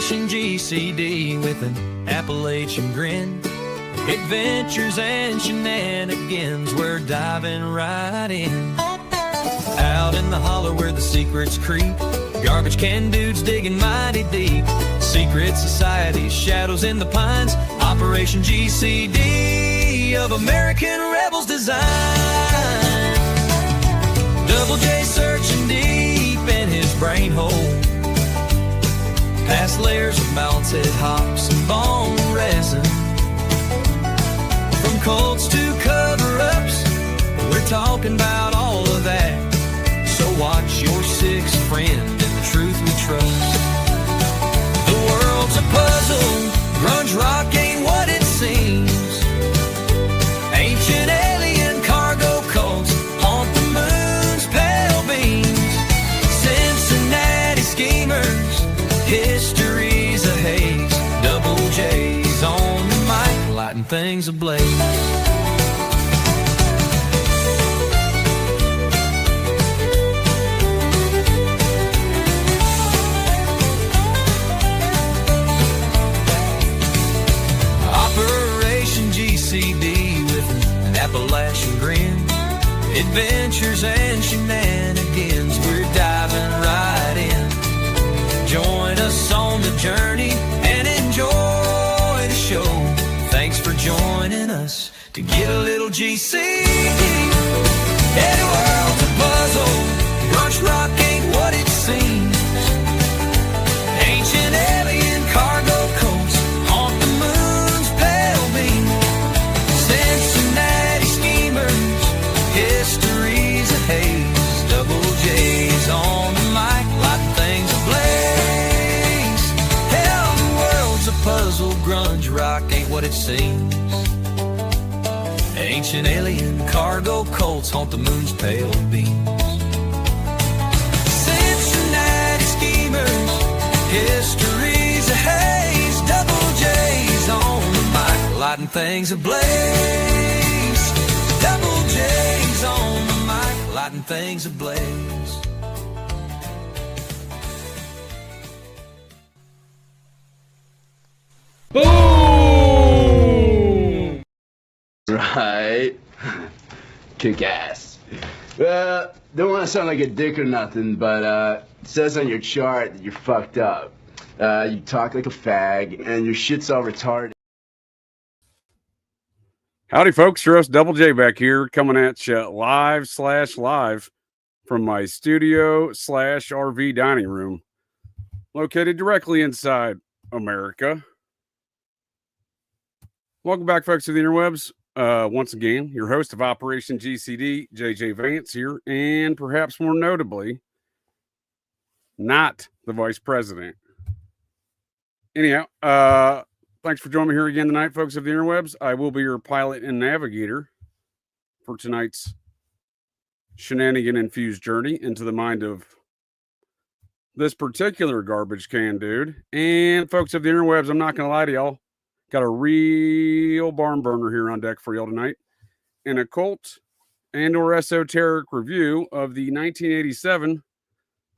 Operation GCD with an Appalachian grin. Adventures and shenanigans, we're diving right in. Out in the hollow where the secrets creep, garbage can dudes digging mighty deep. Secret societies, shadows in the pines. Operation GCD of American rebels design. Double J searching deep in his brain hole, past layers of malted hops and bone resin. From cults to cover-ups, we're talking about all of that. So watch your sixth friend and the truth we trust. The world's a puzzle, grunge rock ain't what it seems. Ancient alien cargo cults haunt the moon's pale beams. Cincinnati schemers, history's a haze. Double J's on the mic, lighting things ablaze. GCD with an Appalachian grin. Adventures and shenanigans, we're diving right in. Join us on the journey and enjoy the show. Thanks for joining us to get a little GC. Yeah, the world's a puzzle, brunch rock ain't what it seems. Ancient alien cargo coats haunt the moon's pale beam. Cincinnati schemers, history's a haze. Double J's on the mic, light things ablaze. Hell, the world's a puzzle, grunge rock ain't what it seems. Ancient alien cargo cults haunt the moon's pale beams. Cincinnati schemers, history's a haze. Double J's on the mic, lighting things ablaze. Double J's on the mic, lighting things ablaze. Boom! Right. Kick ass. Don't want to sound like a dick or nothing, but it says on your chart that you're fucked up. You talk like a fag, and your shit's all retarded. Howdy, folks. Your host, Double J, back here, coming at you live from my studio/RV dining room, located directly inside America. Welcome back, folks, to the interwebs. Once again, your host of Operation GCD, JJ Vance here, and perhaps more notably, not the vice president. Anyhow, thanks for joining me here again tonight, folks of the interwebs. I will be your pilot and navigator for tonight's shenanigan-infused journey into the mind of this particular garbage can dude. And folks of the interwebs, I'm not going to lie to y'all, got a real barn burner here on deck for y'all tonight. An occult and or esoteric review of the 1987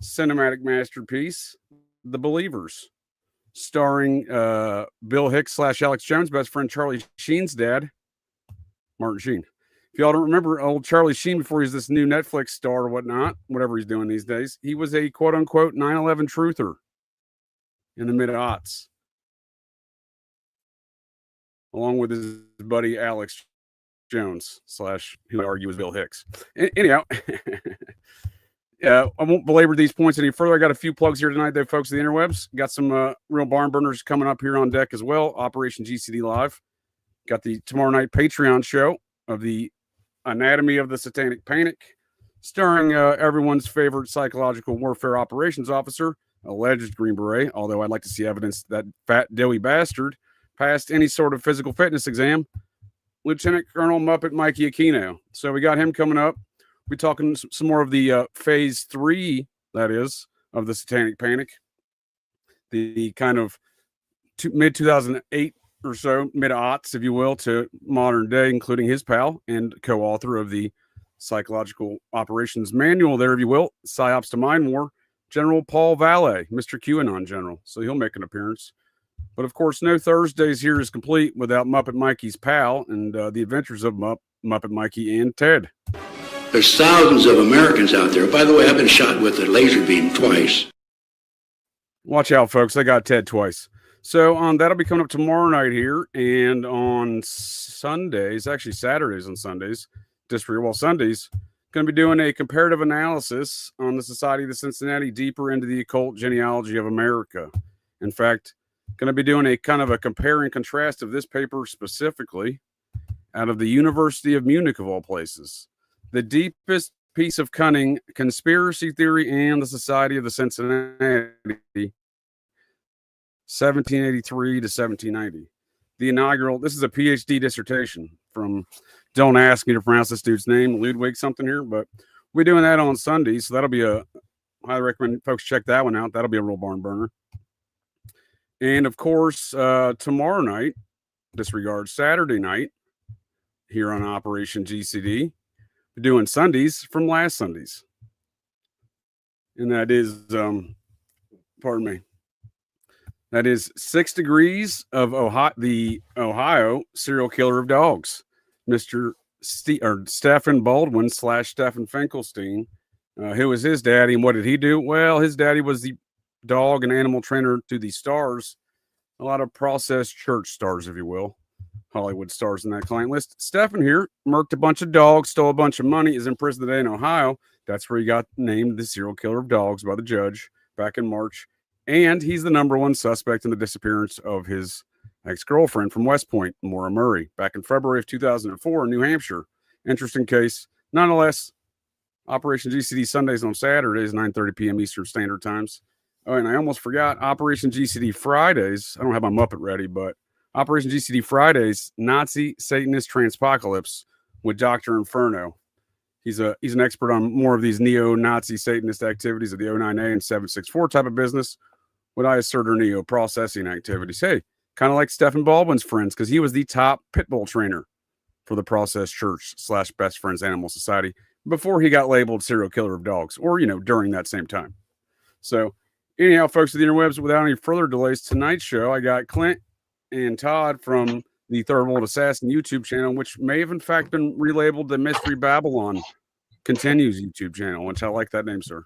cinematic masterpiece, The Believers, starring Bill Hicks / Alex Jones, best friend Charlie Sheen's dad, Martin Sheen. If y'all don't remember old Charlie Sheen before he's this new Netflix star or whatnot, whatever he's doing these days, he was a quote-unquote 9/11 truther in the mid-aughts, along with his buddy Alex Jones / who I argue was Bill Hicks. Anyhow, I won't belabor these points any further. I got a few plugs here tonight, though, folks of the interwebs. Got some real barn burners coming up here on deck as well. Operation GCD Live. Got the tomorrow night Patreon show of the Anatomy of the Satanic Panic, starring everyone's favorite psychological warfare operations officer, alleged Green Beret, although I'd like to see evidence that fat, doughy bastard passed any sort of physical fitness exam, Lieutenant Colonel Muppet Mikey Aquino. So we got him coming up. We're talking some more of the phase 3, that is, of the Satanic Panic. The kind of mid-2008 or so, mid-aughts, if you will, to modern day, including his pal and co-author of the Psychological Operations Manual there, if you will, Psyops to Mind War, General Paul Valle, Mr. QAnon General. So he'll make an appearance. But of course, no Thursdays here is complete without Muppet Mikey's pal and the adventures of Muppet Mikey and Ted. There's thousands of Americans out there. By the way, I've been shot with a laser beam twice. Watch out, folks. I got Ted twice. So that'll be coming up tomorrow night here. And on Sundays, actually Saturdays and Sundays, Sundays, going to be doing a comparative analysis on the Society of the Cincinnati, deeper into the occult genealogy of America. In fact, going to be doing a kind of a compare and contrast of this paper specifically out of the University of Munich, of all places. The deepest piece of cunning, conspiracy theory, and the Society of the Cincinnati, 1783 to 1790. The inaugural, this is a PhD dissertation from, don't ask me to pronounce this dude's name, Ludwig something here, but we're doing that on Sunday, so that'll be highly recommend folks check that one out. That'll be a real barn burner. And of course, tomorrow night, disregard Saturday night, here on Operation GCD, we're doing Sundays from last Sundays. And that is, pardon me, that is 6 Degrees of Ohio, the Ohio serial killer of dogs, Mr. Stephen Baldwin / Stephen Finkelstein. Who was his daddy and what did he do? Well, his daddy was the dog and animal trainer to the stars, a lot of processed church stars, if you will, Hollywood stars in that client list. Stephen here murked a bunch of dogs, stole a bunch of money, is in prison today in Ohio. That's where he got named the serial killer of dogs by the judge back in March. And he's the #1 suspect in the disappearance of his ex-girlfriend from West Point, Maura Murray, back in February of 2004 in New Hampshire. Interesting case. Nonetheless, Operation GCD Sundays on Saturdays, 9:30 p.m. Eastern Standard Times. Oh, and I almost forgot, Operation GCD Fridays. I don't have my Muppet ready, but Operation GCD Fridays, Nazi Satanist Transpocalypse with Dr. Inferno. He's an expert on more of these neo-Nazi Satanist activities of the 09A and 764 type of business. What I assert are neo-processing activities. Hey, kind of like Stephen Baldwin's friends, because he was the top pit bull trainer for the Process Church / Best Friends Animal Society before he got labeled serial killer of dogs, or, during that same time. So, anyhow, folks of the interwebs, without any further delays, tonight's show, I got Clint and Todd from the Third World Assassin YouTube channel, which may have in fact been relabeled the Mystery Babylon Continues YouTube channel, which I like that name, sir.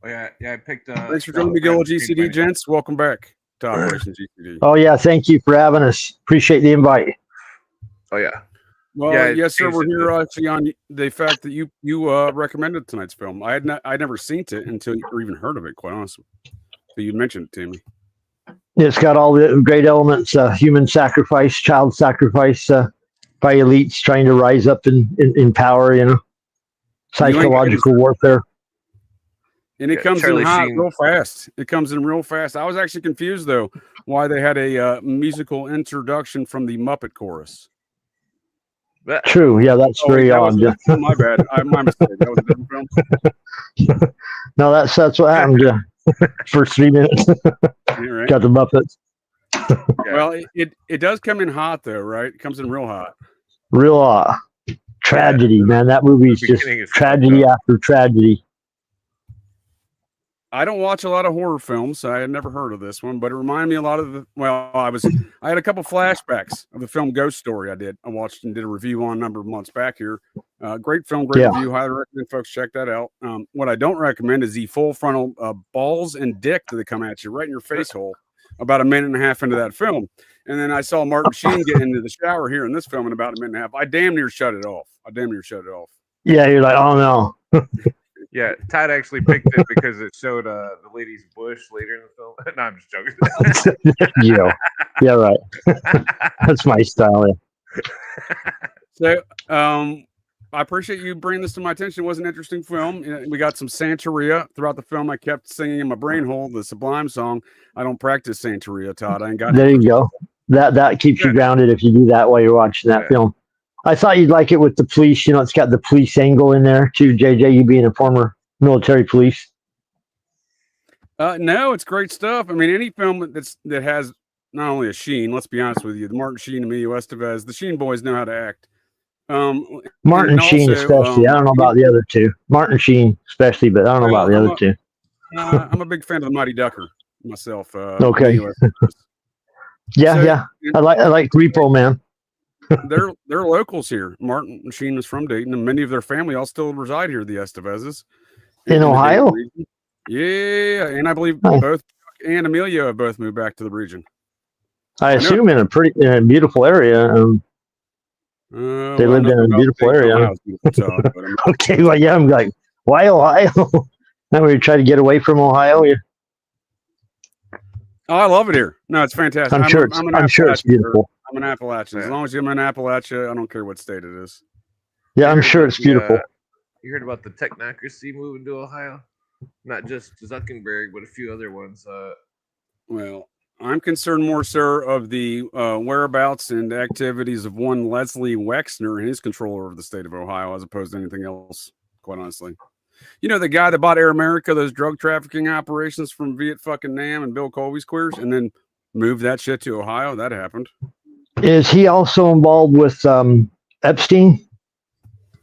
Oh, yeah, I picked. Thanks for joining me, GCD gents. Welcome back to Operation GCD. Oh yeah, thank you for having us. Appreciate the invite. Oh yeah. Well, yeah, yes, sir. We're here actually on the fact that you recommended tonight's film. I'd never seen it until or even heard of it, quite honestly. So you mentioned it to me. It's got all the great elements: human sacrifice, child sacrifice by elites trying to rise up in power. Psychological warfare. And it comes in hot real fast. It comes in real fast. I was actually confused, though, why they had a musical introduction from the Muppet Chorus. True. Yeah, that's very odd. My bad. My mistake. That was a different film. No, that's what happened. First 3 minutes. Right. Got the Muppets. Well, it does come in hot, though, right? It comes in real hot. Real hot. Tragedy, man. That movie is just tragedy after tragedy. I don't watch a lot of horror films. So I had never heard of this one, but it reminded me a lot of I had a couple flashbacks of the film Ghost Story I watched and did a review on a number of months back here. Great film, great review. Highly recommend folks check that out. What I don't recommend is the full frontal balls and dick that come at you right in your face hole about a minute and a half into that film. And then I saw Martin Sheen get into the shower here in this film in about a minute and a half. I damn near shut it off. Yeah, you're like, oh no. Yeah, Todd actually picked it because it showed the lady's bush later in the film. No, I'm just joking. Yeah, right. That's my style. Yeah. So, I appreciate you bringing this to my attention. It was an interesting film. We got some Santeria throughout the film. I kept singing in my brain hole the Sublime song. I don't practice Santeria, Todd. I ain't got. There you go. That keeps you grounded if you do that while you're watching that film. I thought you'd like it with the police. It's got the police angle in there too. JJ, you being a former military police. No, it's great stuff. I mean, any film that has not only a Sheen. Let's be honest with you, the Martin Sheen and Emilio Estevez, the Sheen boys know how to act. Martin Sheen especially. I don't know about the other two. Martin Sheen especially, but I don't know about the other two. I'm a big fan of the Mighty Ducker myself. Okay. Yeah. I like Repo Man. they're locals here. Martin Sheen is from Dayton, and many of their family all still reside here. The Estevezes in Ohio. Yeah, and I believe both and Amelia have both moved back to the region. I assume in a beautiful area. They lived in a beautiful area. Okay, well, yeah, I'm like, why Ohio? Now we try to get away from Ohio. Yeah. Oh, I love it here. No, it's fantastic. I'm sure it's beautiful. I'm an Appalachian. As long as I'm in Appalachia, I don't care what state it is. Yeah, I'm sure it's beautiful. You heard about the technocracy moving to Ohio? Not just Zuckerberg, but a few other ones. Well, I'm concerned more, sir, of the whereabouts and activities of one Leslie Wexner and his control over the state of Ohio, as opposed to anything else, quite honestly. You know, the guy that bought Air America, those drug trafficking operations from Viet fucking Nam and Bill Colby's queers, and then moved that shit to Ohio? That happened. Is he also involved with Epstein?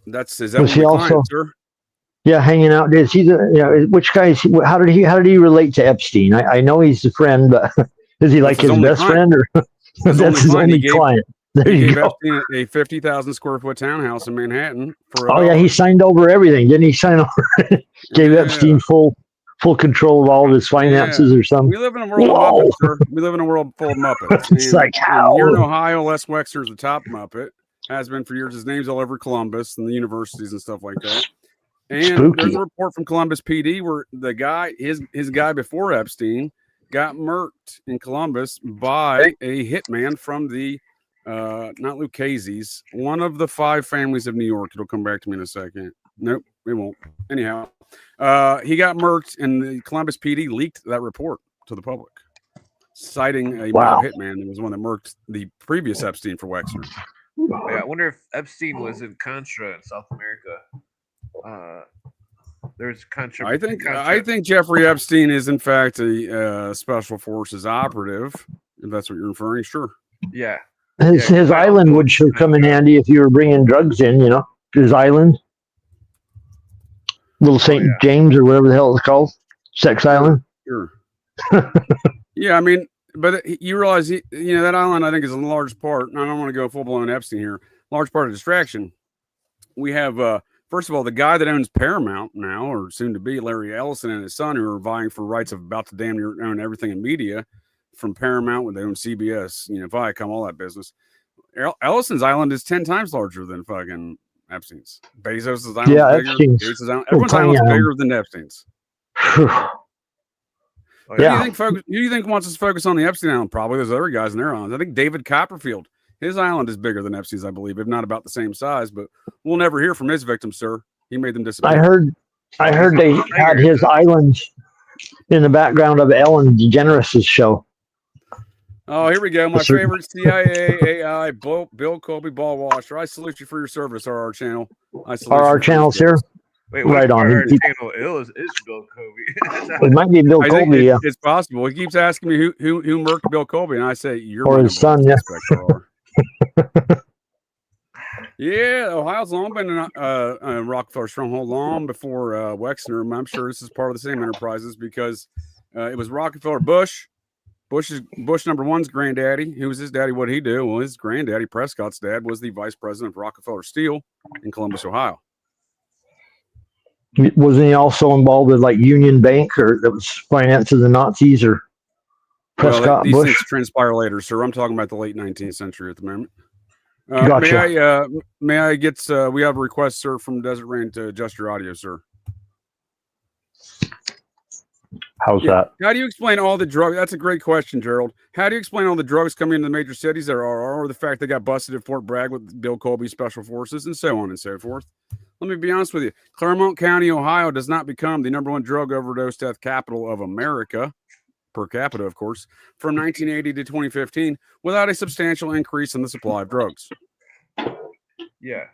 Was he also, sir? Yeah, hanging out. Is he which guy is he? How did he relate to Epstein? I know he's a friend, but is he like his best friend, or that's his only client? There you go. Epstein a 50,000 square foot townhouse in Manhattan. Yeah, he signed over everything, didn't he? Sign over, gave Epstein full full control of all of his finances or something. We live in a world of Muppets, sir. We live in a world full of Muppets. It's like, how? Here in Ohio, Les Wexner's the top Muppet. Has been for years. His name's all over Columbus and the universities and stuff like that. And Spooky. There's a report from Columbus PD where the guy, his guy before Epstein, got murked in Columbus by a hitman from the, not Lucchese's, one of the 5 families of New York. It'll come back to me in a second. Nope, it won't. Anyhow, he got murked, and the Columbus PD leaked that report to the public, citing a mob hitman that was the one that murked the previous Epstein for Wexner. Yeah, I wonder if Epstein was in Contra in South America. There's Contra. I think Jeffrey Epstein is in fact a special forces operative. If that's what you're referring, sure. Yeah. His island would sure come in handy if you were bringing drugs in. You know, his island, Little St. James or whatever the hell it's called, Sex Island. Sure. Yeah, I mean. But you realize, that island, I think, is a large part, and I don't want to go full-blown Epstein here, large part of distraction. We have, first of all, the guy that owns Paramount now, or soon to be, Larry Ellison and his son, who are vying for rights of about to damn near own everything in media from Paramount when they own CBS, Viacom, all that business. Ellison's island is 10 times larger than fucking Epstein's. Bezos' island is bigger. Epstein's. Everyone's island is bigger than Epstein's. Who do you think wants us to focus on the Epstein Island? Probably those other guys in their islands. I think David Copperfield, his island is bigger than Epstein's, I believe, if not about the same size. But we'll never hear from his victims, sir. He made them disappear. I heard they had his island in the background of Ellen DeGeneres' show. Oh, here we go. My favorite CIA AI, Bill Colby ball washer. I salute you for your service, RR channel. RR channel's here. Wait, right on. Our channel is Bill Colby. It might be Bill Colby. Yeah, it's possible. He keeps asking me who murked Bill Colby, and I say you're or his son. Yeah. Yeah, Ohio's long been a Rockefeller stronghold long before Wexner. I'm sure this is part of the same enterprises because it was Rockefeller Bush number one's granddaddy. Who was his daddy? What did he do? Well, his granddaddy, Prescott's dad, was the vice president of Rockefeller Steel in Columbus, Ohio. Wasn't he also involved with like Union Bank, or that was financing the Nazis, or Prescott these Bush? Things transpire later, sir. I'm talking about the late 19th century at the moment. Gotcha. May I get? We have a request, sir, from Desert Rain to adjust your audio, sir. How's that? How do you explain all the drugs? That's a great question, Gerald. How do you explain all the drugs coming into the major cities there or the fact they got busted at Fort Bragg with Bill Colby Special Forces and so on and so forth? Let me be honest with you. Claremont County, Ohio does not become the #1 drug overdose death capital of America, per capita, of course, from 1980 to 2015 without a substantial increase in the supply of drugs. Yeah.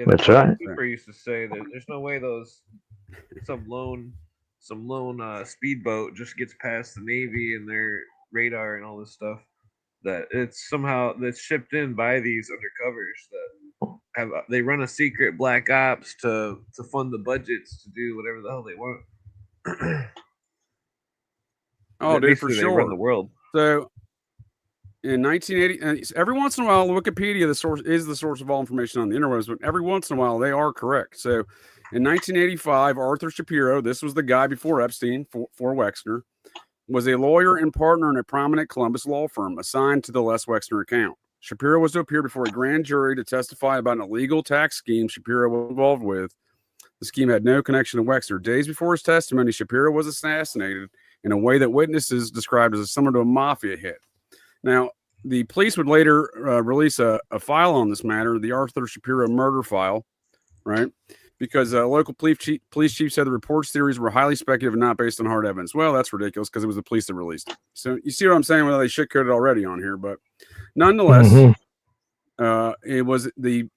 That's right. Cooper used to say that there's no way some lone speedboat just gets past the Navy and their radar and all this stuff. That it's somehow that's shipped in by these undercovers that they run a secret black ops to fund the budgets to do whatever the hell they want. Oh, dude, for Basically, they sure. run the world. So in 1980, every once in a while, Wikipedia is the source of all information on the interwebs, but every once in a while they are correct. So in 1985, Arthur Shapiro, this was the guy before Epstein, for Wexner, was a lawyer and partner in a prominent Columbus law firm assigned to the Les Wexner account. Shapiro was to appear before a grand jury to testify about an illegal tax scheme Shapiro was involved with. The scheme had no connection to Wexner. Days before his testimony, Shapiro was assassinated in a way that witnesses described as similar to a mafia hit. Now, the police would later release a file on this matter, the Arthur Shapiro murder file, right? Because local police chief said the report's theories were highly speculative and not based on hard evidence. Well, that's ridiculous because it was the police that released it. So you see what I'm saying? Well, they shit-coded already on here, but nonetheless, it was the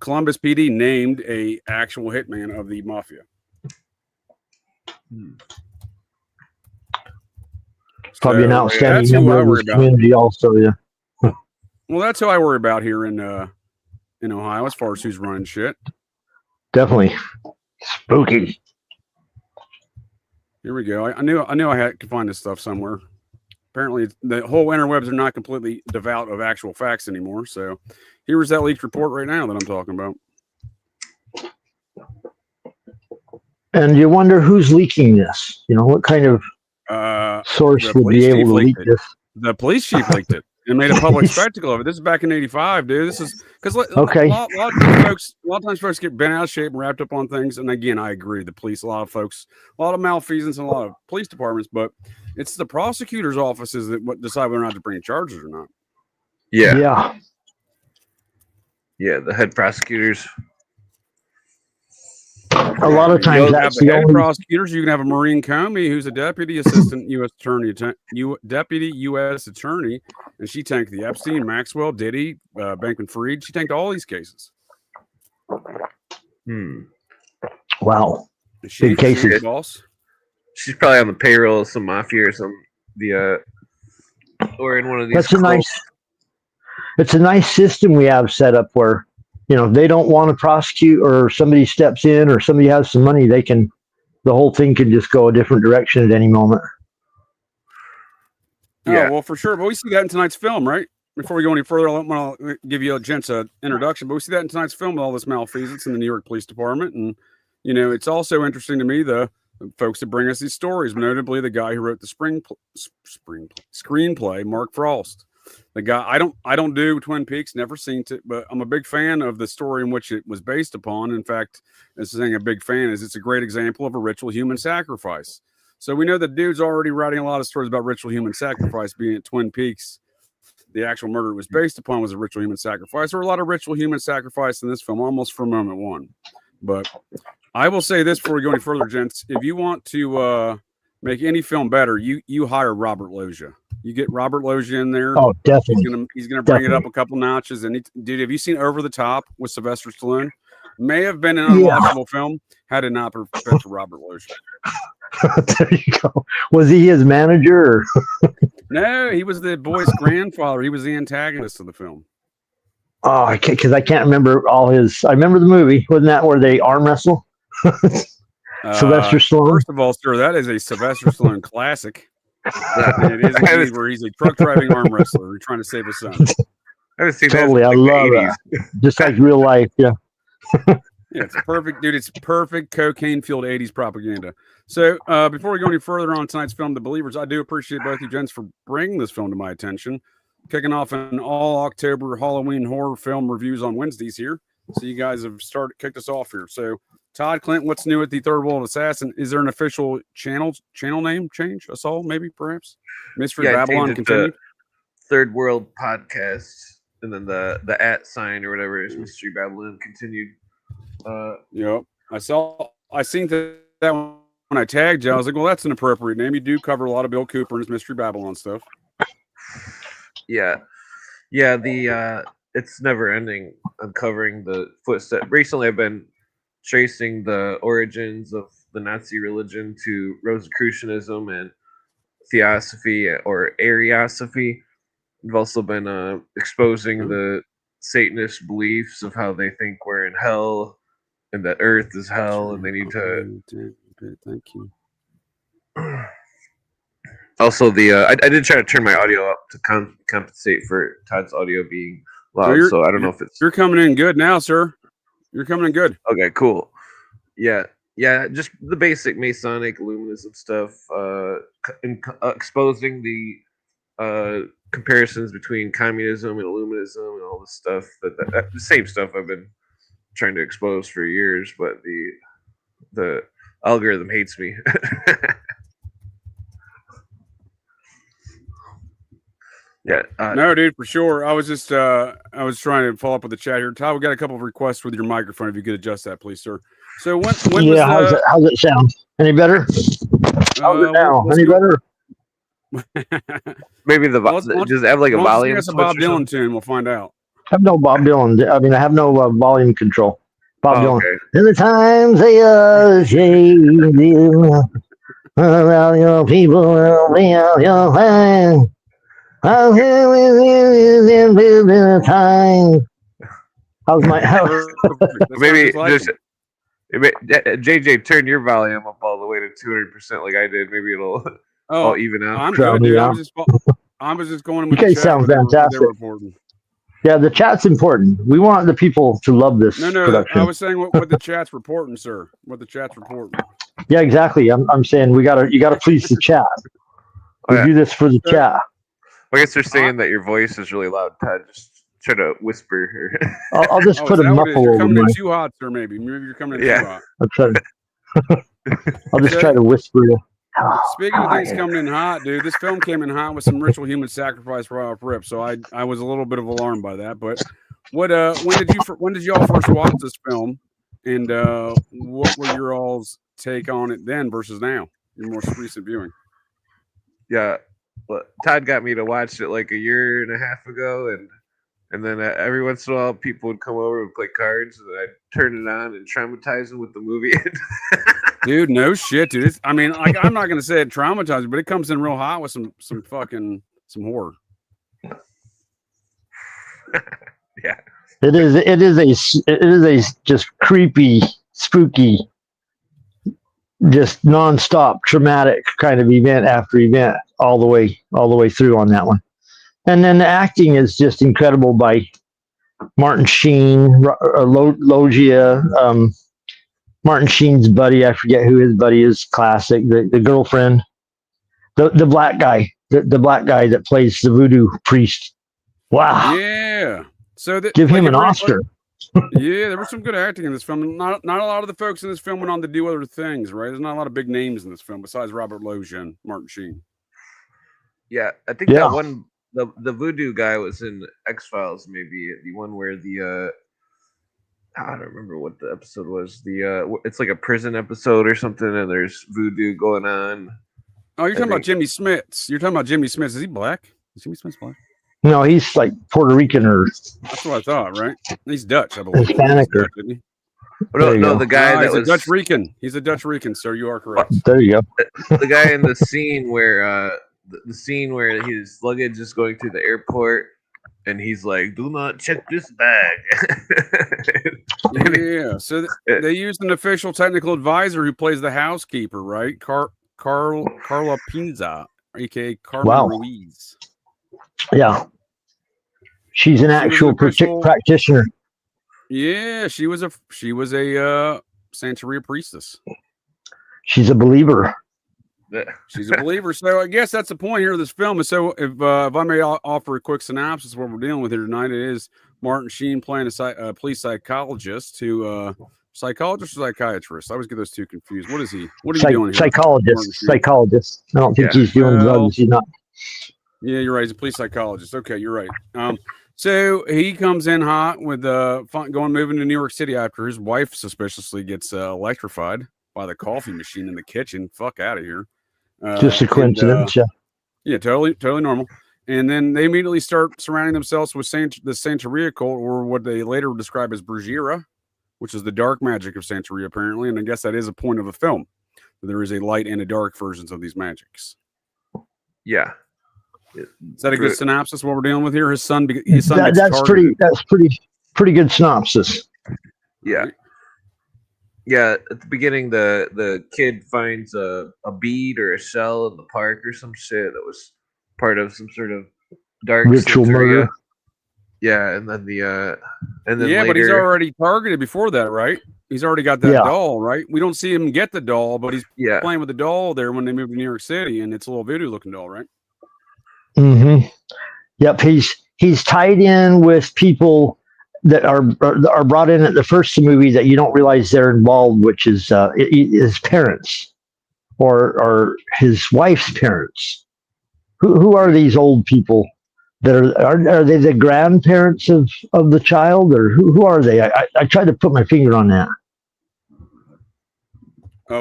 Columbus PD named a actual hitman of the mafia. Probably an outstanding member of his community also, yeah. Well, that's who I worry about here in Ohio as far as who's running shit. Definitely. Spooky. Here we go. I knew I could find this stuff somewhere. Apparently, the whole interwebs are not completely devout of actual facts anymore. So here's that leaked report right now that I'm talking about. And you wonder who's leaking this. You know, what kind of source would be able to leak this? The police chief leaked it and made a public spectacle of it. This is back in '85, dude. This is because a lot of times folks get bent out of shape and wrapped up on things. And again, I agree. The police, a lot of malfeasance in a lot of police departments, but it's the prosecutor's offices that decide whether or not to bring charges or not. Yeah. The head prosecutors. A lot of times that's the only prosecutors. You can have a Maureen Comey, who's a deputy assistant U.S. attorney, deputy U.S. attorney, and she tanked the Epstein, Maxwell, Diddy, Bankman-Fried. She tanked all these cases. Wow, big cases. Boss. She's probably on the payroll of some mafia or some or in one of these. It's a nice system we have set up where, you know, if they don't want to prosecute or somebody steps in or somebody has some money, the whole thing can just go a different direction at any moment. Yeah, well, for sure. But we see that in tonight's film, right? Before we go any further, I'll give you a gents introduction. But we see that in tonight's film with all this malfeasance in the New York Police Department. And, you know, it's also interesting to me, the folks that bring us these stories, notably the guy who wrote the screenplay, Mark Frost. The guy, I don't do Twin Peaks, never seen it, but I'm a big fan of the story in which it was based upon. In fact, this is saying a big fan is it's a great example of a ritual human sacrifice. So we know the dude's already writing a lot of stories about ritual human sacrifice, being at Twin Peaks. The actual murder it was based upon was a ritual human sacrifice. There were a lot of ritual human sacrifice in this film, almost from moment one. But I will say this before we go any further, gents. If you want to make any film better, you hire Robert Loggia. You get Robert Loggia in there. Oh, definitely. He's gonna bring it up a couple notches. And dude, have you seen Over the Top with Sylvester Stallone? May have been an unwatchable film had it not been for Robert Loggia. There you go. Was he his manager? Or? No, he was the boy's grandfather. He was the antagonist of the film. Oh, because I can't remember all his. I remember the movie. Wasn't that where they arm wrestle? Sylvester Stallone. First of all, sir, that is a Sylvester Stallone classic. It is a movie where he's a truck driving arm wrestler. We're trying to save his son. I haven't seen totally. That I love that. Just like real life. Yeah. Yeah, it's perfect, dude. It's perfect cocaine-fueled 80s propaganda. So before we go any further on tonight's film, The Believers, I do appreciate both you gents for bringing this film to my attention. Kicking off an all-October Halloween horror film reviews on Wednesdays here. So you guys have kicked us off here. So Todd, Clint, what's new at the Third World Assassin? Is there an official channel name change? Us all, maybe, perhaps? Mystery Babylon continued? Third World Podcast, and then the @ sign or whatever is Mystery Babylon continued. Yep. I seen that when I tagged you. I was like, well, that's an appropriate name. You do cover a lot of Bill Cooper and his Mystery Babylon stuff. Yeah. It's never ending uncovering the footsteps. Recently, I've been tracing the origins of the Nazi religion to Rosicrucianism and Theosophy or Ariosophy. I've also been exposing the Satanist beliefs of how they think we're in hell and that Earth is hell and they need to. Thank you. Also, I did try to turn my audio up to compensate for Todd's audio being loud. So I don't know if it's. You're coming in good now, sir. You're coming in good. Okay, cool. Yeah, just the basic Masonic Illuminism stuff. Exposing the comparisons between communism and Illuminism and all this stuff. The same stuff I've been trying to expose for years, but the algorithm hates me. Yeah. No, dude, for sure. I was just I was trying to follow up with the chat here. Todd, we got a couple of requests with your microphone. If you could adjust that, please, sir. So when how's it sound? Any better? How's it now? Any better? Maybe just have like a volume. It's a Bob Dylan tune. We'll find out. I have no Bob Dylan. I mean, I have no volume control. Bob Dylan. Okay. In the times they are changing, around your people will be on your land. I'm here with you in the time. How's my house? Maybe just JJ, turn your volume up all the way to 200% like I did. Maybe it'll all even out. I'm good, dude. I was just going with the chat. Sounds fantastic. Yeah, the chat's important. We want the people to love this production. I was saying what the chat's reporting, sir. What the chat's reporting. Yeah, exactly. I'm saying you gotta please the chat. We do this for the chat. I guess they're saying that your voice is really loud, Todd. Just try to whisper. I'll just put a muffle over. You're coming in too hot, sir. Maybe you're coming in too hot. I'll just try to whisper. Speaking of things coming in hot, dude, this film came in hot with some ritual human sacrifice right off rip. So I was a little bit of alarmed by that. But when did you all first watch this film, and what were your all's take on it then versus now? Your most recent viewing. Yeah. Well, Todd got me to watch it like a year and a half ago, and then every once in a while people would come over and play cards, and I'd turn it on and traumatize them with the movie. Dude, no shit, dude. I'm not gonna say it traumatizing, but it comes in real hot with some horror. Yeah, it is a just creepy, spooky, just nonstop traumatic kind of event after event all the way through on that one. And then the acting is just incredible by Martin Sheen, Loggia, Martin Sheen's buddy. I forget who his buddy is. Classic. The girlfriend, the black guy, the black guy that plays the voodoo priest. Wow. Yeah. So give him an Oscar. Yeah, there was some good acting in this film. Not a lot of the folks in this film went on to do other things, right? There's not a lot of big names in this film besides Robert Loggia and Martin Sheen. Yeah, I think that one, the voodoo guy was in X-Files, maybe the one where I don't remember what the episode was. It's like a prison episode or something, and there's voodoo going on. Oh, you're talking about Jimmy Smits. You're talking about Jimmy Smits. Is he black? Is Jimmy Smits black? No, he's like Puerto Rican or. That's what I thought, right? He's Dutch, I believe. Hispanic or. No, the guy that was a Dutch Rican. He's a Dutch Rican, sir. You are correct. There you go. The guy in the scene where his luggage is going through the airport, and he's like, "Do not check this bag." Yeah. So they used an official technical advisor who plays the housekeeper, right? Carla Pinza, aka Carmen Ruiz. Yeah, she's an actual practitioner. Yeah, she was a Santeria priestess. She's a believer. She's a believer. So I guess that's the point here of this film. And so if I may offer a quick synopsis of what we're dealing with here tonight, it is Martin Sheen playing a police psychologist psychologist or psychiatrist. I always get those two confused. What is he? What are you doing here? Psychologist. I don't think he's doing drugs. He's not. Yeah, you're right. He's a police psychologist. Okay, you're right. So he comes in hot with moving to New York City after his wife suspiciously gets electrified by the coffee machine in the kitchen. Fuck out of here. Just a coincidence. Yeah, totally normal. And then they immediately start surrounding themselves with the Santeria cult, or what they later describe as Brujeria, which is the dark magic of Santeria, apparently. And I guess that is a point of the film. There is a light and a dark versions of these magics. Yeah. Is that a good synopsis? What we're dealing with here? His son. That's pretty good synopsis. Yeah. Yeah, at the beginning, the kid finds a bead or a shell in the park or some shit that was part of some sort of dark Ritual Santeria. murder. Yeah, and then Yeah, later, but he's already targeted before that, right? He's already got that Yeah. doll, right? We don't see him get the doll, but he's yeah, playing with the doll there when they move to New York City, and it's a little voodoo looking doll, right? Mm-hmm. Yep, he's tied in with people that are brought in at the first movie that you don't realize they're involved, which is his parents or his wife's parents. Who are these old people that are they the grandparents of the child, or who are they? I tried to put my finger on that.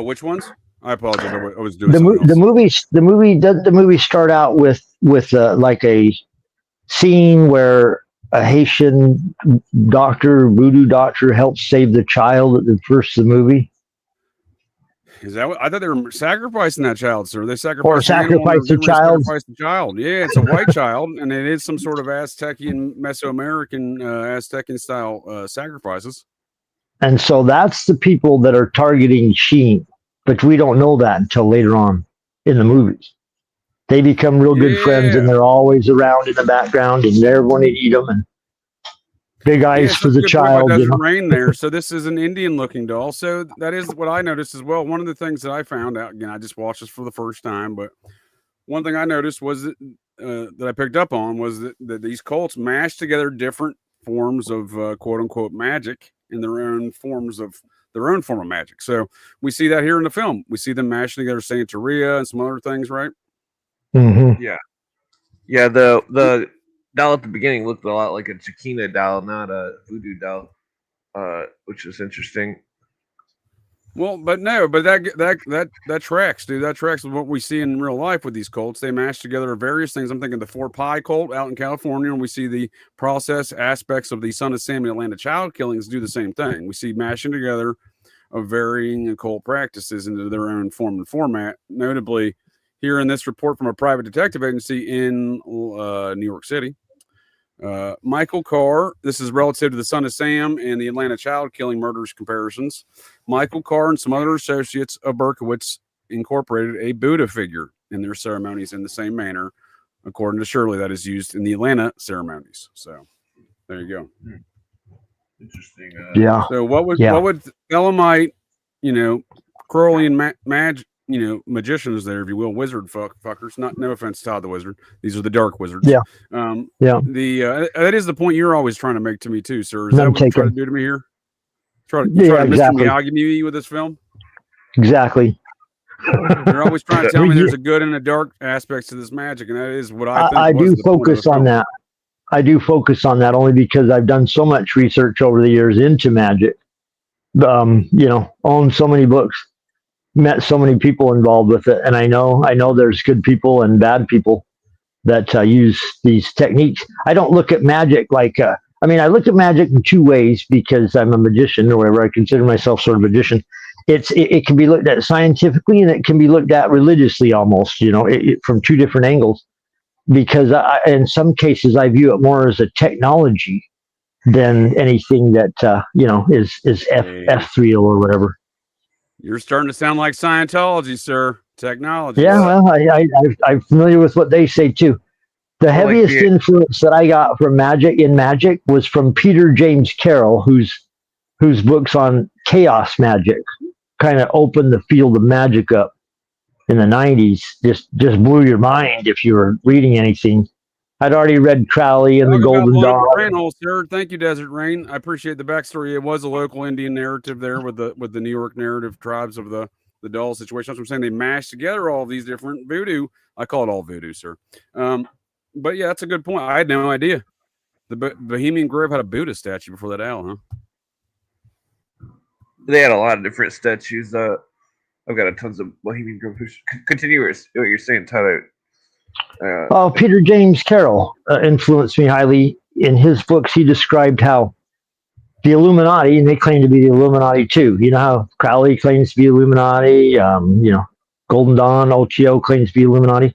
Which ones? I apologize. I was doing something else. The movie start out with like a scene where a Haitian voodoo doctor helps save the child at the first of the movie. Is that what I thought they were sacrificing that child, sir? They Or sacrifice the child. Sacrifice the child. Yeah, it's a white child, and it is some sort of Aztecian, Mesoamerican, Aztecian style sacrifices. And so that's the people that are targeting Sheen, but we don't know that until later on in the movies. They become real good friends, and they're always around in the background, and they're going to eat them. And big eyes for the child. Rain there. So this is an Indian-looking doll. So that is what I noticed as well. One of the things that I found out, again, I just watched this for the first time, but one thing I noticed was that I picked up on was that these cults mash together different forms of quote-unquote magic in their own form of magic. So we see that here in the film. We see them mashing together Santeria and some other things, right? Mm-hmm. Yeah. The doll at the beginning looked a lot like a Chiquina doll, not a voodoo doll, which is interesting. Well, but that tracks, dude. That tracks with what we see in real life with these cults. They mash together various things. I'm thinking the 4 Pi cult out in California, and we see the process aspects of the Son of Sam and Atlanta child killings do the same thing. We see mashing together of varying occult practices into their own form and format. Notably, here in this report from a private detective agency in New York City, Michael Carr, this is relative to the Son of Sam and the Atlanta child killing murders comparisons. Michael Carr and some other associates of Berkowitz incorporated a Buddha figure in their ceremonies in the same manner, according to Shirley, that is used in the Atlanta ceremonies. So there you go. Interesting. Yeah. So what would Elamite, Crowleyan magicians there, if you will, wizard fuckers. No offense, Todd the Wizard. These are the dark wizards. Yeah. That is the point you're always trying to make to me too, sir. Is that what you try to do to me here? Try to exactly. Mr. Miyagi me with this film? Exactly. You're always trying to tell me there's a good and a dark aspects to this magic, and that is what I think. I do focus on that. I do focus on that only because I've done so much research over the years into magic. Owned so many books, met so many people involved with it, and I know there's good people and bad people that use these techniques. I don't look at magic like I look at magic in 2 ways because I'm a magician, or whatever. I consider myself sort of a magician. It can be looked at scientifically, and it can be looked at religiously, almost. From 2 different angles. Because in some cases, I view it more as a technology than anything that is ethereal or whatever. You're starting to sound like Scientology, sir. Technology. Yeah, well, I'm familiar with what they say too. The heaviest influence that I got from magic was from Peter James Carroll, whose books on chaos magic kind of opened the field of magic up in the 90s. Just blew your mind if you were reading anything. I'd already read Crowley and the Golden Dawn. Sir. Thank you, Desert Rain. I appreciate the backstory. It was a local Indian narrative there with the New York narrative tribes of the doll situation. That's what I'm saying. They mashed together all these different voodoo. I call it all voodoo, sir. But yeah, that's a good point. I had no idea. The Bohemian Grove had a Buddha statue before that owl, huh? They had a lot of different statues. I've got tons of Bohemian Grove. Continue what you're saying, Tyler. Peter James Carroll influenced me highly. In his books, he described how the Illuminati, and they claim to be the Illuminati too. You know how Crowley claims to be Illuminati. Golden Dawn, Ochio claims to be Illuminati.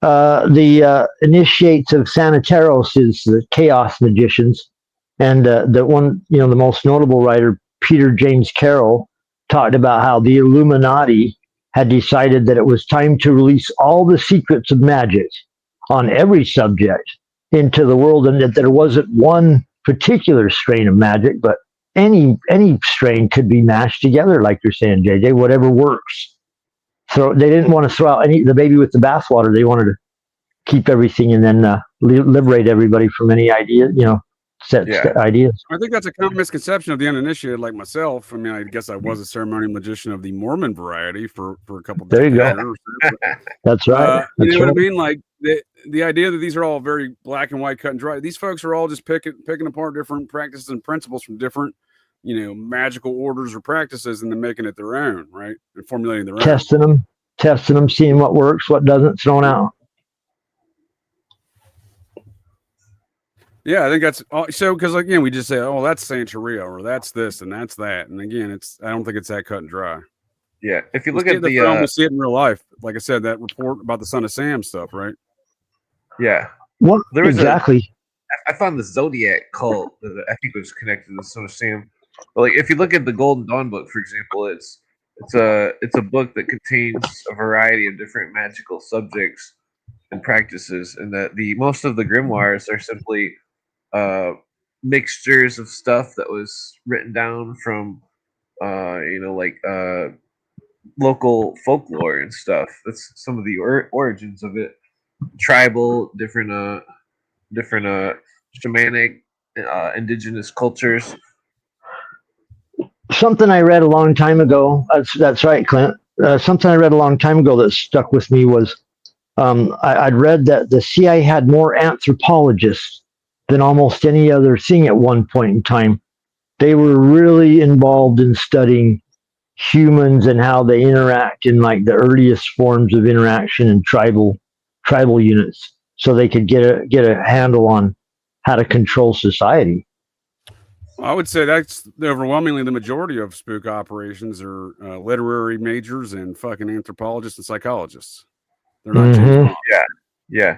The initiates of Sanateros is the chaos magicians, and the one, the most notable writer, Peter James Carroll talked about how the Illuminati had decided that it was time to release all the secrets of magic on every subject into the world, and that there wasn't one particular strain of magic, but any strain could be mashed together, like you're saying, JJ, whatever works. So they didn't want to throw out the baby with the bathwater. They wanted to keep everything and then liberate everybody from any idea, ideas. I think that's a common misconception of the uninitiated, like myself. I mean, I guess I was a ceremonial magician of the Mormon variety for a couple of There you go. That's right. You know what I mean? Like the idea that these are all very black and white, cut and dry. These folks are all just picking apart different practices and principles from different, magical orders or practices, and then making it their own, right? And formulating their own. Testing them, seeing what works, what doesn't, thrown out. Yeah, I think that's so, because again, we just say, oh, that's Santeria, or that's this and that's that, and again, I don't think it's that cut and dry. Yeah, if you look at the film, we see it in real life. Like I said, that report about the Son of Sam stuff, right? Yeah. What exactly? I found the Zodiac cult that I think was connected to the Son of Sam. But like, if you look at the Golden Dawn book, for example, it's a book that contains a variety of different magical subjects and practices, and that most of the grimoires are simply mixtures of stuff that was written down from local folklore and stuff. That's some of the origins of it. Tribal, different shamanic, indigenous cultures. Something I read a long time ago. That's right, Clint. Something I read a long time ago that stuck with me was I'd read that the CIA had more anthropologists than almost any other thing at one point in time. They were really involved in studying humans and how they interact in like the earliest forms of interaction in tribal units, so they could get a handle on how to control society. I would say that's overwhelmingly the majority of spook operations are literary majors and fucking anthropologists and psychologists. They're not Yeah.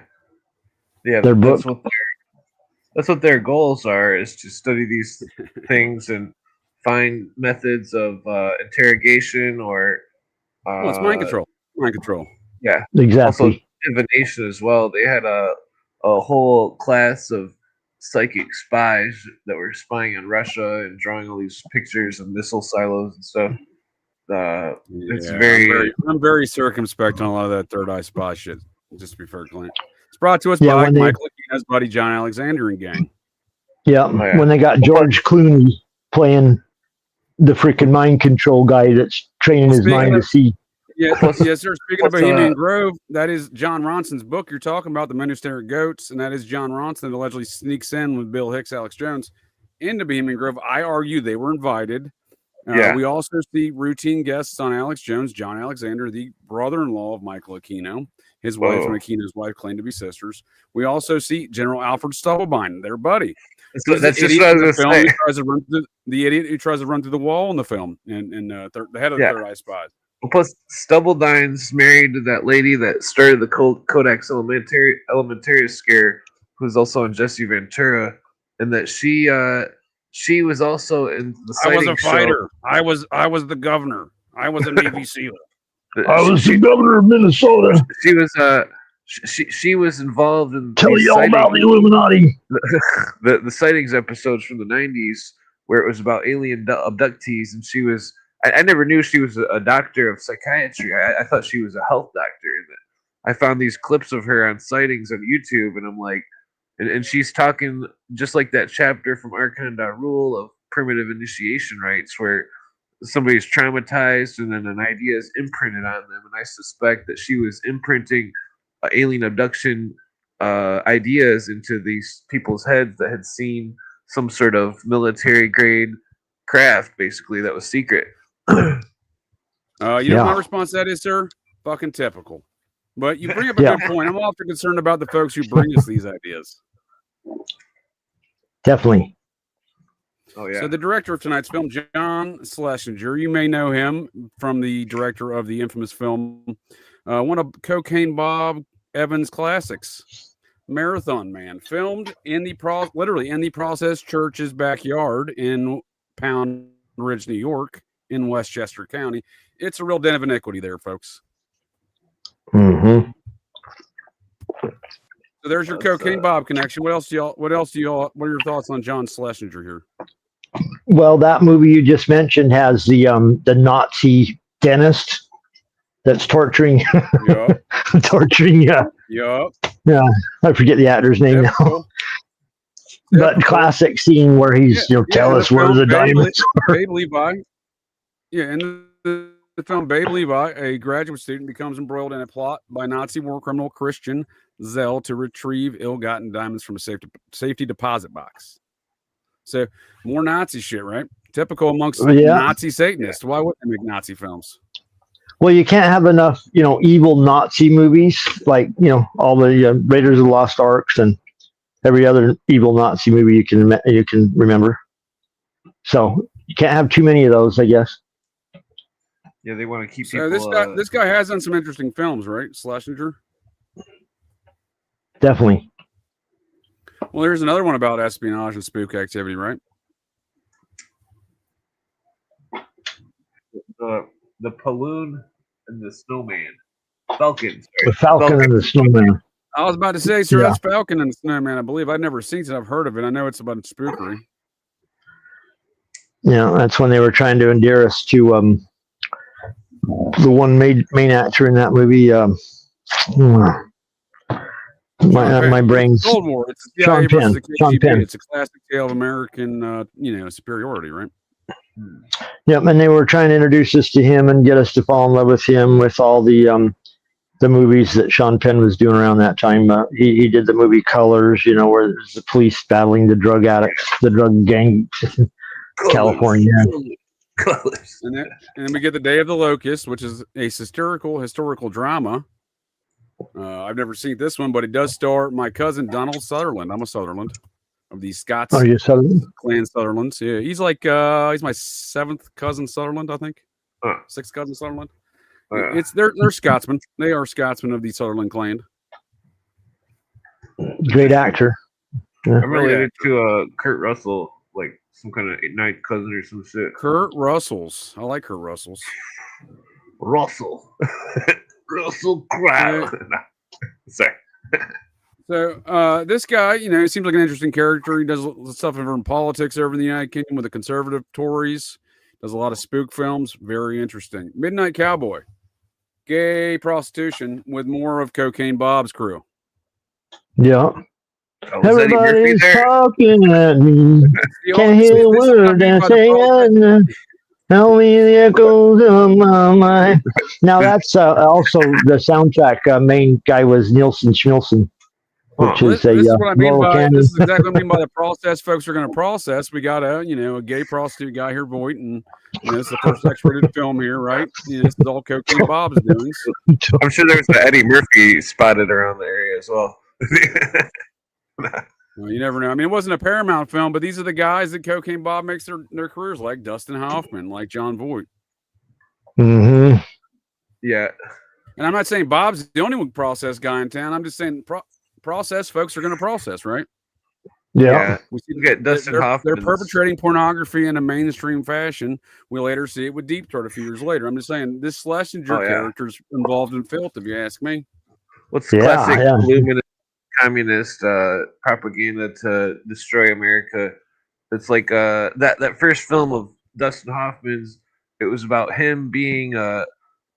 That's what their goals are, is to study these things and find methods of interrogation or it's mind control. Yeah, exactly. Also divination as well. They had a whole class of psychic spies that were spying on Russia and drawing all these pictures of missile silos and stuff. I'm very circumspect on a lot of that third eye spy shit. Just to be fair, Clint. It's brought to us by Michael Aquino's buddy John Alexander and gang. Yeah, when they got George Clooney playing the freaking mind control guy that's training his mind to see. Yes, sir. Speaking of Bohemian Grove, that is John Ronson's book you're talking about, The Men Who Stare at Goats, and that is John Ronson that allegedly sneaks in with Bill Hicks, Alex Jones into Bohemian Grove. I argue they were invited. We also see routine guests on Alex Jones, John Alexander, the brother-in-law of Michael Aquino. His wife and Aquino's wife claim to be sisters. We also see General Alfred Stubblebine, their buddy. That's just what I was going to say. The idiot who tries to run through the wall in the film, and the head of the Third Eye Spies. Well, plus, Stubbledine's married to that lady that started the Codex Alimentarius scare, who's also on Jesse Ventura, and that she was also in the sighting. I was a fighter. I was the governor. I was a Navy SEAL. I was the governor of Minnesota. She was she was involved in tell you all about the Illuminati. the sightings episodes from the 90s where it was about alien abductees, and she was. I never knew she was a doctor of psychiatry. I thought she was a health doctor. And I found these clips of her on sightings on YouTube, and I'm like, and she's talking just like that chapter from Archon Rule of primitive initiation rites, where somebody's traumatized and then an idea is imprinted on them. And I suspect that she was imprinting alien abduction ideas into these people's heads that had seen some sort of military grade craft, basically, that was secret. You know what my response to that is, sir? Fucking typical. But you bring up a good point. I'm often concerned about the folks who bring us these ideas. Definitely. Oh, yeah. So the director of tonight's film, John Schlesinger, you may know him from the director of the infamous film, one of Cocaine Bob Evans' classics, Marathon Man, filmed in the literally in the Process Church's backyard in Pound Ridge, New York, in Westchester County. It's a real den of iniquity there, folks. Mm-hmm. So there's your Cocaine Bob connection. What are your thoughts on John Schlesinger here? Well, that movie you just mentioned has the Nazi dentist that's torturing, Yep. torturing. Yep. Yeah, I forget the actor's name now. But classic scene where he's, tell us where the diamonds are. Babe Levi. Yeah, in the film Babe Levi, a graduate student becomes embroiled in a plot by Nazi war criminal Christian Zell to retrieve ill-gotten diamonds from a safety deposit box. So more Nazi shit, right? Typical amongst Nazi Satanists. Why wouldn't they make Nazi films? Well, you can't have enough, evil Nazi movies like, all the Raiders of the Lost Arks and every other evil Nazi movie you can remember. So you can't have too many of those, I guess. Yeah, they want to keep people. This guy has done some interesting films, right? Schlesinger. Definitely. Well, there's another one about espionage and spook activity, right? The Balloon and the Snowman. Falcon. The Falcon and the Snowman. I was about to say, sir, that's Falcon and the Snowman, I believe. I've never seen it. I've heard of it. I know it's about spookery. Yeah, that's when they were trying to endear us to the one main actor in that movie. My brain's Cold War. It's Sean Penn. Sean Penn. It's a classic tale of American, superiority, right? Yep, and they were trying to introduce us to him and get us to fall in love with him with all the movies that Sean Penn was doing around that time. He did the movie Colors, where there's the police battling the drug addicts, the drug gang in California. Colors. And then we get The Day of the Locust, which is a historical drama. I've never seen this one, but it does star my cousin Donald Sutherland. I'm a Sutherland of the Scots. Are you Sutherland? Clan Sutherlands. Yeah, he's like he's my 7th cousin Sutherland, I think. 6th cousin Sutherland. They're Scotsmen. They are Scotsmen of the Sutherland clan. Great actor. Yeah. I'm related to Kurt Russell, like some kind of 9th cousin or some shit. Kurt Russells. I like Kurt Russells. Russell Crowe. Sorry. So this guy, he seems like an interesting character. He does stuff in politics over in the United Kingdom with the conservative Tories. Does a lot of spook films. Very interesting. Midnight Cowboy. Gay prostitution with more of Cocaine Bob's crew. Yeah. Everybody's talking at me. Can't hear a word they're saying. Tell me the echoes of my mind. Now that's also the soundtrack. Main guy was Nielsen Schmilson, which is this is what I mean by this is exactly what I mean by the process folks are going to process. We got a gay prostitute guy here voting. It's the first X-rated film here, right? This is all Cocaine Bob's doing. I'm sure there's the Eddie Murphy spotted around the area as well. Well, you never know. I mean, it wasn't a Paramount film, but these are the guys that Cocaine Bob makes their careers, like Dustin Hoffman, like John Voight. Mm-hmm. Yeah. And I'm not saying Bob's the only process guy in town. I'm just saying process folks are going to process, right? Yeah. We see Dustin Hoffman. They're perpetrating pornography in a mainstream fashion. We later see it with Deep Throat a few years later. I'm just saying this Schlesinger character's involved in filth, if you ask me. What's classic luminous communist propaganda to destroy America? It's like that first film of Dustin Hoffman's. It was about him being a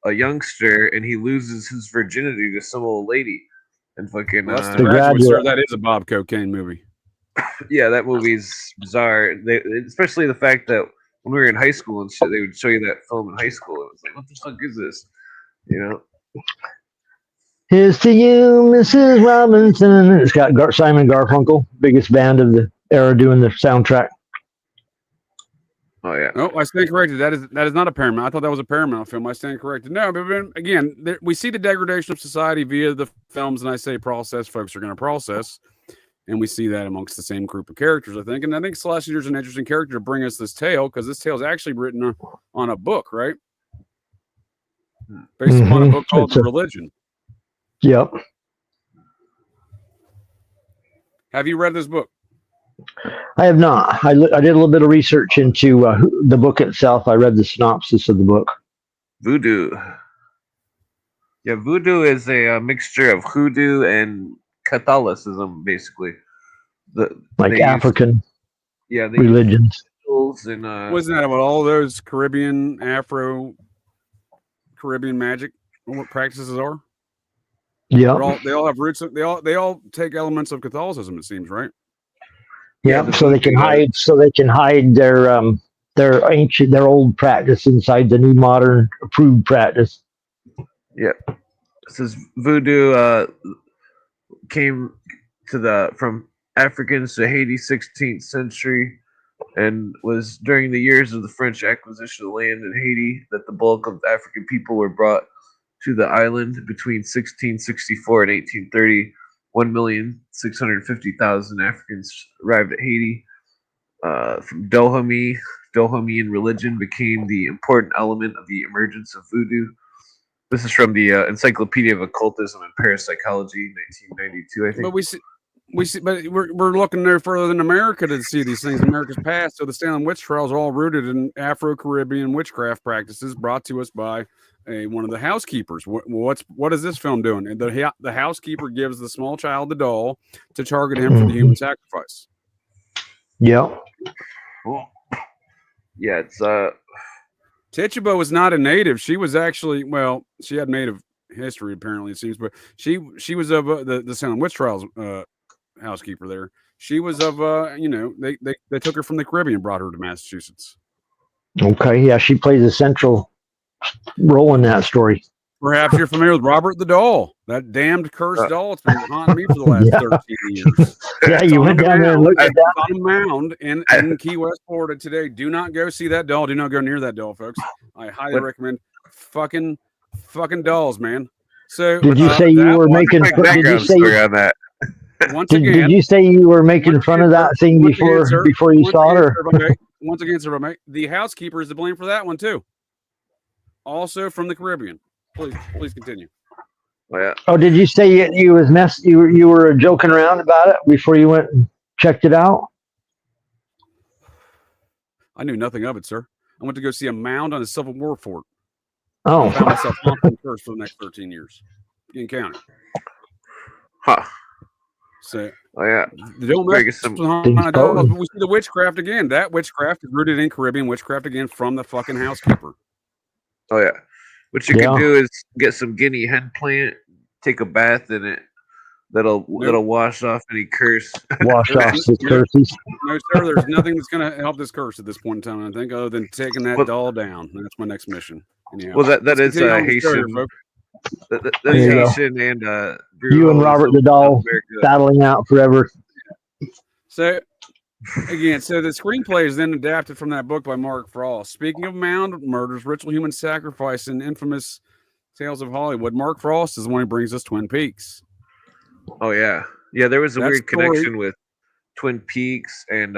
youngster and he loses his virginity to some old lady and fucking. Well, that's the Graduate, sir. That is a Bob Cocaine movie. Yeah, that movie's bizarre. Especially the fact that when we were in high school and shit, they would show you that film in high school. It was like, what the fuck is this? Here's to you, Mrs. Robinson. It's got Simon Garfunkel, biggest band of the era, doing the soundtrack. Oh yeah. Oh, I stand corrected. That is not a Paramount. I thought that was a Paramount film. I stand corrected. No, but again, we see the degradation of society via the films, and I say process folks are going to process, and we see that amongst the same group of characters, I think. And I think Schlesinger's an interesting character to bring us this tale, because this tale is actually written on a book, right? Based upon a book called The Religion. Yep. Have you read this book? I have not. I did a little bit of research into the book itself. I read the synopsis of the book. Voodoo. Yeah, voodoo is a mixture of hoodoo and Catholicism, basically. Like African religions. And, wasn't that about all those Caribbean, Afro-Caribbean magic what practices are? Yeah, they all have roots. They all take elements of Catholicism. It seems, right? Yeah, so they can hide. So they can hide their old practice inside the new modern approved practice. Yeah, this is voodoo. Came from Africans to Haiti, 16th century, and was during the years of the French acquisition of land in Haiti that the bulk of African people were brought to the island between 1664 and 1830. 1,650,000 Africans arrived at Haiti. From Dahomey religion became the important element of the emergence of voodoo. This is from the Encyclopedia of Occultism and Parapsychology, 1992, I think. But but we're looking no further than America to see these things in America's past. So the Salem witch trials are all rooted in Afro-Caribbean witchcraft practices brought to us by one of the housekeepers. What is this film doing? The housekeeper gives the small child the doll to target him for the human sacrifice. Yeah. Yeah, it's Tituba was not a native. She was actually, well, she had native history apparently, it seems, but she was of the Salem witch trials housekeeper there. She was of they took her from the Caribbean, brought her to Massachusetts. Okay, yeah, she plays a central role in that story. Perhaps you're familiar with Robert the Doll, that damned cursed doll. It's been haunting me for the last 13 years. Yeah, you went down there and looked at that. On a mound in Key West, Florida today. Do not go see that doll. Do not go near that doll, folks. I highly recommend fucking dolls, man. So did you say you were making? Did you say on that? Did you say you were making fun of that thing before you saw her? Once again, sir, the housekeeper is to blame for that one too. Also from the Caribbean. Please continue. Oh, yeah. Oh, did you say you were joking around about it before you went and checked it out? I knew nothing of it, sir. I went to go see a mound on a Civil War fort. Oh, I found myself haunted curse for the next 13 years in county. Huh. So, yeah. Don't make some but we see the witchcraft again. That witchcraft is rooted in Caribbean witchcraft again from the fucking housekeeper. Oh yeah. What you can do is get some guinea hen plant, take a bath in it. That'll wash off any curse. Wash off the curses. No, sir. There's nothing that's going to help this curse at this point in time, I think, other than taking that doll down. That's my next mission. Anyhow, well, that is Haitian. That's Haitian and you and Robert the doll battling out forever. So again, the screenplay is then adapted from that book by Mark Frost. Speaking of mound murders, ritual human sacrifice, and infamous tales of Hollywood, Mark Frost is the one who brings us Twin Peaks. Oh yeah. There was a weird connection with Twin Peaks and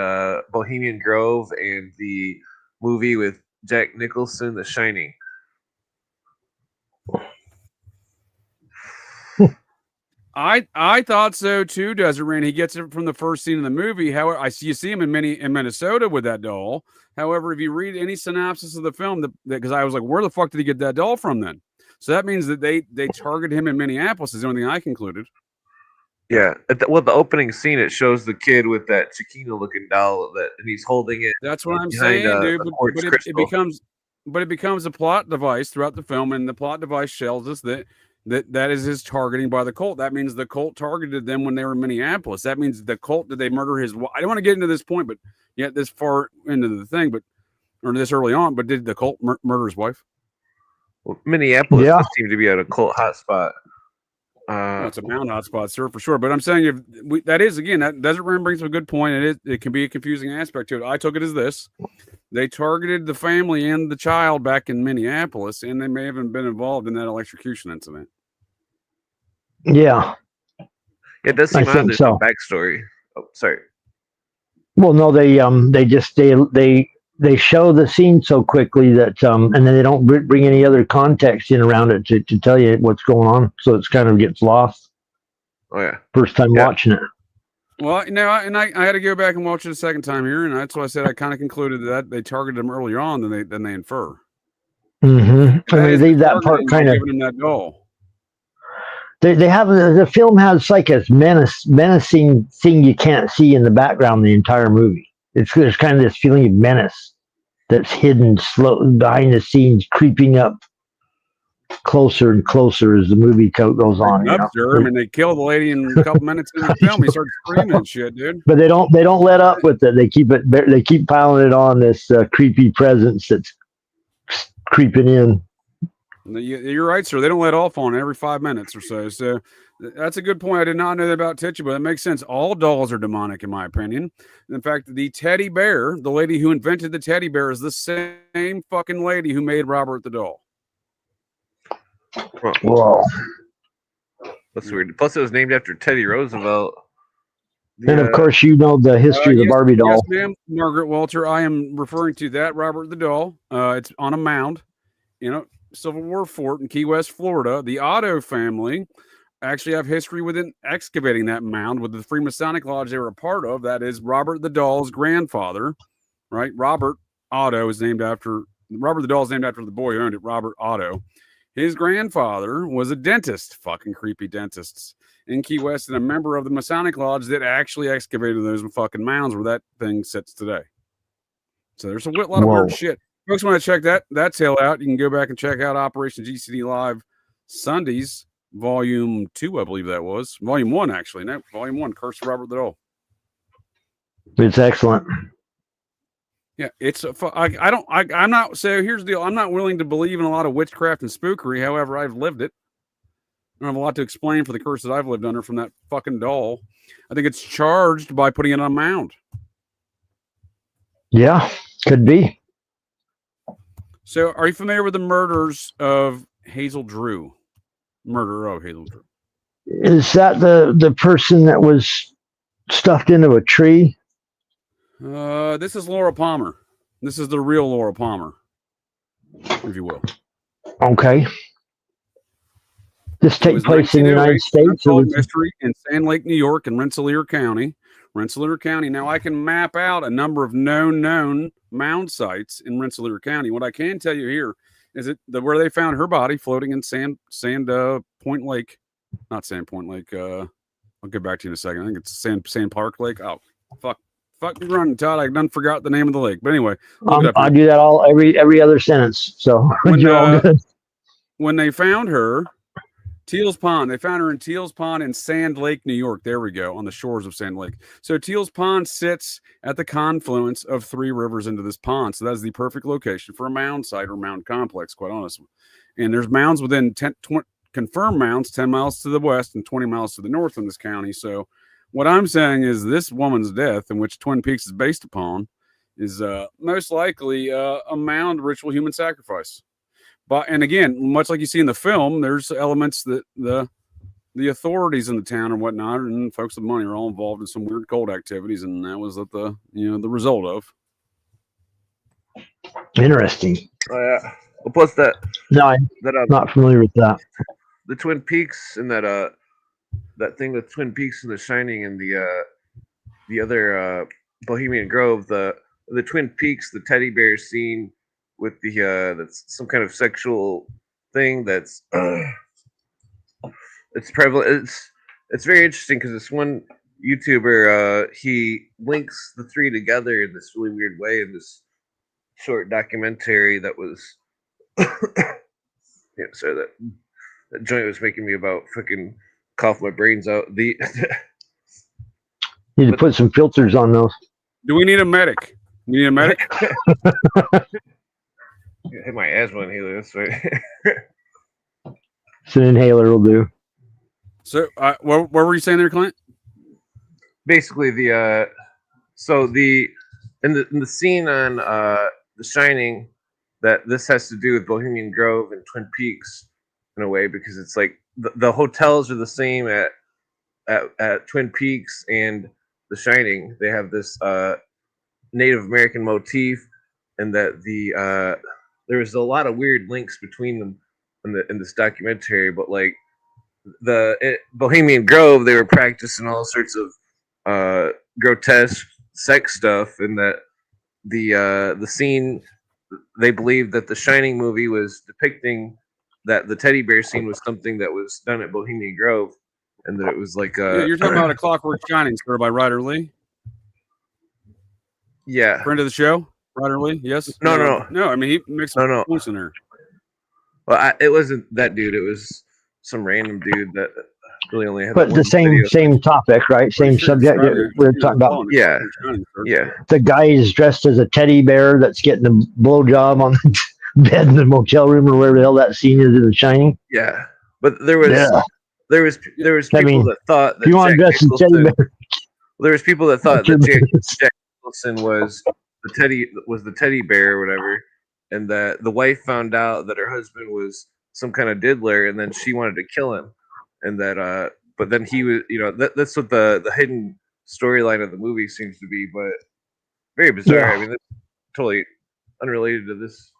Bohemian Grove and the movie with Jack Nicholson, The Shining. I thought so too, Desert Rain. He gets it from the first scene of the movie. However, you see him in Minnesota with that doll. However, if you read any synopsis of the film, because I was like, where the fuck did he get that doll from then? So that means that they targeted him in Minneapolis is the only thing I concluded. Yeah. The opening scene, it shows the kid with that Chiquina-looking doll and he's holding it. That's what I'm saying, dude. But it becomes a plot device throughout the film, and the plot device tells us that is his targeting by the cult. That means the cult targeted them when they were in Minneapolis. That means the cult, did they murder his wife? I don't want to get into this point, but yet this far into the thing, or this early on, but did the cult murder his wife? Well, Minneapolis does seem to be at a cult hotspot. It's a mound hotspot, sir, for sure. But I'm saying that Desert Rain brings up a good point, and it can be a confusing aspect to it. I took it as this. They targeted the family and the child back in Minneapolis, and they may have been involved in that electrocution incident. Yeah. It does seem odd there's no backstory. Oh, sorry. Well, no, they show the scene so quickly that and then they don't bring any other context in around it to tell you what's going on, so it's kind of gets lost. Oh yeah. First time watching it. Well, I had to go back and watch it a second time here, and that's why I said I kind of concluded that they targeted him earlier on than they infer. Mm-hmm. And they leave that part kind of giving him that doll. They have the film has like a menacing thing you can't see in the background the entire movie. There's kind of this feeling of menace that's hidden slow behind the scenes, creeping up closer and closer as the movie goes on. You know? I mean, they kill the lady in a couple minutes into the film. He starts screaming and shit, dude. But they don't let up with it. They keep piling it on this creepy presence that's creeping in. You're right, sir. They don't let off on it every 5 minutes or so. So that's a good point. I did not know that about Titchy, but it makes sense. All dolls are demonic, in my opinion. In fact, the teddy bear, the lady who invented the teddy bear, is the same fucking lady who made Robert the doll. Whoa. That's weird. Plus, it was named after Teddy Roosevelt. And of course, you know the history of the Barbie doll. Yes, ma'am, Margaret Walter. I am referring to that Robert the doll. It's on a mound, Civil War fort in Key West, Florida. The Otto family actually have history within excavating that mound with the Freemasonic Lodge they were a part of. That is Robert the doll's grandfather, right? Robert Otto is named after Robert the doll is named after the boy who owned it, Robert Otto. His grandfather was a dentist, fucking creepy dentists in Key West, and a member of the Masonic Lodge that actually excavated those fucking mounds where that thing sits today. So there's a lot of weird shit. Folks want to check that tale out, you can go back and check out Operation GCD Live Sundays, Volume 2, I believe that was. Volume 1, actually. No, Volume 1, Curse of Robert the Doll. It's excellent. Yeah, it's I'm not, so here's the deal. I'm not willing to believe in a lot of witchcraft and spookery. However, I've lived it. I don't have a lot to explain for the curse that I've lived under from that fucking doll. I think it's charged by putting it on a mound. Yeah, could be. So are you familiar with the murders of Hazel Drew? Murder of Hazel Drew. Is that the person that was stuffed into a tree? This is Laura Palmer. This is the real Laura Palmer, if you will. Okay. This takes place in the United States. Mystery in Sand Lake, New York, and Rensselaer County. Now, I can map out a number of known mound sites in Rensselaer County. What I can tell you here is where they found her body floating in Sand Point Lake. Not Sand Point Lake. I'll get back to you in a second. I think it's Sand Park Lake. Oh, fuck me running, Todd. I done forgot the name of the lake. But anyway, I do that every other sentence. So you're all good. When they found her, Teals Pond. They found her in Teals Pond in Sand Lake, New York. There we go, on the shores of Sand Lake. So Teals Pond sits at the confluence of 3 rivers into this pond. So that's the perfect location for a mound site or mound complex, quite honestly. And there's mounds within 20 confirmed mounds 10 miles to the west and 20 miles to the north in this county. So what I'm saying is this woman's death, in which Twin Peaks is based upon, is most likely a mound ritual human sacrifice. But, and again, much like you see in the film, there's elements that the authorities in the town and whatnot, and folks with money are all involved in some weird cult activities, and that was the result of. Interesting. Oh yeah. Well, plus that. No, I'm not familiar with that. The Twin Peaks and that thing with Twin Peaks and The Shining and the other Bohemian Grove, the Twin Peaks, the teddy bear scene with that's some kind of sexual thing that's it's prevalent. It's very interesting because this one YouTuber he links the 3 together in this really weird way in this short documentary that was so that joint was making me about fucking cough my brains out. Need to put some filters on those. Do we need a medic? We need a medic? Hit my asthma inhaler. That's right. It's an inhaler will do. So, what were you saying there, Clint? Basically, in the scene on The Shining, that this has to do with Bohemian Grove and Twin Peaks in a way, because it's like the hotels are the same at Twin Peaks and The Shining. They have this Native American motif, and that there was a lot of weird links between them in this documentary. But like Bohemian Grove, they were practicing all sorts of grotesque sex stuff, and that the scene, they believed that the Shining movie was depicting that the teddy bear scene was something that was done at Bohemian Grove, and that it was like you're talking about A Clockwork Shining, sir, by Ryder Lee. Yeah, friend of the show, Ryder Lee. Yes. No. I mean, he makes some points in there. Well, it wasn't that dude. It was some random dude that really only had. But the same topic, right? Same subject that we're talking about. Yeah. The guy is dressed as a teddy bear that's getting a blowjob on the bed in the motel room or wherever the hell that scene is in The Shining. Yeah, but there was people that thought that you want to dress as teddy bear. There was people that thought that Jack Nicholson was the teddy bear or whatever, and that the wife found out that her husband was some kind of diddler, and then she wanted to kill him, and that but then he was, that's what the hidden storyline of the movie seems to be, but very bizarre. Yeah. I mean, that's totally unrelated to this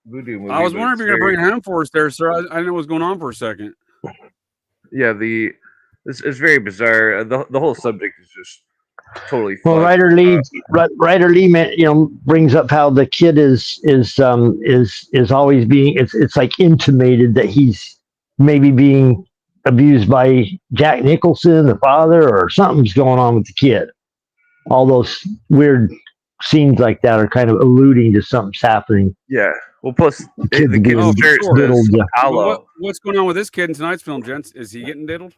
Voodoo movie. I was wondering if you're going to bring it home for us there, sir. I didn't know what was going on for a second. Yeah, it's very bizarre. The whole subject is just totally. Well, Ryder Lee, brings up how the kid is always being. It's like intimated that he's maybe being abused by Jack Nicholson, the father, or something's going on with the kid. All those weird scenes like that are kind of alluding to something's happening. Yeah. Well, plus the kid's shirt says hollow. What's going on with this kid in tonight's film, gents? Is he getting diddled?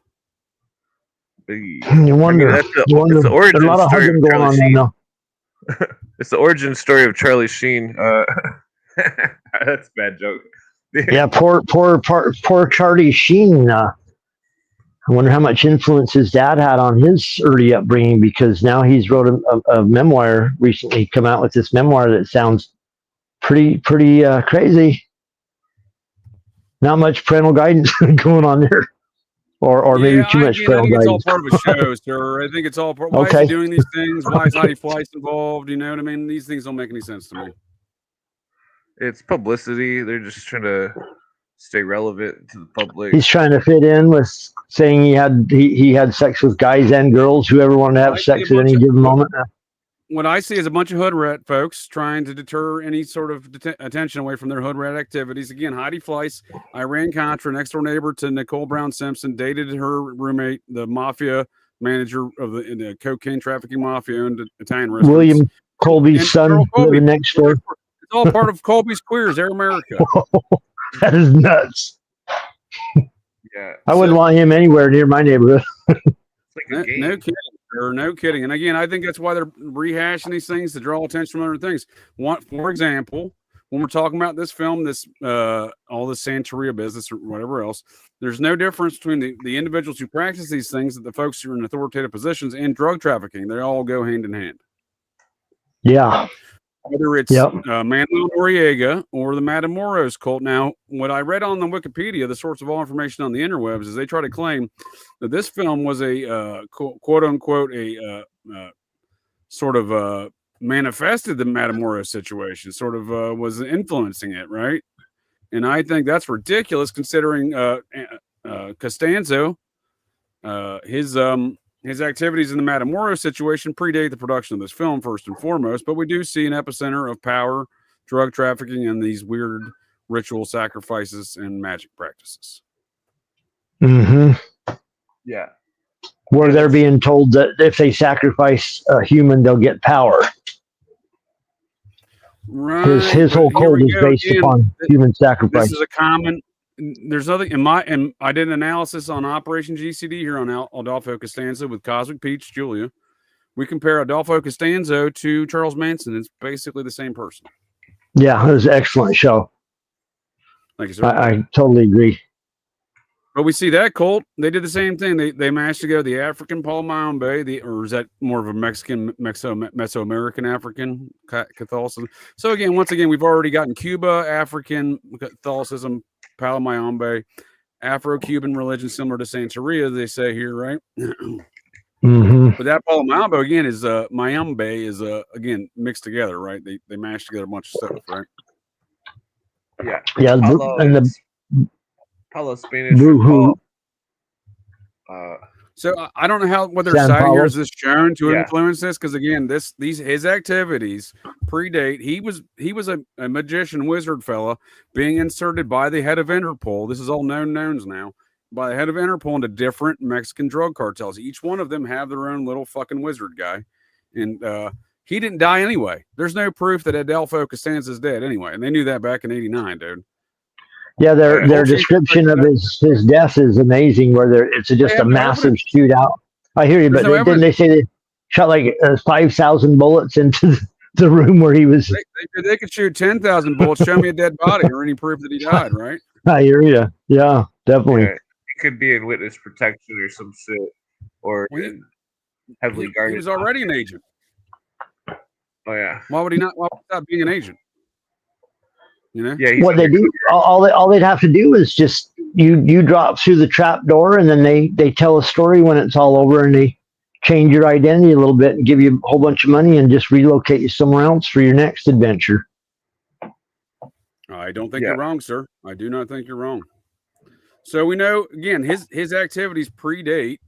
You wonder. That's the origin There's a lot of hugging going on there now. It's the origin story of Charlie Sheen. That's a bad joke. Yeah, poor Charlie Sheen. I wonder how much influence his dad had on his early upbringing, because now he's wrote a memoir recently, come out with this memoir that sounds pretty crazy. Not much parental guidance going on there. Or maybe too much parental guidance. I think it's all part of a show, sir. I think it's all part. Why is he doing these things? Why is Heidi Fleiss involved? You know what I mean? These things don't make any sense to me. It's publicity. They're just trying to stay relevant to the public. He's trying to fit in with saying he had sex with guys and girls, whoever wanted to have sex at any given moment. What I see is a bunch of hood rat folks trying to deter any sort of attention away from their hood rat activities. Again, Heidi Fleiss, Iran-Contra, next door neighbor to Nicole Brown Simpson, dated her roommate, the mafia manager of the cocaine trafficking mafia owned Italian restaurants. William Colby's son living next door. It's all part of Colby's Queers, Air America. That is nuts. Yeah, I wouldn't want him anywhere near my neighborhood. No kidding. No kidding. And again, I think that's why they're rehashing these things to draw attention from other things. For example, when we're talking about this film, all this Santeria business or whatever else, there's no difference between the individuals who practice these things and the folks who are in authoritative positions and drug trafficking. They all go hand in hand. Yeah. Whether it's Manuel Noriega or the Matamoros cult. Now, what I read on the Wikipedia, the source of all information on the interwebs, is they try to claim that this film was a quote unquote sort of manifested the Matamoros situation, sort of was influencing it, right? And I think that's ridiculous, considering Constanzo, his activities in the Matamoros situation predate the production of this film, first and foremost, but we do see an epicenter of power, drug trafficking, and these weird ritual sacrifices and magic practices. Mm-hmm. Yeah. Where they're being told that if they sacrifice a human, they'll get power. Right. His whole cult is based upon human sacrifice. This is a common... There's nothing and I did an analysis on Operation GCD here on Adolfo Constanzo with Cosmic Peach, Julia. We compare Adolfo Constanzo to Charles Manson. It's basically the same person. Yeah, it was an excellent show. Thank you, sir. I totally agree. But we see that cult, they did the same thing. They mashed together the African Paul Mayombe, or is that more of a Mesoamerican African Catholicism? So once again, we've already gotten Cuba, African Catholicism, Palo Mayombe, Afro-Cuban religion similar to Santeria, they say here, right? Mm-hmm. But that Palo Mayombe again is Mayombe is again mixed together, right? They mash together a bunch of stuff, right? Yeah. Yeah, Palo, and the Palo Spanish. So I don't know what they're San citing Paulo? here is this shown to Yeah. influence this, because again, his activities predate. He was a magician wizard fella being inserted by the head of Interpol. This is all known knowns now, by the head of Interpol into different Mexican drug cartels. Each one of them have their own little fucking wizard guy, and he didn't die anyway. There's no proof that Adolfo Constanzo is dead anyway, and they knew that back in '89, dude. Yeah, their description of his death is amazing. Where it's just a massive shootout. I hear you, but didn't they say they shot like 5,000 bullets into the room where he was? They could shoot 10,000 bullets. Show me a dead body or any proof that he died, right? I hear you. Yeah, definitely. Yeah, he could be in witness protection or some shit, or heavily guarded. He was already an agent. Oh yeah. Why would he not? Why would he stop being an agent? You know? Yeah. What they do, all they'd have to do is just you drop through the trap door, and then they tell a story when it's all over, and they change your identity a little bit and give you a whole bunch of money and just relocate you somewhere else for your next adventure. I don't think you're wrong, sir. I do not think you're wrong. So we know, again, his activities predate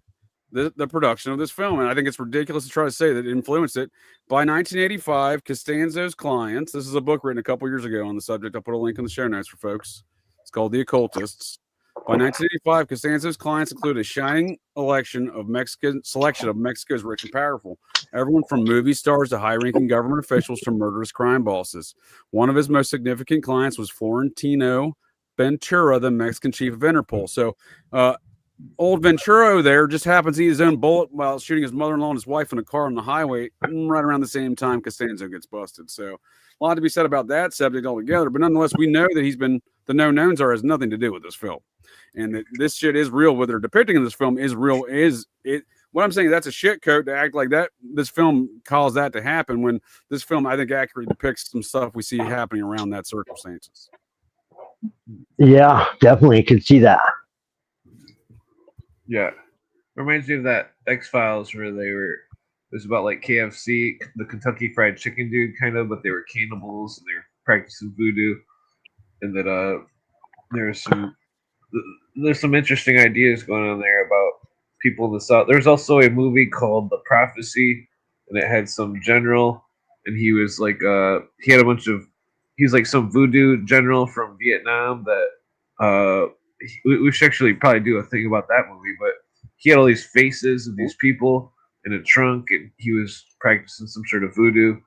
the production of this film, and I think it's ridiculous to try to say that it influenced it. By 1985, Constanzo's clients, this is a book written a couple years ago on the subject. I'll put a link in the show notes for folks. It's called The Occultists. By 1985, Constanzo's clients include a shining selection of Mexico's rich and powerful. Everyone from movie stars to high-ranking government officials to murderous crime bosses. One of his most significant clients was Florentino Ventura, the Mexican chief of Interpol. So, old Ventura there just happens to eat his own bullet while shooting his mother-in-law and his wife in a car on the highway right around the same time Constanzo gets busted. So a lot to be said about that subject altogether. But nonetheless, we know that the known knowns has nothing to do with this film. And that this shit is real. What they're depicting in this film is real. What I'm saying, that's a shit coat to act like that. This film caused that to happen, when this film, I think, accurately depicts some stuff we see happening around that circumstances. Yeah, definitely could see that. Yeah, reminds me of that X-Files where it was about like KFC, the Kentucky Fried Chicken dude, kind of, but they were cannibals and they were practicing voodoo, and that there's some interesting ideas going on there about people in the South. There's also a movie called The Prophecy, and it had some general, and he was like he's like some voodoo general from Vietnam that we should actually probably do a thing about that movie, but he had all these faces of these people in a trunk, and he was practicing some sort of voodoo,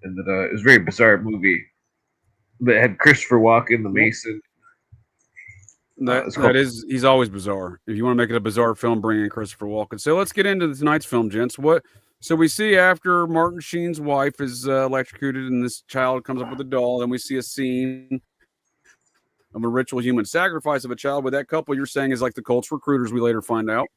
and that it was a very bizarre movie. But it had Christopher Walken, the Mason. He's always bizarre. If you want to make it a bizarre film, bring in Christopher Walken. So let's get into tonight's film, gents. So we see after Martin Sheen's wife is electrocuted and this child comes up with a doll, then we see a scene of a ritual human sacrifice of a child with that couple you're saying is like the cult's recruiters, we later find out.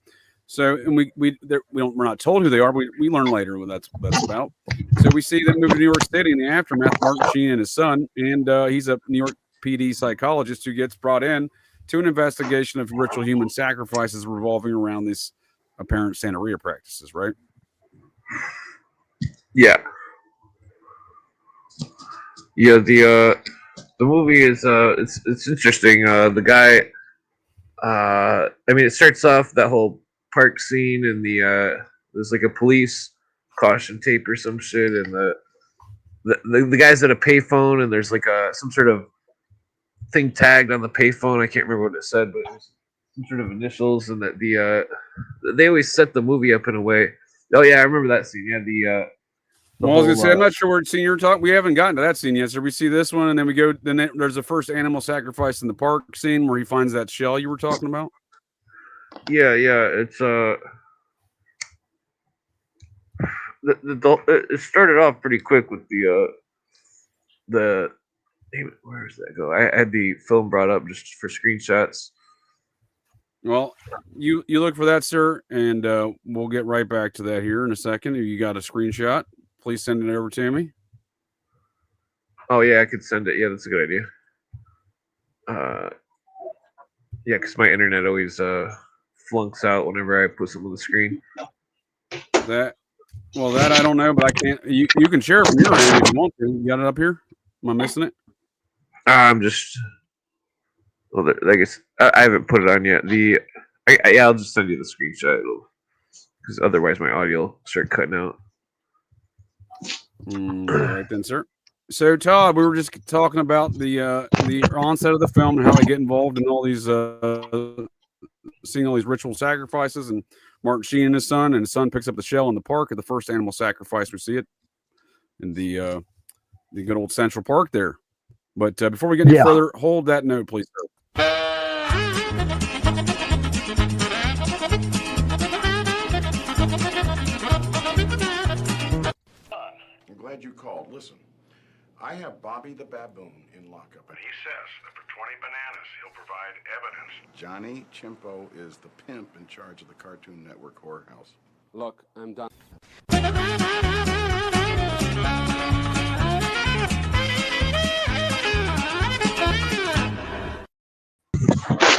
So, and we're not told who they are, but we learn later what that's about. So we see them move to New York City in the aftermath, Martin Sheen and his son, and he's a New York PD psychologist who gets brought in to an investigation of ritual human sacrifices revolving around these apparent Santeria practices, right? Yeah. Yeah, the movie is it's interesting. The guy, I mean, it starts off that whole park scene, and there's like a police caution tape or some shit, and the guy's at a payphone, and there's like some sort of thing tagged on the payphone. I can't remember what it said, but it was some sort of initials, and that they always set the movie up in a way. Oh yeah, I remember that scene. Yeah, well, I was gonna say, I'm not sure what scene you're talking. We haven't gotten to that scene yet. So we see this one, and then we go. Then there's the first animal sacrifice in the park scene where he finds that shell you were talking about. Yeah. It's it started off pretty quick with the where does that go? I had the film brought up just for screenshots. Well, you look for that, sir, and we'll get right back to that here in a second. If you got a screenshot, please send it over to me. Oh yeah, I could send it. Yeah, that's a good idea. Yeah, because my internet always flunks out whenever I put something on the screen. That I don't know, but I can't. You can share it from your end if you want to. You got it up here? Am I missing it? I'm just. Well, I guess I haven't put it on yet. I'll just send you the screenshot. because otherwise my audio will start cutting out. All right then, sir. So Todd, we were just talking about the onset of the film and how they get involved in all these seeing all these ritual sacrifices, and Martin Sheen and his son picks up the shell in the park at the first animal sacrifice. We see it in the good old Central Park there. But before we get any further, hold that note, please. I'm glad you called. Listen, I have Bobby the Baboon in lockup, and he says that for 20 bananas, he'll provide evidence. Johnny Chimpo is the pimp in charge of the Cartoon Network whorehouse. Look, I'm done.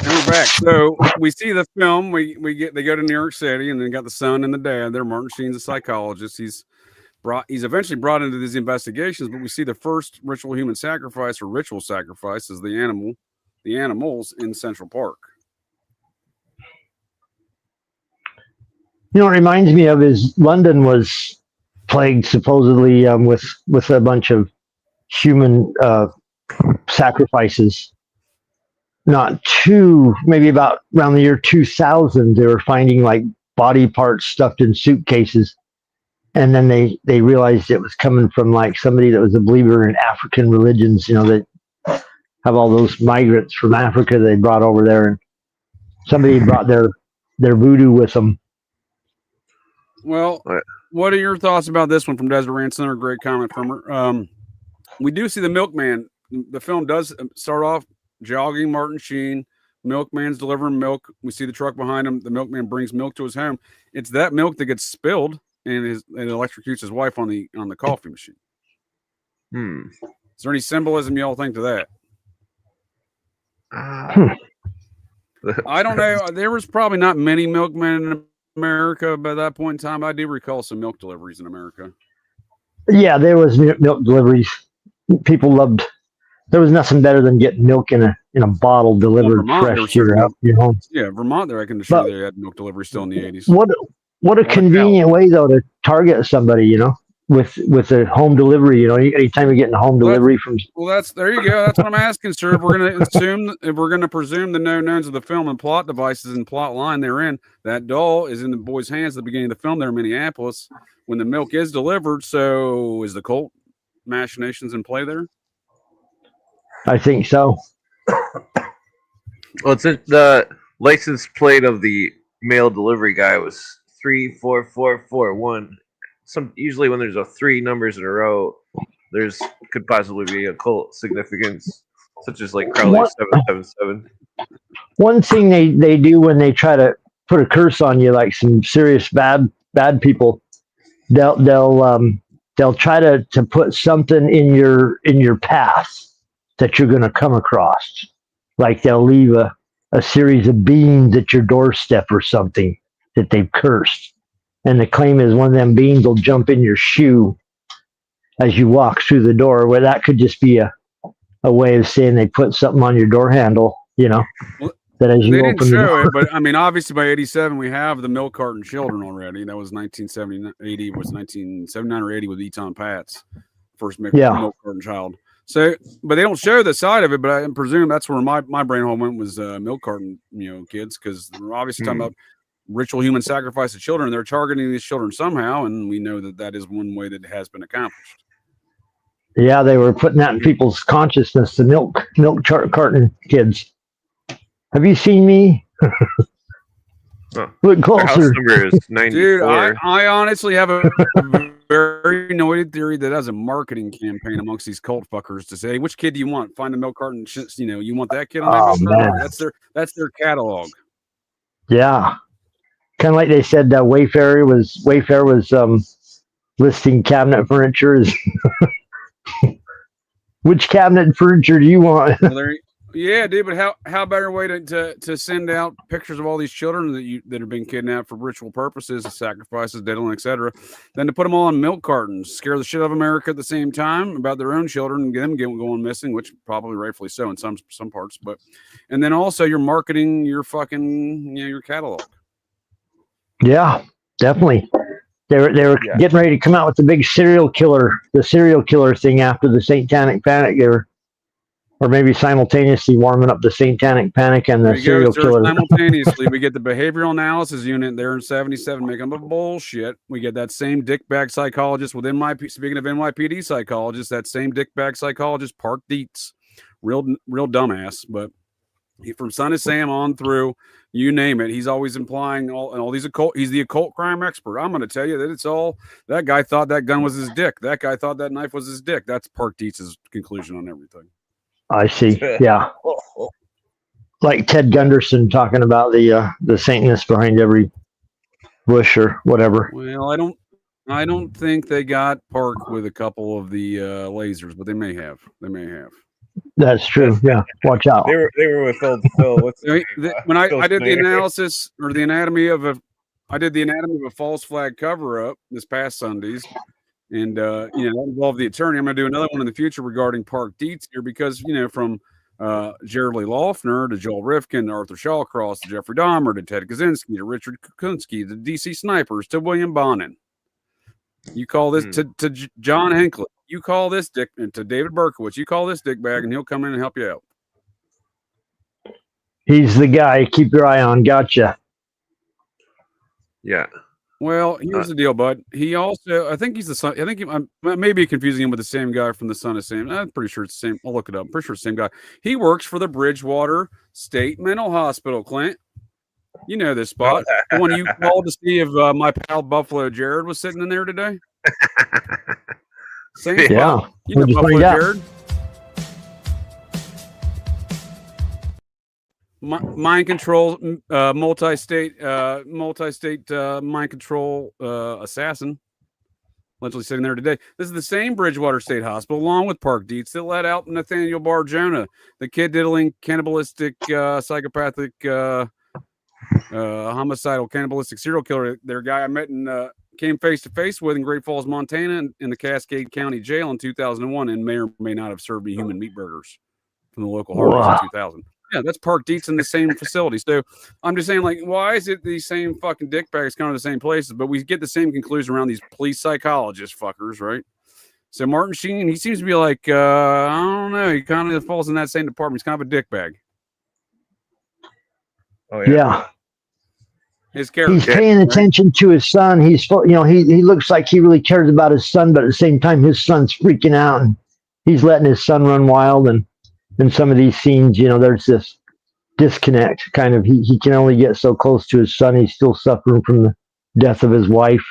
And we're back. So we see the film. They go to New York City, and then got the son and the dad there. Martin Sheen's a psychologist. He's eventually brought into these investigations, but we see the first ritual human sacrifice or ritual sacrifice is the animals in Central Park. You know, what it reminds me of is London was plagued supposedly with a bunch of human sacrifices. Maybe about around the year 2000, they were finding like body parts stuffed in suitcases. And then they realized it was coming from like somebody that was a believer in African religions, you know, that have all those migrants from Africa they brought over there. And somebody brought their voodoo with them. Well, what are your thoughts about this one from Desiree Ranson? A great comment from her. We do see the milkman. The film does start off jogging Martin Sheen. Milkman's delivering milk. We see the truck behind him. The milkman brings milk to his home. It's that milk that gets spilled and it electrocutes his wife on the coffee machine. Is there any symbolism y'all think to that? I don't know. There was probably not many milkmen in America by that point in time. I do recall some milk deliveries in America. Yeah, there was milk deliveries. People loved. There was nothing better than getting milk in a bottle delivered fresh to your home. Yeah, Vermont, there I can assure they had milk delivery still in the 80s. What a convenient way though to target somebody, you know, with a home delivery. You know, anytime you're getting a home delivery from. Well, there you go. That's what I'm asking, sir. If we're going to presume the known knowns of the film and plot devices and plot line they're in, that doll is in the boy's hands at the beginning of the film there in Minneapolis when the milk is delivered. So is the cult machinations in play there? I think so. Well, the license plate of the mail delivery guy was 34441. Usually when there's 3 numbers in a row, could possibly be occult significance, such as like Crowley 777. One thing they do when they try to put a curse on you, like some serious bad people, they'll try to put something in your path that you're going to come across. Like they'll leave a series of beans at your doorstep or something that they've cursed. And the claim is one of them beans will jump in your shoe as you walk through the door, where that could just be a way of saying they put something on your door handle, you know. Well, that as you they open didn't show the door. it, but I mean, obviously by 87, we have the milk carton children already. That was 1979 or 80 with Eton Pat's first milk carton child. So, but they don't show the side of it, but I presume that's where my brain hole went was milk carton, kids, because we're obviously talking about ritual human sacrifice of children. They're targeting these children somehow, and we know that is one way that has been accomplished. Yeah, they were putting that in people's consciousness, the milk carton kids. Have you seen me? Look closer. House number is 94. Dude, I honestly have a very noted theory that as a marketing campaign amongst these cult fuckers to say, which kid do you want? Find the milk carton. You want that kid on that milk carton? That's their catalog. Yeah, kind of like they said Wayfair was listing cabinet furniture. Which cabinet furniture do you want? Yeah, dude, but how better way to send out pictures of all these children that are being kidnapped for ritual purposes, sacrifices, diddling, etc., than to put them all on milk cartons, scare the shit out of America at the same time about their own children and get them going missing, which probably rightfully so in some parts, and then also you're marketing your fucking your catalog. Yeah, definitely. They were getting ready to come out with the big serial killer thing after the Satanic Panic. Or maybe simultaneously warming up the Satanic Panic and the serial killer. Simultaneously, we get the behavioral analysis unit there in 77 making up bullshit. We get that same dickbag psychologist with speaking of NYPD psychologists, that same dickbag psychologist, Park Dietz. Real dumbass, but from Son of Sam on through, you name it, he's always implying all these occult. He's the occult crime expert. I'm going to tell you that it's all that guy thought that gun was his dick. That guy thought that knife was his dick. That's Park Dietz's conclusion on everything. I see. Yeah, like Ted Gunderson talking about the Satanist behind every bush or whatever. Well, I don't think they got Park with a couple of the lasers, but they may have. That's true. Yeah, watch out. They were with old Phil. When I did the analysis or the anatomy of a false flag cover up this past Sundays, and that involved the attorney. I'm going to do another one in the future regarding Park Dietz here because from Jared Lee Loeffner to Joel Rifkin to Arthur Shawcross to Jeffrey Dahmer to Ted Kaczynski to Richard Kukunski to DC Snipers to William Bonin. You call this to John Hinckley. You call this dick, and to David Berkowitz. You call this dickbag, and he'll come in and help you out. He's the guy. Keep your eye on. Gotcha. Yeah. Well, here's the deal, bud. He also, I think he's the son. I think I may be confusing him with the same guy from the Son of Sam. I'm pretty sure it's the same. I'll look it up. I'm pretty sure it's the same guy. He works for the Bridgewater State Mental Hospital, Clint. You know this spot. The one you called to see if my pal Buffalo Jared was sitting in there today. Same spot. Yeah. You know Buffalo Jared. Mind control, multi-state mind control assassin, allegedly sitting there today. This is the same Bridgewater State Hospital, along with Park Dietz, that let out Nathaniel Barjona, the kid diddling cannibalistic, psychopathic, homicidal, cannibalistic serial killer. Their guy I met and came face to face with in Great Falls, Montana, in the Cascade County Jail in 2001, and may or may not have served me human meat burgers from the local Hardee's in 2000. Yeah, that's Park Dietz in the same facility. So I'm just saying, why is it these same fucking dickbags coming to the same places? But we get the same conclusion around these police psychologist fuckers, right? So Martin Sheen, he seems to be I don't know. He kind of falls in that same department. He's kind of a dickbag. Oh, yeah. His character. He's paying attention to his son. He's, he looks like he really cares about his son, but at the same time, his son's freaking out and he's letting his son run wild. And in some of these scenes, there's this disconnect. Kind of, he can only get so close to his son. He's still suffering from the death of his wife.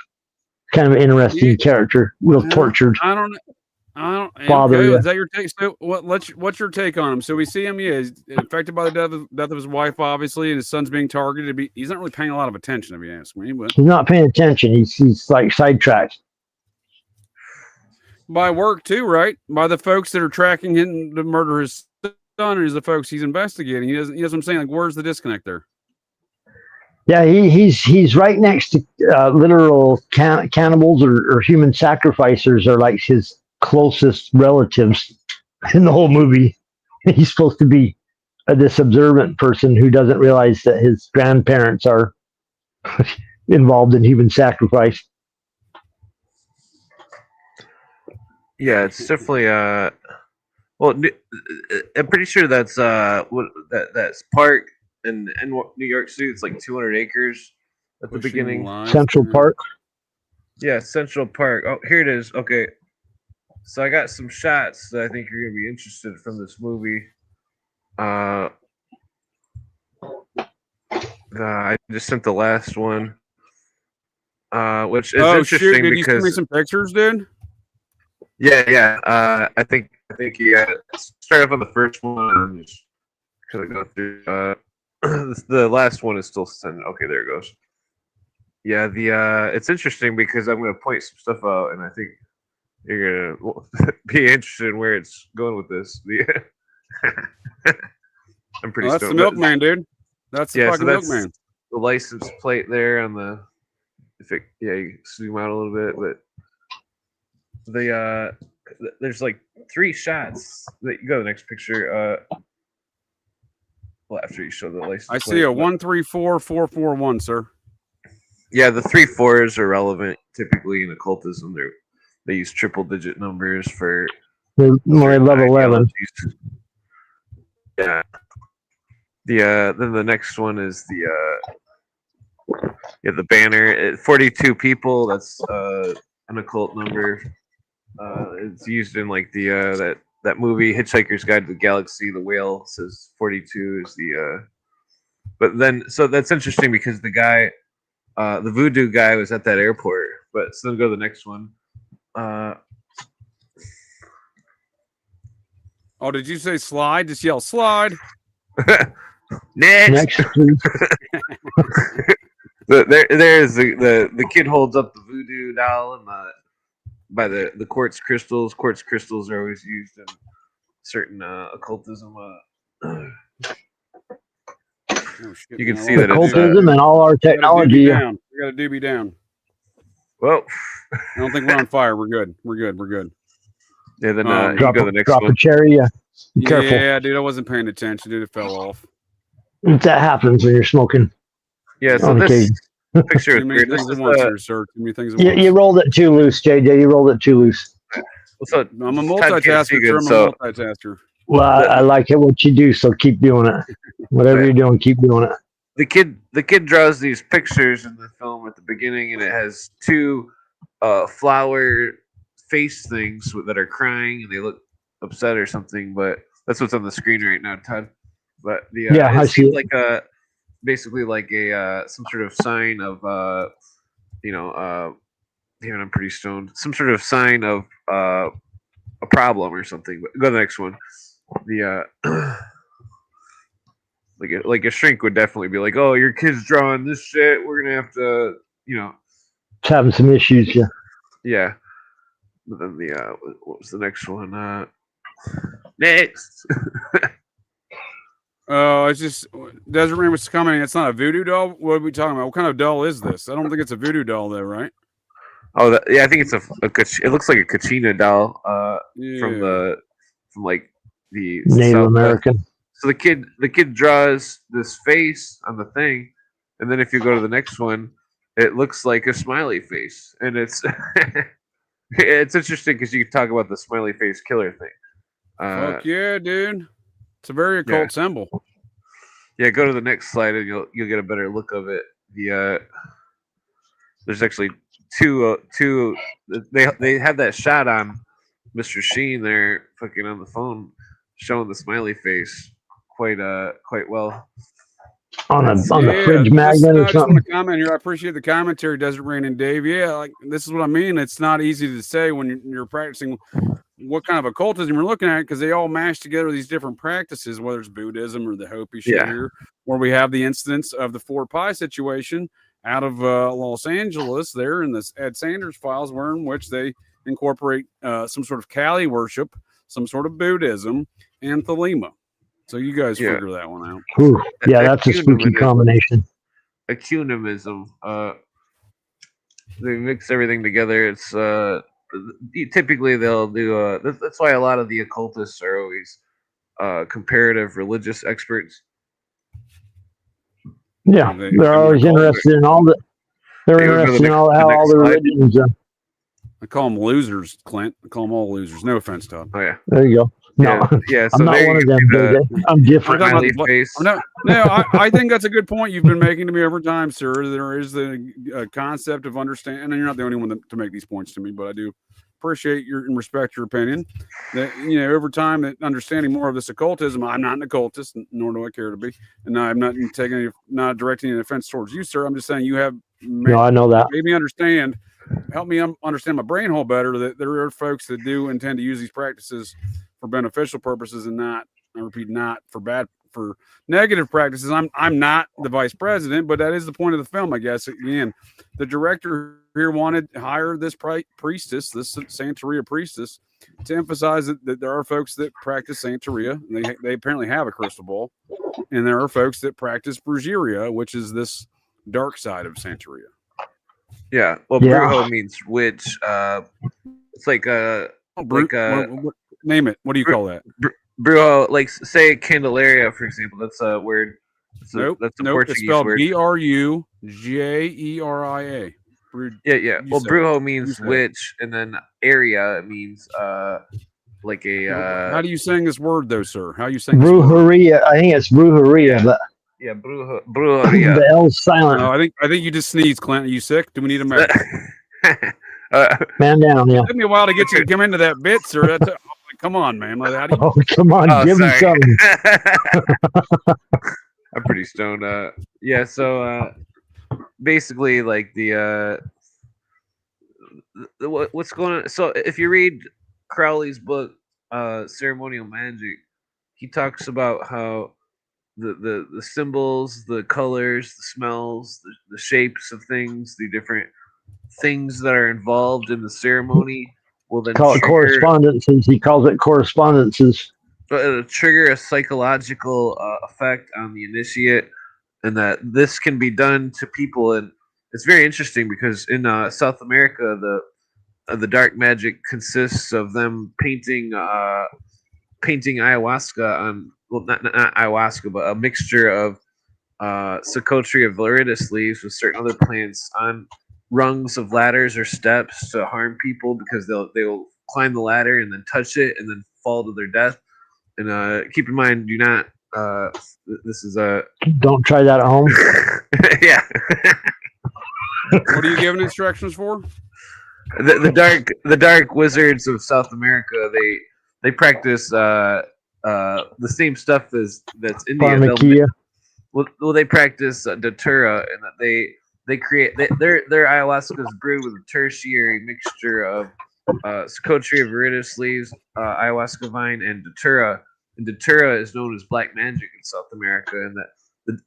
Kind of an interesting character, real tortured. I don't. Father, okay. Is that your take? So, what's your take on him? So we see him. Yeah, he's affected by the death of his wife, obviously, and his son's being targeted. He's not really paying a lot of attention, if you ask me. But he's not paying attention. He's like sidetracked. By work too, right? By the folks that are tracking him to murder his son, is the folks he's investigating. He doesn't. What I'm saying. Where's the disconnect there? Yeah, he's right next to literal cannibals or human sacrificers are like his closest relatives in the whole movie. He's supposed to be this observant person who doesn't realize that his grandparents are involved in human sacrifice. Yeah, it's definitely well, I'm pretty sure that's that's Park in New York City. It's like 200 acres at the beginning. Central Park. Yeah, Central Park. Oh, here it is. Okay, so I got some shots that I think you're gonna be interested from this movie. I just sent the last one, which is interesting. Did because you send me some pictures, dude? Yeah. I think start off on the first one and just kind of go through. The last one is still sending. Okay, there it goes. Yeah, it's interesting because I'm going to point some stuff out, and I think you're going to be interested in where it's going with this. I'm pretty. That's the milkman, dude. That's the fucking milkman. The license plate there on the. You zoom out a little bit, but there's like 3 shots that you go to the next picture. Well, after you show the license I plate, see a 134441, sir. Yeah, the 3 4s are relevant typically in occultism. They use triple digit numbers for They love 11. Yeah. Then the next one is the banner. 42 people. That's an occult number. It's used in like that movie Hitchhiker's Guide to the Galaxy. The whale says 42 is the. But then, so that's interesting because the guy, the voodoo guy, was at that airport. But so then go to the next one. Oh, did you say slide? Just yell slide. Next. There's the kid holds up the voodoo doll and by the quartz crystals. Quartz crystals are always used in certain occultism. You can see that occultism and all our technology. We got a doobie down. Well, I don't think we're on fire. We're good. Yeah, then you drop, go to the next drop one. a cherry. Be careful. Yeah, dude, I wasn't paying attention. Dude, it fell off. That happens when you're smoking. Yeah, so this picture is weird. This is sir. Too many things. You rolled it too loose, JJ. You rolled it too loose. So I'm a multitasker. I'm a multitasker. Well, I like it what you do, so keep doing it. Whatever you're doing, keep doing it. The kid draws these pictures in the film at the beginning, and it has 2 flower face things that are crying, and they look upset or something. But that's what's on the screen right now, Todd. But I see it. Like basically like a some sort of sign of even I'm pretty stoned. Some sort of sign of a problem or something. But go to the next one. The like a shrink would definitely be like, "Oh, your kid's drawing this shit. We're gonna have to, having some issues." Yeah. Yeah. But then what was the next one? Next. Oh, it's just Desert Rain was commenting. It's not a voodoo doll. What are we talking about? What kind of doll is this? I don't think it's a voodoo doll, though, right? Oh, I think it's it looks like a Kachina doll. From like the Native South American. West. So the kid draws this face on the thing, and then if you go to the next one, it looks like a smiley face, and it's it's interesting because you talk about the smiley face killer thing. Fuck yeah, dude! It's a very occult symbol. Yeah, go to the next slide, and you'll get a better look of it. There's actually two. They have that shot on Mr. Sheen there, fucking on the phone, showing the smiley face quite well. On the fridge magnet or something. I comment here. I appreciate the commentary, Desert Rain and Dave. Yeah, like this is what I mean. It's not easy to say when you're practicing what kind of occultism you're looking at, because they all mash together these different practices, whether it's Buddhism or the Hopi shit here, where we have the instance of the 4 Pi situation out of Los Angeles there in this Ed Sanders files, where in which they incorporate some sort of Kali worship, some sort of Buddhism, and Thelema. So you guys figure that one out. Ooh, yeah, that's a spooky combination. Ecumenism. They mix everything together. It's typically they'll do. That's why a lot of the occultists are always comparative religious experts. Yeah, they're always interested in all the. They're interested in how all the religions. I call them losers, Clint. I call them all losers. No offense, Todd. Oh yeah. There you go. No, yeah. So I'm not one of them. I'm different. I think that's a good point you've been making to me over time, sir. There is the concept of understanding, and you're not the only one to make these points to me, but I do appreciate and respect your opinion. That over time, that understanding more of this occultism. I'm not an occultist, nor do I care to be, and I'm not directing any offense towards you, sir. I'm just saying you have. I know that. Made me understand. Help me understand my brain hole better. That there are folks that do intend to use these practices for beneficial purposes and not, I repeat, not for negative practices. I'm not the vice president, but that is the point of the film, I guess. Again, the director here wanted to hire this priestess, this Santeria priestess, to emphasize that there are folks that practice Santeria. And they apparently have a crystal ball, and there are folks that practice Brujeria, which is this dark side of Santeria. Yeah, well, Brujo means witch. It's like name it. What do you call that? Brujo, like say Candelaria, for example. That's where Nope. That's a Nope. It's Portuguese spelled word. Brujeria. Yeah. Well, brujo means say it. witch, and then area means like a. How do you saying this word though, sir? How are you saying this word? Brujeria. I think it's brujeria, but Yeah, brujeria. the L's silent. No, I think you just sneezed, Clint. Are you sick? Do we need a medic? Man down, yeah. It took me a while to get you to come into that bit, sir. Come on, man. Like, how do you... Oh, come on, give me something. I'm pretty stoned. Yeah. So basically, like what's going on? So if you read Crowley's book, Ceremonial Magic, he talks about how the symbols, the colors, the smells, the shapes of things, the different things that are involved in the ceremony will then Call it correspondences. He calls it correspondences. It'll trigger a psychological effect on the initiate, and that this can be done to people. And it's very interesting because in South America, the dark magic consists of them painting ayahuasca on, well, not ayahuasca, but a mixture of Psychotria viridis leaves with certain other plants on rungs of ladders or steps to harm people, because they will climb the ladder and then touch it and then fall to their death. And keep in mind, do not. This is a. Don't try that at home. Yeah. What are you giving instructions for? The dark wizards of South America, they practice the same stuff that's India. Well, they practice datura, and that they create their ayahuasca is brewed with a tertiary mixture of Psychotria viridis leaves, ayahuasca vine, and datura. And datura is known as black magic in South America, and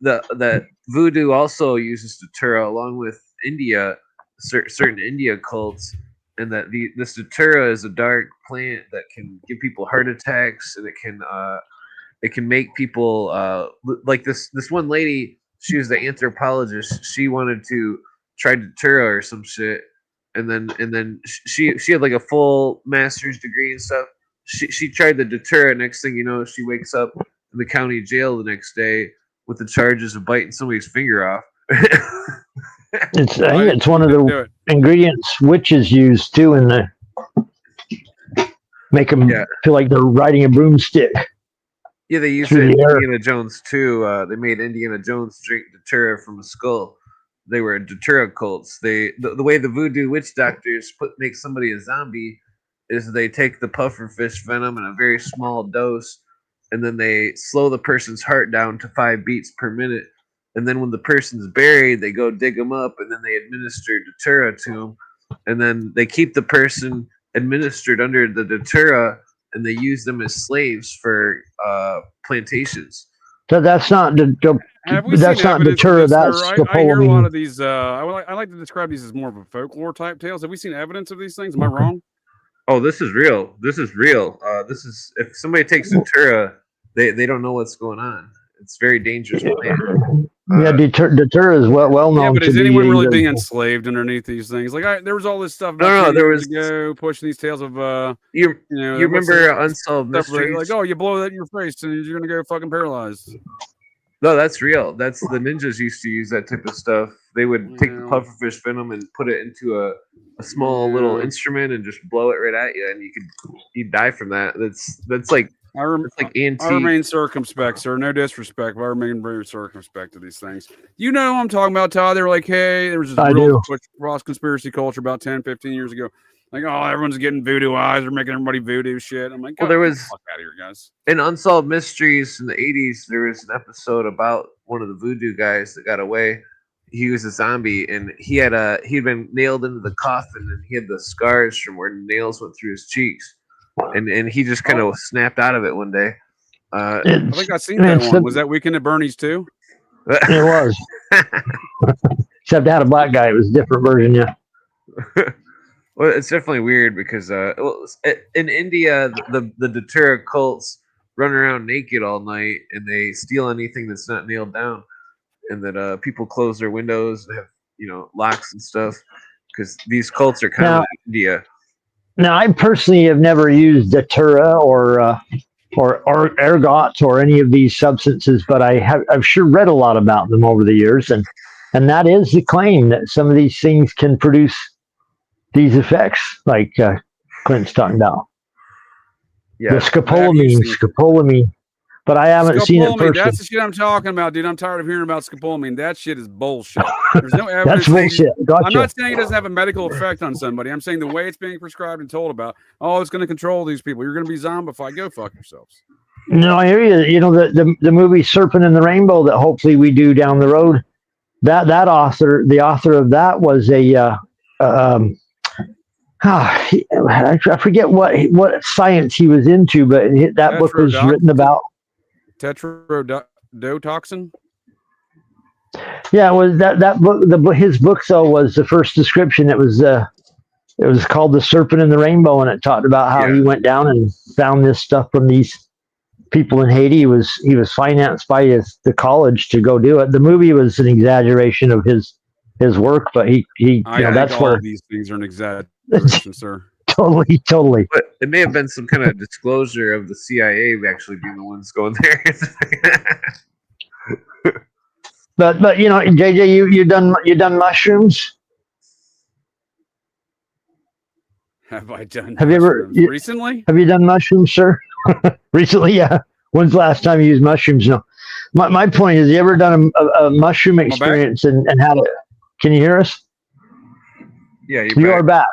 that Voodoo also uses datura along with India, certain India cults, and that this datura is a dark plant that can give people heart attacks, and it can make people like this one lady. She was the anthropologist. She wanted to try datura or some shit, and then she had like a full master's degree and stuff. She tried the datura. Next thing you know, she wakes up in the county jail the next day with the charges of biting somebody's finger off. I think it's one of the ingredients witches use too, in the make them feel like they're riding a broomstick. Yeah, they used it in Indiana Jones too. They made Indiana Jones drink datura from a skull. They were datura cults. The way the voodoo witch doctors make somebody a zombie is they take the pufferfish venom in a very small dose, and then they slow the person's heart down to 5 beats per minute. And then when the person's buried, they go dig them up, and then they administer datura to them. And then they keep the person administered under the datura, and they use them as slaves for plantations. So that's not datura. That's I hear a lot of these. I like to describe these as more of a folklore type tales. Have we seen evidence of these things? Am I wrong? Oh, this is real. This is real. This is, if somebody takes datura, they don't know what's going on. It's very dangerous plant. Datura is well known. Yeah, but is anyone really being enslaved underneath these things? Like, there was all this stuff. No, there was pushing these tales of you remember Unsolved Mysteries? Like, oh, you blow that in your face and you're gonna go fucking paralyzed. No, that's real. That's the ninjas used to use that type of stuff. They would take the pufferfish venom and put it into a small little instrument and just blow it right at you, and you'd die from that. That's like I remain circumspect, sir. No disrespect, but I remain very circumspect to these things. You know what I'm talking about, Todd. They were like, hey, there was this real cross conspiracy culture about 10, 15 years ago. Like, oh, everyone's getting voodoo eyes. They're making everybody voodoo shit. I'm like, well, there was fuck out of here, guys. In Unsolved Mysteries in the 80s, there was an episode about one of the voodoo guys that got away. He was a zombie, and he'd been nailed into the coffin, and he had the scars from where the nails went through his cheeks, and he just kind of snapped out of it one day. I think I've seen that one. Was that Weekend at Bernie's too? It was. Except I had a black guy. It was a different version, yeah. Well, it's definitely weird because in India, the datura cults run around naked all night, and they steal anything that's not nailed down, and that people close their windows and have locks and stuff, because these cults are common in India. Now, I personally have never used datura or ergot or any of these substances, but I've sure read a lot about them over the years, and that is the claim that some of these things can produce these effects, like Clint's talking about. Yeah, the scopolamine. But I haven't seen it personally. That's the shit I'm talking about, dude. I'm tired of hearing about scopolamine. That shit is bullshit. There's no evidence. That's bullshit. Gotcha. I'm not saying it doesn't have a medical effect on somebody. I'm saying the way it's being prescribed and told about, it's going to control these people. You're going to be zombified. Go fuck yourselves. No, I hear you. You know, the movie Serpent in the Rainbow that hopefully we do down the road, the author of that was I forget what science he was into, but that book was written about tetrodotoxin. Yeah, it was that book. His book though was the first description. It was called The Serpent in the Rainbow, and it talked about how he went down and found this stuff from these people in Haiti. He was financed by the college to go do it. The movie was an exaggeration of his work, but that's where these things are an exaggeration, sir. Totally. But it may have been some kind of disclosure of the CIA actually being the ones going there. But you know, JJ, you done mushrooms? Have I done? Have you ever recently? Have you done mushrooms, sir? Recently, yeah. When's the last time you used mushrooms? No. My point is, you ever done a mushroom experience and had it? Can you hear us? Yeah, you are back.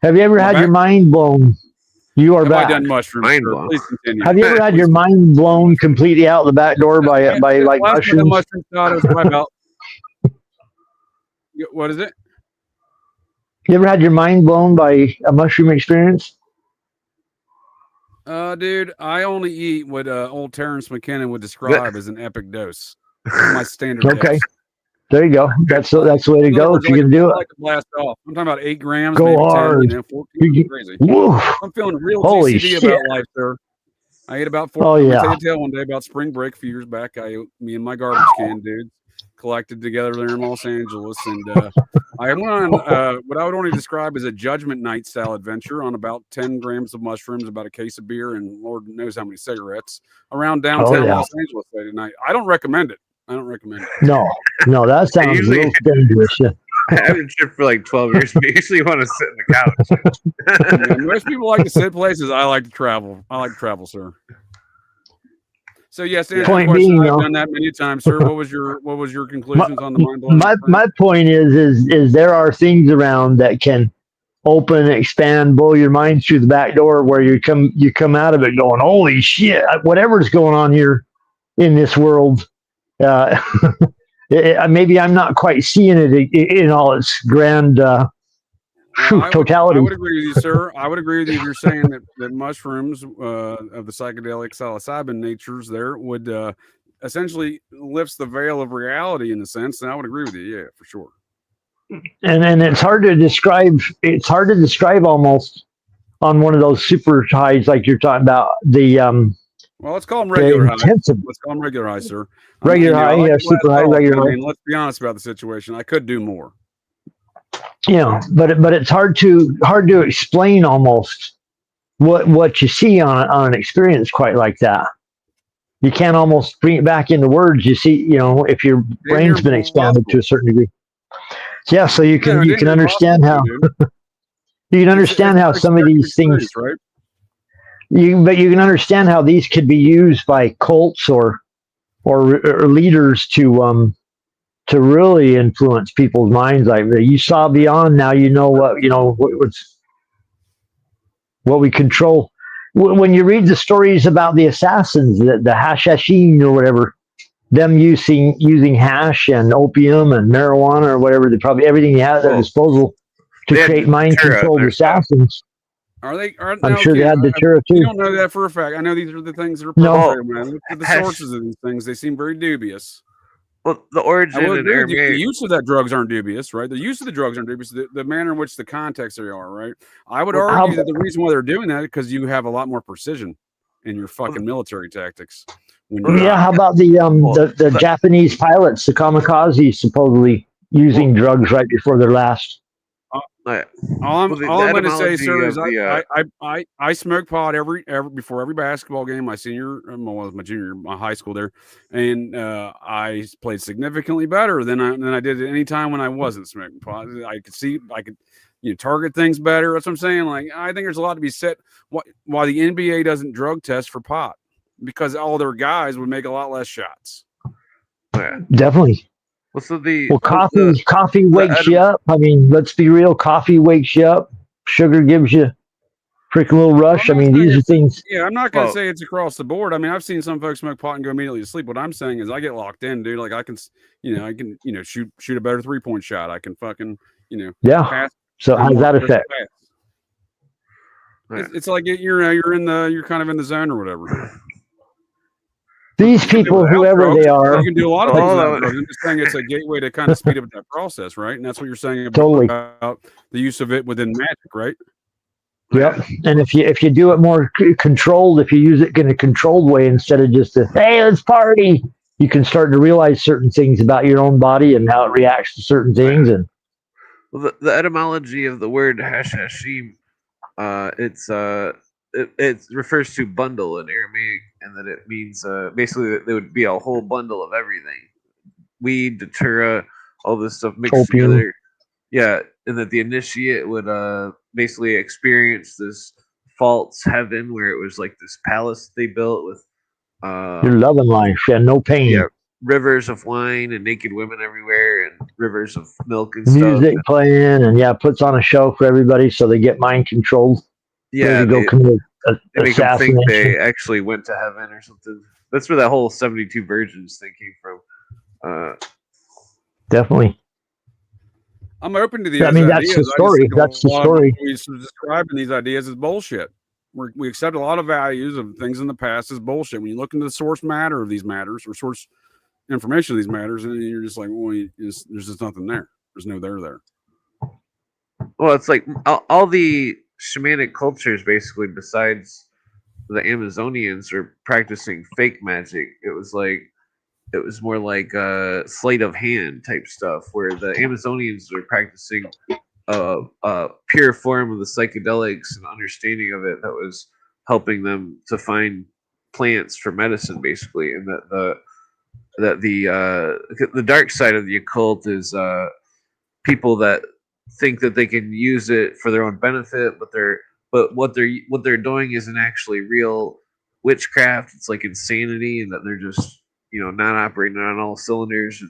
Have you ever had your mind blown? You are back. I done mushrooms? Please continue. Have you ever had your mind blown completely out the back door by like mushrooms? What is it? You ever had your mind blown by a mushroom experience? Dude, I only eat what old Terrence McKinnon would describe as an epic dose. That's my standard. Okay. Dose. There you go. That's the way to go. If you can do it. Like blast off. I'm talking about 8 grams. Go maybe hard. 10, 14, crazy. I'm feeling real Holy GCD shit. about life, sir. I ate about 4. Oh, yeah. I tell you a tale one day about spring break a few years back. Me and my garbage can dudes collected together there in Los Angeles, and I went on what I would only describe as a judgment night style adventure on about 10 grams of mushrooms, about a case of beer, and Lord knows how many cigarettes around downtown Los Angeles late at night. I don't recommend it. No, that sounds a little dangerous. Yeah. I haven't tripped for like 12 years, but usually you want to sit in the couch. Most people like to sit places. I like to travel. Sir. So yes, to answer your question, I've done that many times, sir. What was your conclusions on the mind blowing? My point is there are things around that can open, expand, blow your mind through the back door, where you come out of it going, holy shit, whatever's going on here in this world. Maybe I'm not quite seeing it in all its grand totality. I would agree with you, sir. I would agree with you if you're saying that mushrooms of the psychedelic psilocybin natures there would essentially lifts the veil of reality in a sense, and I would agree with you, yeah, for sure. And it's hard to describe. It's hard to describe almost on one of those super highs like you're talking about. Well, let's call them regular highs. Let's call them regular highs, sir. Regular high, super high, regular high. Let's be honest about the situation. I could do more. Yeah, but it's hard to explain almost what you see on an experience quite like that. You can't almost bring it back into words. You see, if your brain's been expanded to a certain degree. Yeah, so you can understand how you can understand how some of these things, right? But you can understand how these could be used by cults or leaders to really influence people's minds. Like you saw beyond, now you know what we control. When you read the stories about the assassins, the Hashashin or whatever, them using hash and opium and marijuana or whatever, probably everything they had at their disposal to create mind-controlled assassins. I'm sure they had Datura too. You don't know that for a fact. I know these are the things that are perpetrated, man. Look at the sources of these things. They seem very dubious. Well, the origin and the use of that drugs aren't dubious, right? The use of the drugs aren't dubious. The manner in which the context they are, right? I would argue that the reason why they're doing that is because you have a lot more precision in your fucking military tactics. How about the Japanese pilots, the kamikazes, supposedly using drugs right before their last All I'm going to say, sir, is the, I smoke pot every before every basketball game. My my high school there, and I played significantly better than I did at any time when I wasn't smoking pot. I could target things better. That's what I'm saying. Like, I think there's a lot to be said why the NBA doesn't drug test for pot, because all their guys would make a lot less shots. Definitely. Coffee wakes you up. I mean, let's be real. Coffee wakes you up. Sugar gives you freaking little rush. I mean, these are things. Yeah, I'm not going to say it's across the board. I mean, I've seen some folks smoke pot and go immediately to sleep. What I'm saying is I get locked in, dude. Like I can shoot a better 3-point shot. I can fucking, pass. So how does that affect? It's like you're kind of in the zone or whatever. These people, whoever they are, you can do a lot of things. I'm just saying it's a gateway to kind of speed up that process, right? And that's what you're saying about the use of it within magic, right? Yep. And if you do it more controlled, if you use it in a controlled way instead of just hey, let's party, you can start to realize certain things about your own body and how it reacts to certain things. And the etymology of the word hashashim, it refers to bundle in Aramaic, and that it means basically that there would be a whole bundle of everything, weed, datura, all this stuff mixed together. Yeah, and that the initiate would basically experience this false heaven where it was like this palace they built with your loving life, no pain. Yeah, rivers of wine and naked women everywhere, and rivers of milk and music stuff. Playing, and puts on a show for everybody so they get mind controlled. Yeah, they go commit they make them think they actually went to heaven or something. That's where that whole 72 virgins thing came from. Definitely. I'm open to these ideas. That's the story. That's the story. We're describing these ideas as bullshit. We accept a lot of values of things in the past as bullshit. When you look into the source matter of these matters, or source information of these matters, and you're just like, well, there's just nothing there. There's no there. Well, it's like all the shamanic cultures, basically, besides the Amazonians, are practicing fake magic. It was more like sleight of hand type stuff, where the Amazonians are practicing a pure form of the psychedelics and understanding of it that was helping them to find plants for medicine, basically, and that the dark side of the occult is people that think that they can use it for their own benefit, but what they're doing isn't actually real witchcraft. It's like insanity, and that they're just not operating on all cylinders.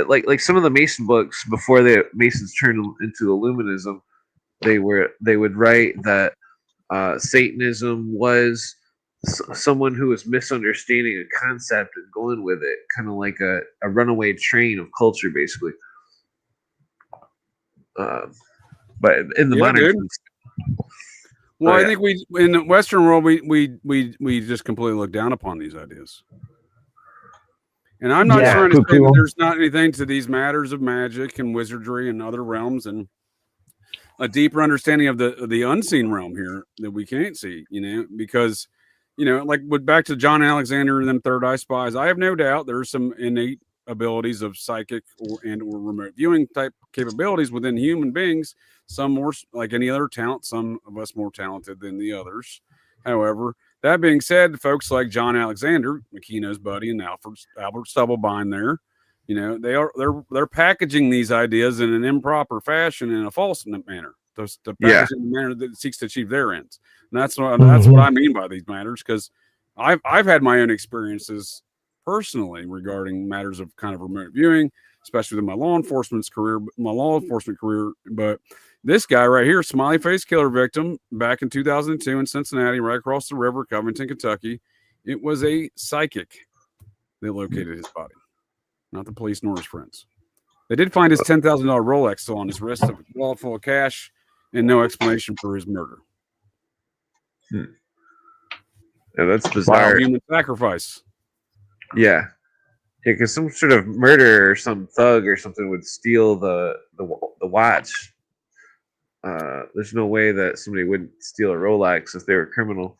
Like some of the Mason books before the Masons turned into Illuminism, they would write that Satanism was someone who was misunderstanding a concept and going with it, kind of like a runaway train of culture, basically. But in the modern, well, I think we in the Western world we just completely look down upon these ideas. And I'm not trying to say that there's not anything to these matters of magic and wizardry and other realms, and a deeper understanding of the unseen realm here that we can't see, because, like back to John Alexander and them third eye spies, I have no doubt there's some innate abilities of psychic or remote viewing type capabilities within human beings, some more like any other talent, some of us more talented than the others. However, that being said, folks like John Alexander, McKeno's buddy, and Albert Stubblebine there, they're packaging these ideas in an improper fashion, in a false manner, to package in a manner that seeks to achieve their ends. And that's what I mean by these matters, because I've had my own experiences personally regarding matters of kind of remote viewing, especially with my law enforcement career. But this guy right here, smiley face killer victim, back in 2002 in Cincinnati, right across the river, Covington, Kentucky. It was a psychic that located his body, not the police nor his friends. They did find his $10,000 Rolex still on his wrist, a wallet full of cash, and no explanation for his murder. Yeah, that's bizarre. Human sacrifice. Yeah, because some sort of murderer or some thug or something would steal the watch. There's no way that somebody wouldn't steal a Rolex if they were a criminal.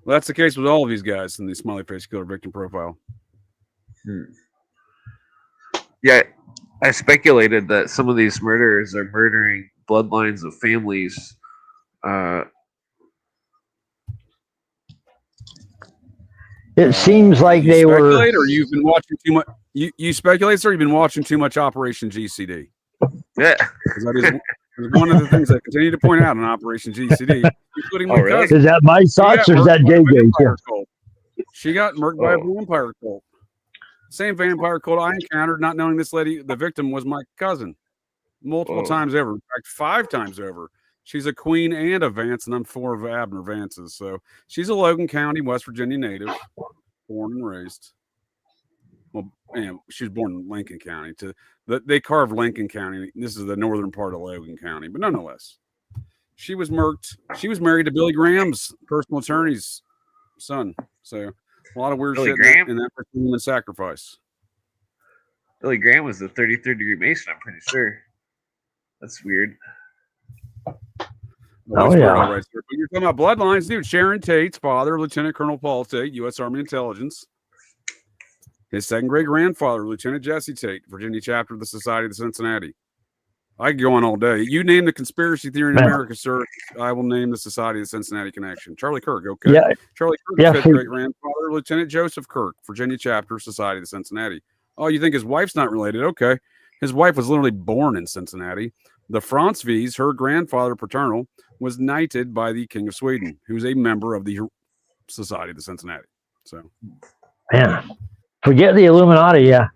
Well, that's the case with all of these guys in the smiley face killer victim profile. Yeah, I speculated that some of these murderers are murdering bloodlines of families. It seems like they were. Or you've been watching too much. You speculate, or you've been watching too much Operation GCD. Yeah, that is one of the things I continue to point out in Operation GCD, including my cousin. Is that my thoughts or is that JJ? She got murked by a vampire cult. Same vampire cult I encountered, not knowing this lady, the victim, was my cousin. Multiple times over. In fact, 5 times over. She's a Queen and a Vance, and I'm 4 of Abner Vances. So she's a Logan County, West Virginia native, born and raised. Well, she was born in Lincoln County. They carved Lincoln County. This is the northern part of Logan County, but nonetheless, she was murked. She was married to Billy Graham's personal attorney's son. So a lot of weird Billy shit Graham? in that human sacrifice. Billy Graham was the 33rd degree Mason, I'm pretty sure. That's weird. Oh, yeah. Right, but you're talking about bloodlines, dude. Sharon Tate's father, Lieutenant Colonel Paul Tate, U.S. Army Intelligence. His second great grandfather, Lieutenant Jesse Tate, Virginia chapter of the Society of Cincinnati. I could go on all day. You name the conspiracy theory in America, sir, I will name the Society of the Cincinnati connection. Charlie Kirk, okay. Yeah. Charlie Kirk's fifth great grandfather, Lieutenant Joseph Kirk, Virginia chapter, Society of the Cincinnati. Oh, you think his wife's not related? Okay. His wife was literally born in Cincinnati. The Franzvies, her grandfather paternal, was knighted by the King of Sweden, who's a member of the Society of the Cincinnati. So, man, forget the Illuminati. Yeah,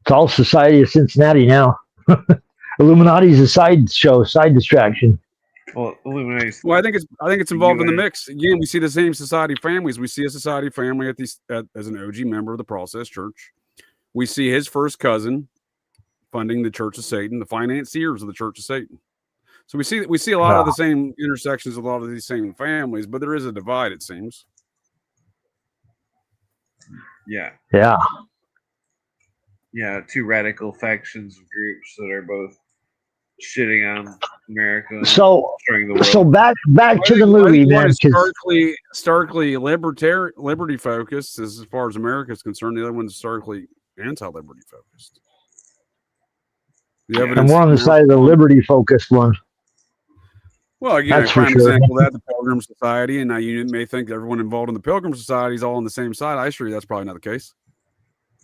it's all Society of Cincinnati now. Illuminati's a side show, side distraction. Well, Illuminati's. Well, I think it's involved in the mix. Again, we see the same society families. We see a society family as an OG member of the Process Church. We see his first cousin funding the Church of Satan, the financiers of the Church of Satan. So we see a lot of the same intersections, a lot of these same families, but there is a divide, it seems. Yeah. Yeah. Yeah, 2 radical factions of groups that are both shitting on America. So, destroying the world. so back to the movie, man. Starkly liberty focused as far as America is concerned. The other one's starkly anti-liberty focused. And we're on the side of the liberty focused one. Well, again, a prime example of that, the Pilgrim Society, and now you may think everyone involved in the Pilgrim Society is all on the same side. I assure you that's probably not the case.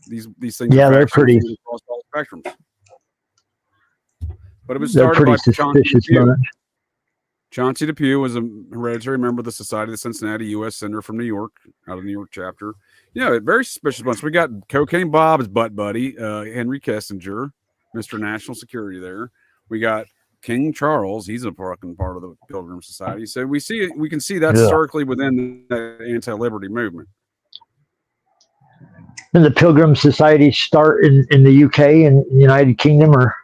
These things, yeah, they're pretty across all spectrums. But it was started by Chauncey Depew. Chauncey Depew was a hereditary member of the Society of the Cincinnati, U.S. Senator from New York, out of the New York chapter. Yeah, very suspicious bunch. We got Cocaine Bob's butt buddy, Henry Kissinger, Mr. National Security there. We got King Charles, he's a fucking part of the Pilgrim Society. So we can see that starkly within the anti-liberty movement. And the Pilgrim Society start in the UK and United Kingdom, or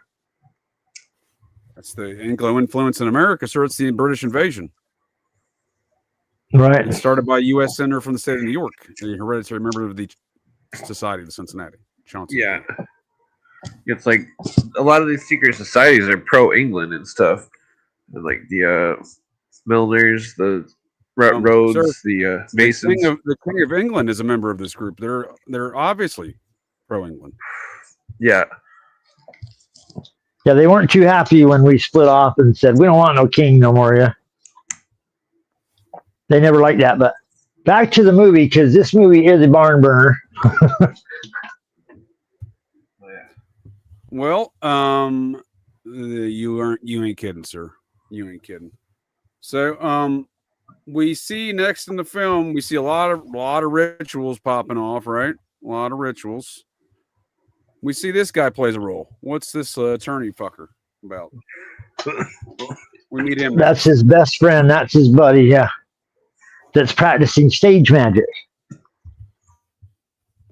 that's the Anglo influence in America, sir. It's the British invasion. Right. It started by a U.S. senator from the state of New York, a hereditary member of the Society of the Cincinnati. Chauncey. Yeah. It's like a lot of these secret societies are pro-England and stuff. Like the Milners, the Rhodes, sir, the Masons. The King of England is a member of this group. They're obviously pro-England. Yeah. Yeah, they weren't too happy when we split off and said, we don't want no king no more, yeah. They never liked that, but back to the movie, because this movie is a barn burner. Well, you ain't kidding, sir. You ain't kidding. So, we see next in the film, we see a lot of rituals popping off, right? A lot of rituals. We see this guy plays a role. What's this attorney fucker about? We meet him. That's his best friend. That's his buddy, yeah. That's practicing stage magic.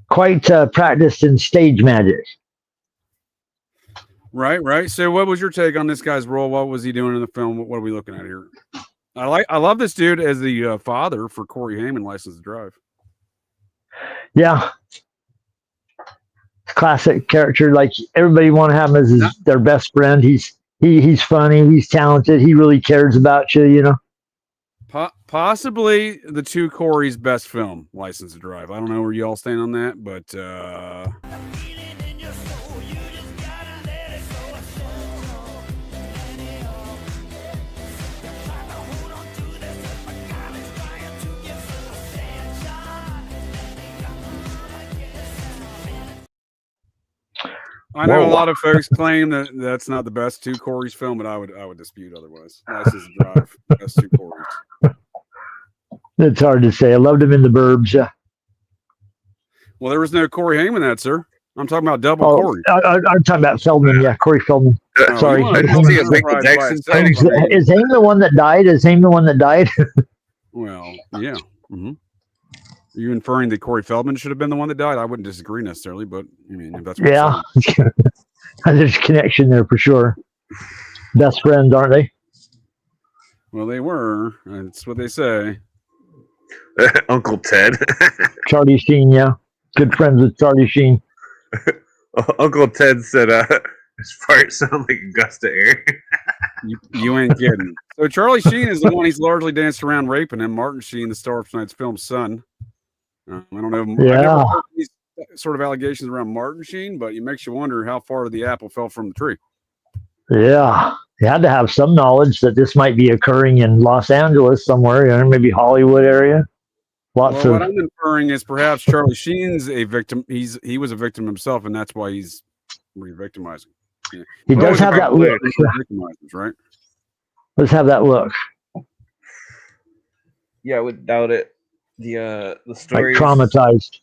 Quite practiced in stage magic. Right. So what was your take on this guy's role? What was he doing in the film? What are we looking at here? I love this dude as the father for Corey Haim in License to Drive. Yeah. Classic character. Like everybody want to have him as their best friend. He's funny. He's talented. He really cares about you, you know. Possibly the 2 Corey's best film, License to Drive. I don't know where you all stand on that, but I know a lot of folks claim that that's not the best two Corey's film, but I would dispute otherwise. License to Drive, best two Corey's. It's hard to say. I loved him in The Burbs. Yeah. Well, there was no Corey Haim in that, sir. I'm talking about double Corey. I'm talking about Feldman. Yeah, Corey Feldman. Sorry. I didn't see a Michael Jackson sighting. Is Haim the one that died? Is Haim the one that died? Well, yeah. Mm-hmm. Are you inferring that Corey Feldman should have been the one that died? I wouldn't disagree necessarily, but I mean, if that's what there's a connection there for sure. Best friends, aren't they? Well, they were. That's what they say. Uncle Ted. Charlie Sheen, yeah. Good friends with Charlie Sheen. Uncle Ted said, his fart sounded like a gust of air. You ain't kidding. So Charlie Sheen is the one he's largely danced around raping him. Martin Sheen, the star of tonight's film, son. I don't know. I've never heard these sort of allegations around Martin Sheen, but it makes you wonder how far the apple fell from the tree. Yeah. You had to have some knowledge that this might be occurring in Los Angeles somewhere, maybe Hollywood area. What I'm inferring is perhaps Charlie Sheen's a victim. He was a victim himself, and that's why he's re-victimizing. Yeah. He does have that look. Right? Let's have that look. Yeah, I would doubt it. The story like traumatized.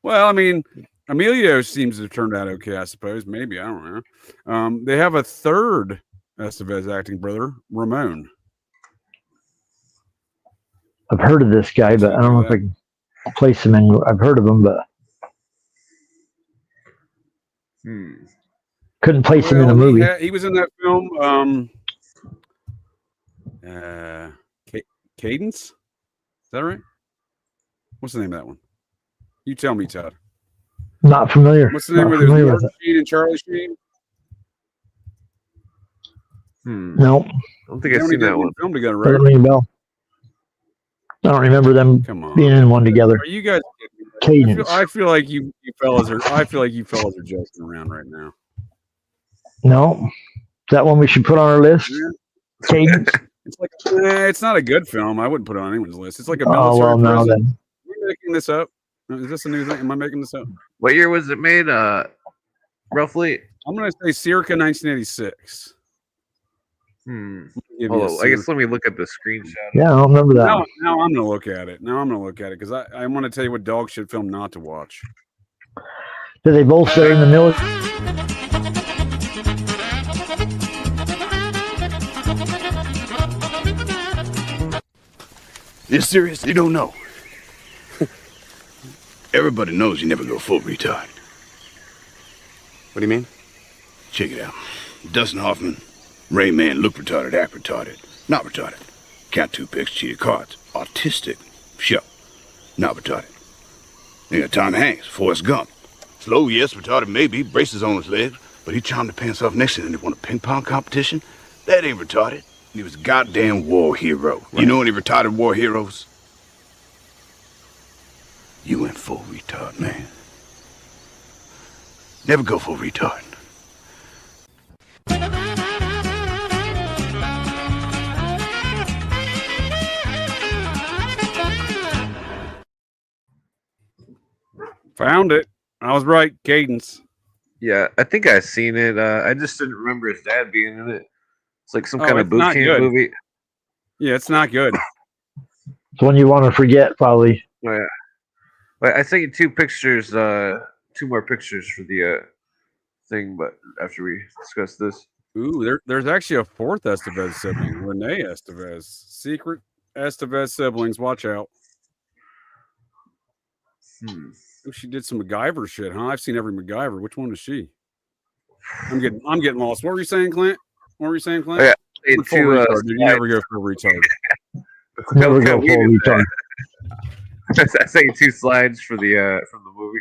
Well, I mean, Emilio seems to have turned out okay, I suppose. Maybe, I don't know. They have a third Estevez acting brother, Ramon. I've heard of this guy, but I don't know if I can place him in. I've heard of him, but couldn't place him in a movie. He was in that film, Cadence. Is that right? What's the name of that one? You tell me, Todd. Not familiar. What's the name of it? Martin Sheen and Charlie Sheen? Nope. I don't think I've seen that one. Film together, right? Doesn't ring a bell. I don't remember them being in one together. Are you guys? Cadence. I feel like you fellas are. I feel like you fellas are joking around right now. No, is that one we should put on our list? Yeah. Cadence. It's like it's not a good film. I wouldn't put it on anyone's list. It's like a military no, prison. then. Am I making this up? Is this a new thing? Am I making this up? What year was it made? Roughly. I'm gonna say circa 1986. Oh, I guess let me look at the screenshot. Yeah, I don't remember that. Now I'm gonna look at it. Because I want to tell you what dog shit film not to watch. Do they both stay in the military? You serious? You don't know? Everybody knows you never go full retard. What do you mean? Check it out. Dustin Hoffman, Rain Man, look retarded, act retarded. Not retarded. Count two picks, cheated cards. Autistic. Sure. Not retarded. You got Tom Hanks, Forrest Gump. Slow, yes, retarded maybe, braces on his legs, but he charmed the pants off next to him and he won a ping pong competition. That ain't retarded. He was a goddamn war hero. Right. You know any retarded war heroes? You went full retard, man. Never go full retard. Found it. I was right. Cadence. Yeah, I think I've seen it. I just didn't remember his dad being in it. It's like some kind of boot camp movie. Yeah, it's not good. It's one you want to forget, probably. Oh, yeah. But I sent you two pictures, two more pictures for the thing, but after we discuss this. Ooh, there's actually a fourth Estevez sibling, Renee Estevez. Secret Estevez siblings, watch out. Ooh, she did some MacGyver shit, huh? I've seen every MacGyver. Which one is she? I'm getting lost. What were you saying, Clint? Oh, yeah. You never go full retard. Never go full retard. I sent you two slides for the from the movie.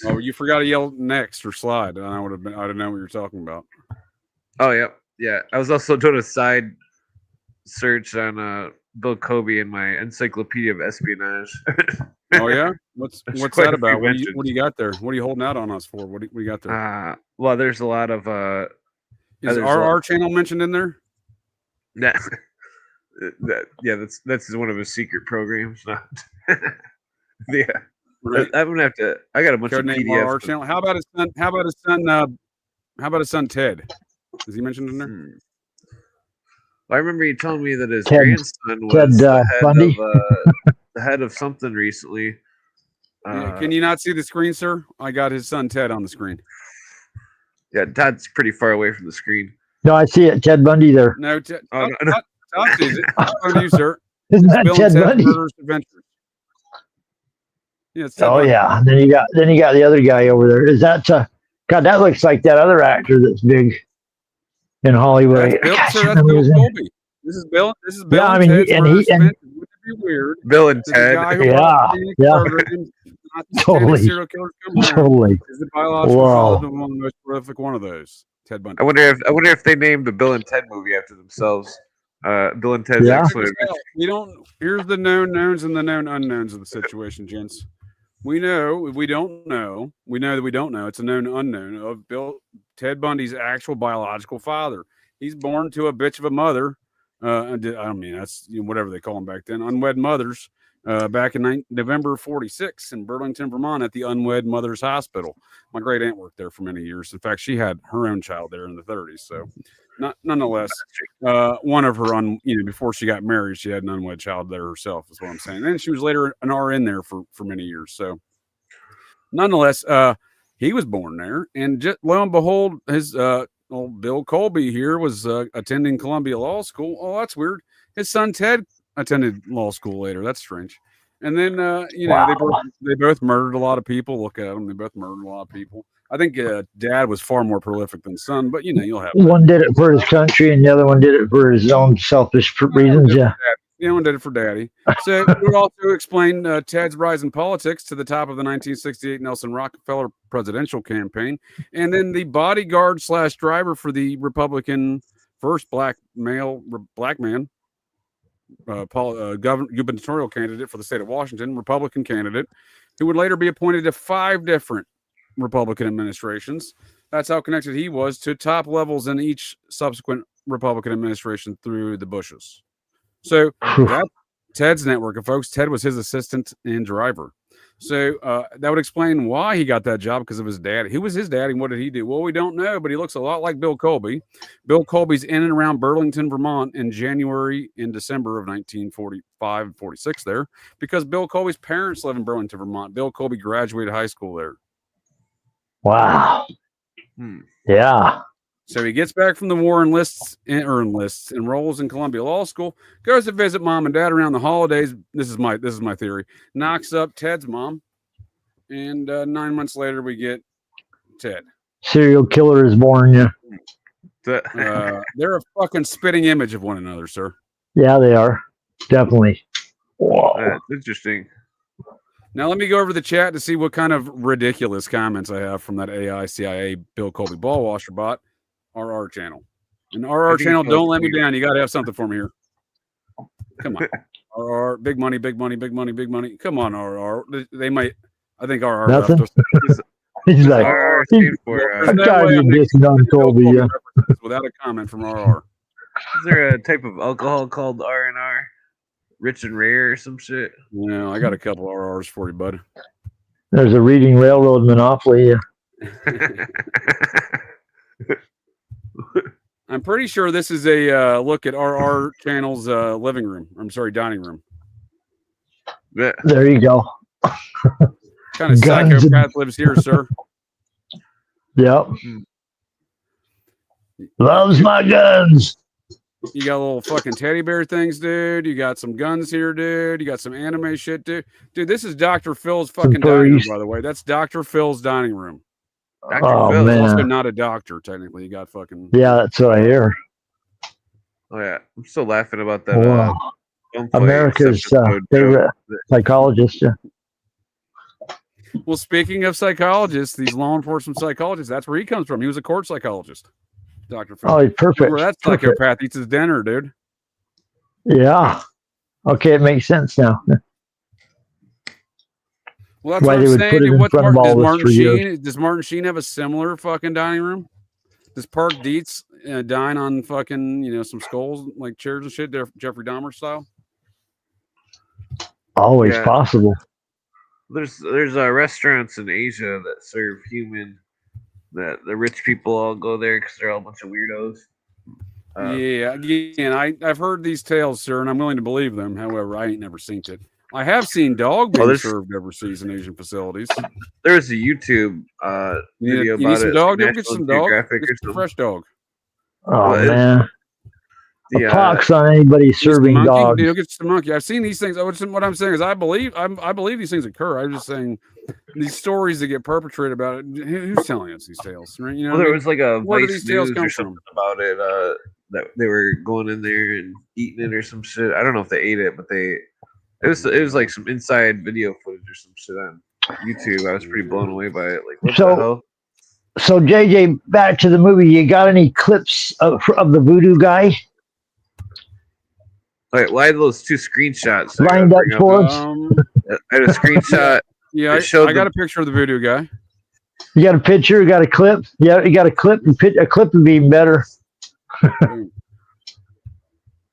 Oh, you forgot to yell next or slide. I didn't know what you were talking about. Oh, yeah. I was also doing a side search on Bill Kobe in my Encyclopedia of Espionage. Oh yeah, what's that about? What do you got there? What are you holding out on us for? What do you got there? Well, there's a lot of. Is our channel mentioned in there? Yeah, that's one of his secret programs. Yeah. Right. I'm gonna have to. I got a bunch Codename of PDFs. RR channel. How about his son? How about his son? How about his son Ted? Is he mentioned in there? I remember you telling me that his Ted- grandson was Ted, Bundy? the head of something recently. Yeah, can you not see the screen, sir? I got his son Ted on the screen. Yeah, Todd's pretty far away from the screen. No, I see it. Ted Bundy there. No, Ted. Oh, no. Todd sees it. On you, sir. Isn't that Bill Ted and Ted's Bundy? Murderous Adventures. Yeah, it's Ted Oh Bundy. yeah. Then you got the other guy over there. Is that God? That looks like that other actor that's big in Hollywood. That's Bill, Gosh, sir, I that's remember Bill his name. Colby. This is Bill. This is Bill Yeah, I and mean, Ted's and Murderous he- and- Adventures. Wouldn't it be weird? Bill and that the Ted. guy who Yeah, brought satanic yeah. programs, not the Totally. satanic serial killers come around, Totally. is the biological Wow. father of one of the most prolific one of those. Ted Bundy. I wonder if they named the Bill and Ted movie after themselves. Bill and Ted's Yeah. Excellent Check this out. We don't. Here's the known knowns and the known unknowns of the situation, gents. We know we don't know. We know that we don't know. It's a known unknown of Ted Bundy's actual biological father. He's born to a bitch of a mother. I mean, that's whatever they call them back then. Unwed mothers. Back in November '46 in Burlington, Vermont, at the Unwed Mothers Hospital. My great aunt worked there for many years. In fact, she had her own child there in the '30s. So, nonetheless, one of her before she got married, she had an unwed child there herself. Is what I'm saying. And she was later an RN there for many years. So, nonetheless, he was born there, and just lo and behold, his old Bill Colby here was attending Columbia Law School. Oh, that's weird. His son Ted attended law school later. That's strange. And then Wow. they both murdered a lot of people. Look at them; they both murdered a lot of people. I think Dad was far more prolific than son, but you'll have One did it for his country, and the other one did it for his own selfish reasons. Yeah. one did it for Daddy. So it would also explain Ted's rise in politics to the top of the 1968 Nelson Rockefeller presidential campaign, and then the bodyguard / driver for the Republican first black man. Gubernatorial candidate for the state of Washington, Republican candidate, who would later be appointed to 5 different Republican administrations. That's how connected he was to top levels in each subsequent Republican administration through the Bushes. So that's Ted's network of folks. Ted was his assistant and driver. So that would explain why he got that job, because of his daddy. Who was his daddy and what did he do? Well, we don't know, but he looks a lot like Bill Colby. Bill Colby's in and around Burlington, Vermont in January and December of 1945 and 46 there, because Bill Colby's parents live in Burlington, Vermont. Bill Colby graduated high school there. Wow. Yeah. So he gets back from the war, enrols in Columbia Law School, goes to visit mom and dad around the holidays. This is my theory. Knocks up Ted's mom, and 9 months later we get Ted. Serial killer is born. Yeah. They're a fucking spitting image of one another, sir. Yeah, they are. Definitely. Whoa. That's interesting. Now let me go over the chat to see what kind of ridiculous comments I have from that AI CIA Bill Colby ball washer bot. RR channel. And RR channel, don't let me down. You got to have something for me here. Come on. RR, big money, big money, big money, big money. Come on, RR. They might, I think RR left Nothing? us. He's like, RR he- stands for, I tried to get this on Colby. Yeah. Without a comment from RR. is there a type of alcohol called R&R? Rich and rare or some shit? Yeah, I got a couple RRs for you, bud. There's a reading railroad monopoly. I'm pretty sure this is a look at RR channel's living room. I'm sorry, dining room. Yeah. There you go. Kind of Guns and- psychopath lives here, sir. Yep. Loves my guns. You got little fucking teddy bear things, dude. You got some guns here, dude. You got some anime shit, dude. Dude, this is Dr. Phil's fucking dining room, by the way. That's Dr. Phil's dining room. Dr. Oh, Phil. man. Also not a doctor, technically. You got fucking... Yeah, that's what I hear. Oh yeah, I'm still laughing about that. Wow. gunplay America's episode favorite joke. psychologist. Yeah. Well, speaking of psychologists, these law enforcement psychologists, that's where he comes from. He was a court psychologist. Dr. Phil. Oh, he's perfect. Where that Perfect. psychopath eats his dinner, dude. Yeah. Okay, it makes sense now. Well, that's Why what they I'm would saying. put it Dude, in what's front of Martin, all this for years. does Martin Sheen have a similar fucking dining room? Does Park Dietz dine on fucking, some skulls, like chairs and shit, Jeffrey Dahmer style? Always Yeah. possible. There's restaurants in Asia that serve human. That the rich people all go there because they're all a bunch of weirdos. Yeah, again, I've heard these tales, sir, and I'm willing to believe them. However, I ain't never seen it. I have seen dog being served overseas in Asian facilities. There's a YouTube video you about need some it. dog? National Get some dog. Geographic Get or some fresh dog. Oh man, a pox on anybody serving monkey? dogs. Dude, get some monkey. I've seen these things. What I'm saying is, I believe these things occur. I'm just saying these stories that get perpetrated about it. Who's telling us these tales? Right? You know, there was like a where do Vice these tales News come or something from? about it. That they were going in there and eating it or some shit. I don't know if they ate it, but it was like some inside video footage or some shit on YouTube. I was pretty blown away by it. Like, what the hell? So JJ, back to the movie. You got any clips of the voodoo guy? All right, well, I had those 2 screenshots lined up for us. I had a screenshot. Yeah, I got a picture of the voodoo guy. You got a picture? You got a clip? Yeah, you got a clip. A clip would be better.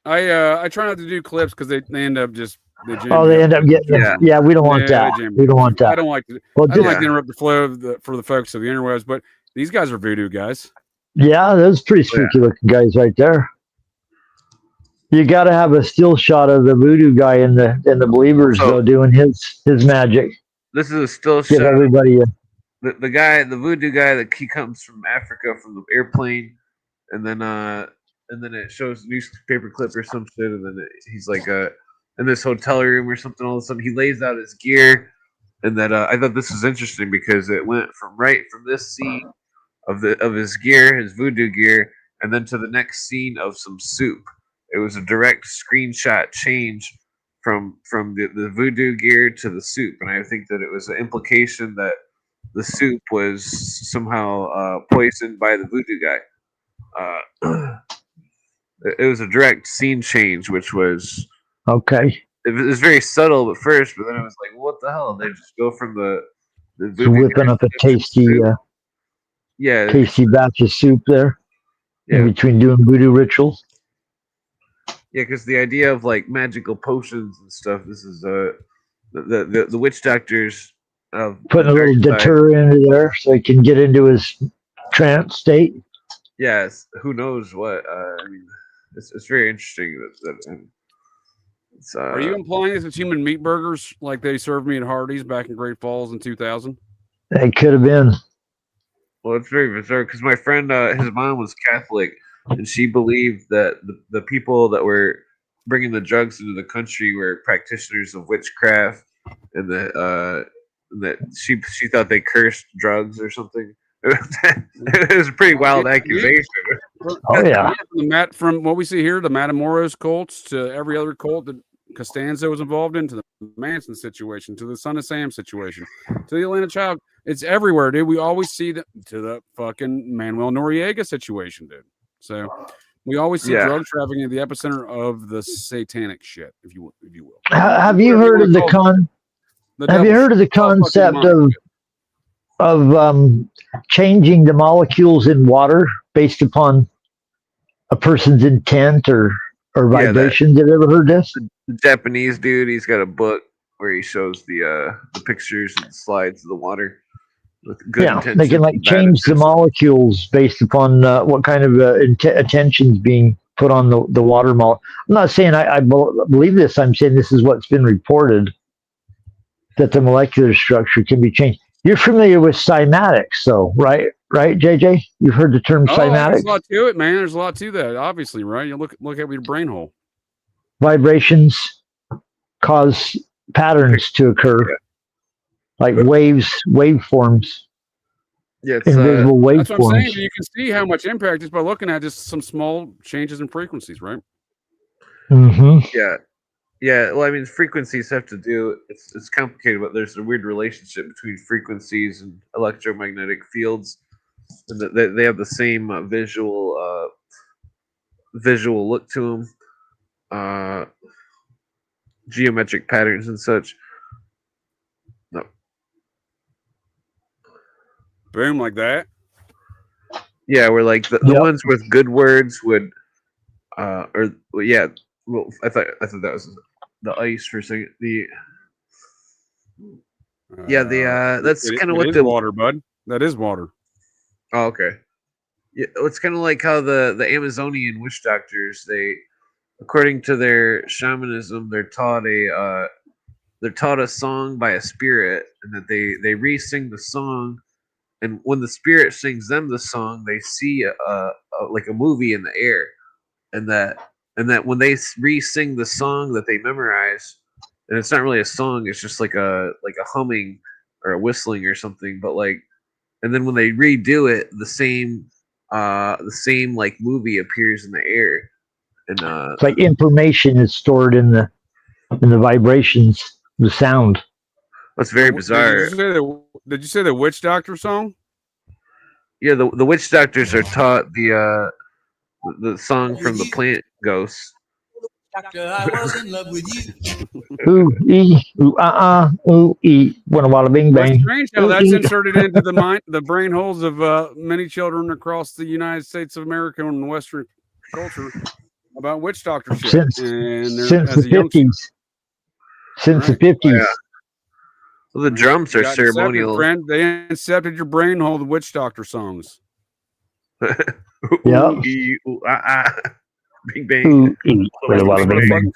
I try not to do clips because they end up just. They end up getting. Yeah, we don't want that. We don't want that. I don't like to. I don't like to interrupt the flow for the folks of the interwebs, but these guys are voodoo guys. Yeah, those pretty spooky looking guys right there. You got to have a still shot of the voodoo guy in the believers though doing his magic. This is a still Give shot. Everybody. The guy, the voodoo guy, that he comes from Africa from the airplane, and then it shows newspaper clip or some shit, and then he's like in this hotel room or something. All of a sudden, he lays out his gear, and that I thought this was interesting because it went from this scene of his gear, his voodoo gear, and then to the next scene of some soup. It was a direct screenshot change from the voodoo gear to the soup, and I think that it was an implication that the soup was somehow poisoned by the voodoo guy. It was a direct scene change, which was okay. It was very subtle at first, but then it was like, what the hell? They just go from the voodoo whipping up a tasty, tasty batch of soup there. Yeah. In between doing voodoo rituals. Yeah, because the idea of like magical potions and stuff. This is the witch doctors putting a little deter into there so he can get into his trance state. Yes, who knows what? I mean, it's very interesting. Are you implying this as human meat burgers like they served me at Hardee's back in Great Falls in 2000? It could have been. Well, it's very bizarre because my friend, his mom was Catholic, and she believed that the people that were bringing the drugs into the country were practitioners of witchcraft, and that she thought they cursed drugs or something. It was a pretty wild accusation. Oh yeah. From what we see here, the Matamoros cults to every other cult that Costanzo was involved in, to the Manson situation, to the Son of Sam situation, to the Atlanta Child. It's everywhere, dude. We always see that to the fucking Manuel Noriega situation, dude. So we always see drug trafficking at the epicenter of the satanic shit, if you will. Have you heard of Have you heard of the concept of changing the molecules in water based upon a person's intent or vibrations? Have you ever heard this? The Japanese dude, he's got a book where he shows the pictures and slides of the water with good intentions. They can change the molecules based upon what kind of attention's being put on the water molecule. I'm not saying I believe this. I'm saying this is what's been reported, that the molecular structure can be changed. You're familiar with cymatics, though, right? Right, JJ? You've heard the term cymatics? There's a lot to it, man. There's a lot to that, obviously, right? You look at your brain hole. Vibrations cause patterns to occur, like waveforms. Yeah, invisible waveforms. That's what I'm saying. You can see how much impact just by looking at just some small changes in frequencies, right? Mm-hmm. Yeah. Well, I mean, frequencies have to do. It's complicated, but there's a weird relationship between frequencies and electromagnetic fields, and they have the same visual look to them, geometric patterns and such. No. Boom, like that. Yeah, where like the ones with good words would, Well, I thought that was the ice for a second. Yeah, that's kind of what the water, bud. That is water. Oh, okay. Yeah, it's kind of like how the Amazonian witch doctors, they, according to their shamanism, they're taught a song by a spirit, and that they re-sing the song, and when the spirit sings them the song, they see a like a movie in the air, and that when they re-sing the song that they memorize, and it's not really a song, it's just like a humming or a whistling or something, but like, and then when they redo it, the same like movie appears in the air, and it's like information is stored in the vibrations, the sound. That's very bizarre. Did you say the witch doctor song? Yeah, the witch doctors are taught the song from the Plant Ghosts. Doctor, I was in love with you. Ooh, ooh, walla walla bing bang. It's strange how that's inserted into the brain holes of many children across the United States of America and Western culture about witch doctor shit. Since the 50s. Since the 50s. Yeah. Well, the drums are ceremonial. Friend, they incepted your brain hole with witch doctor songs. Yeah. Bing bang. Fucking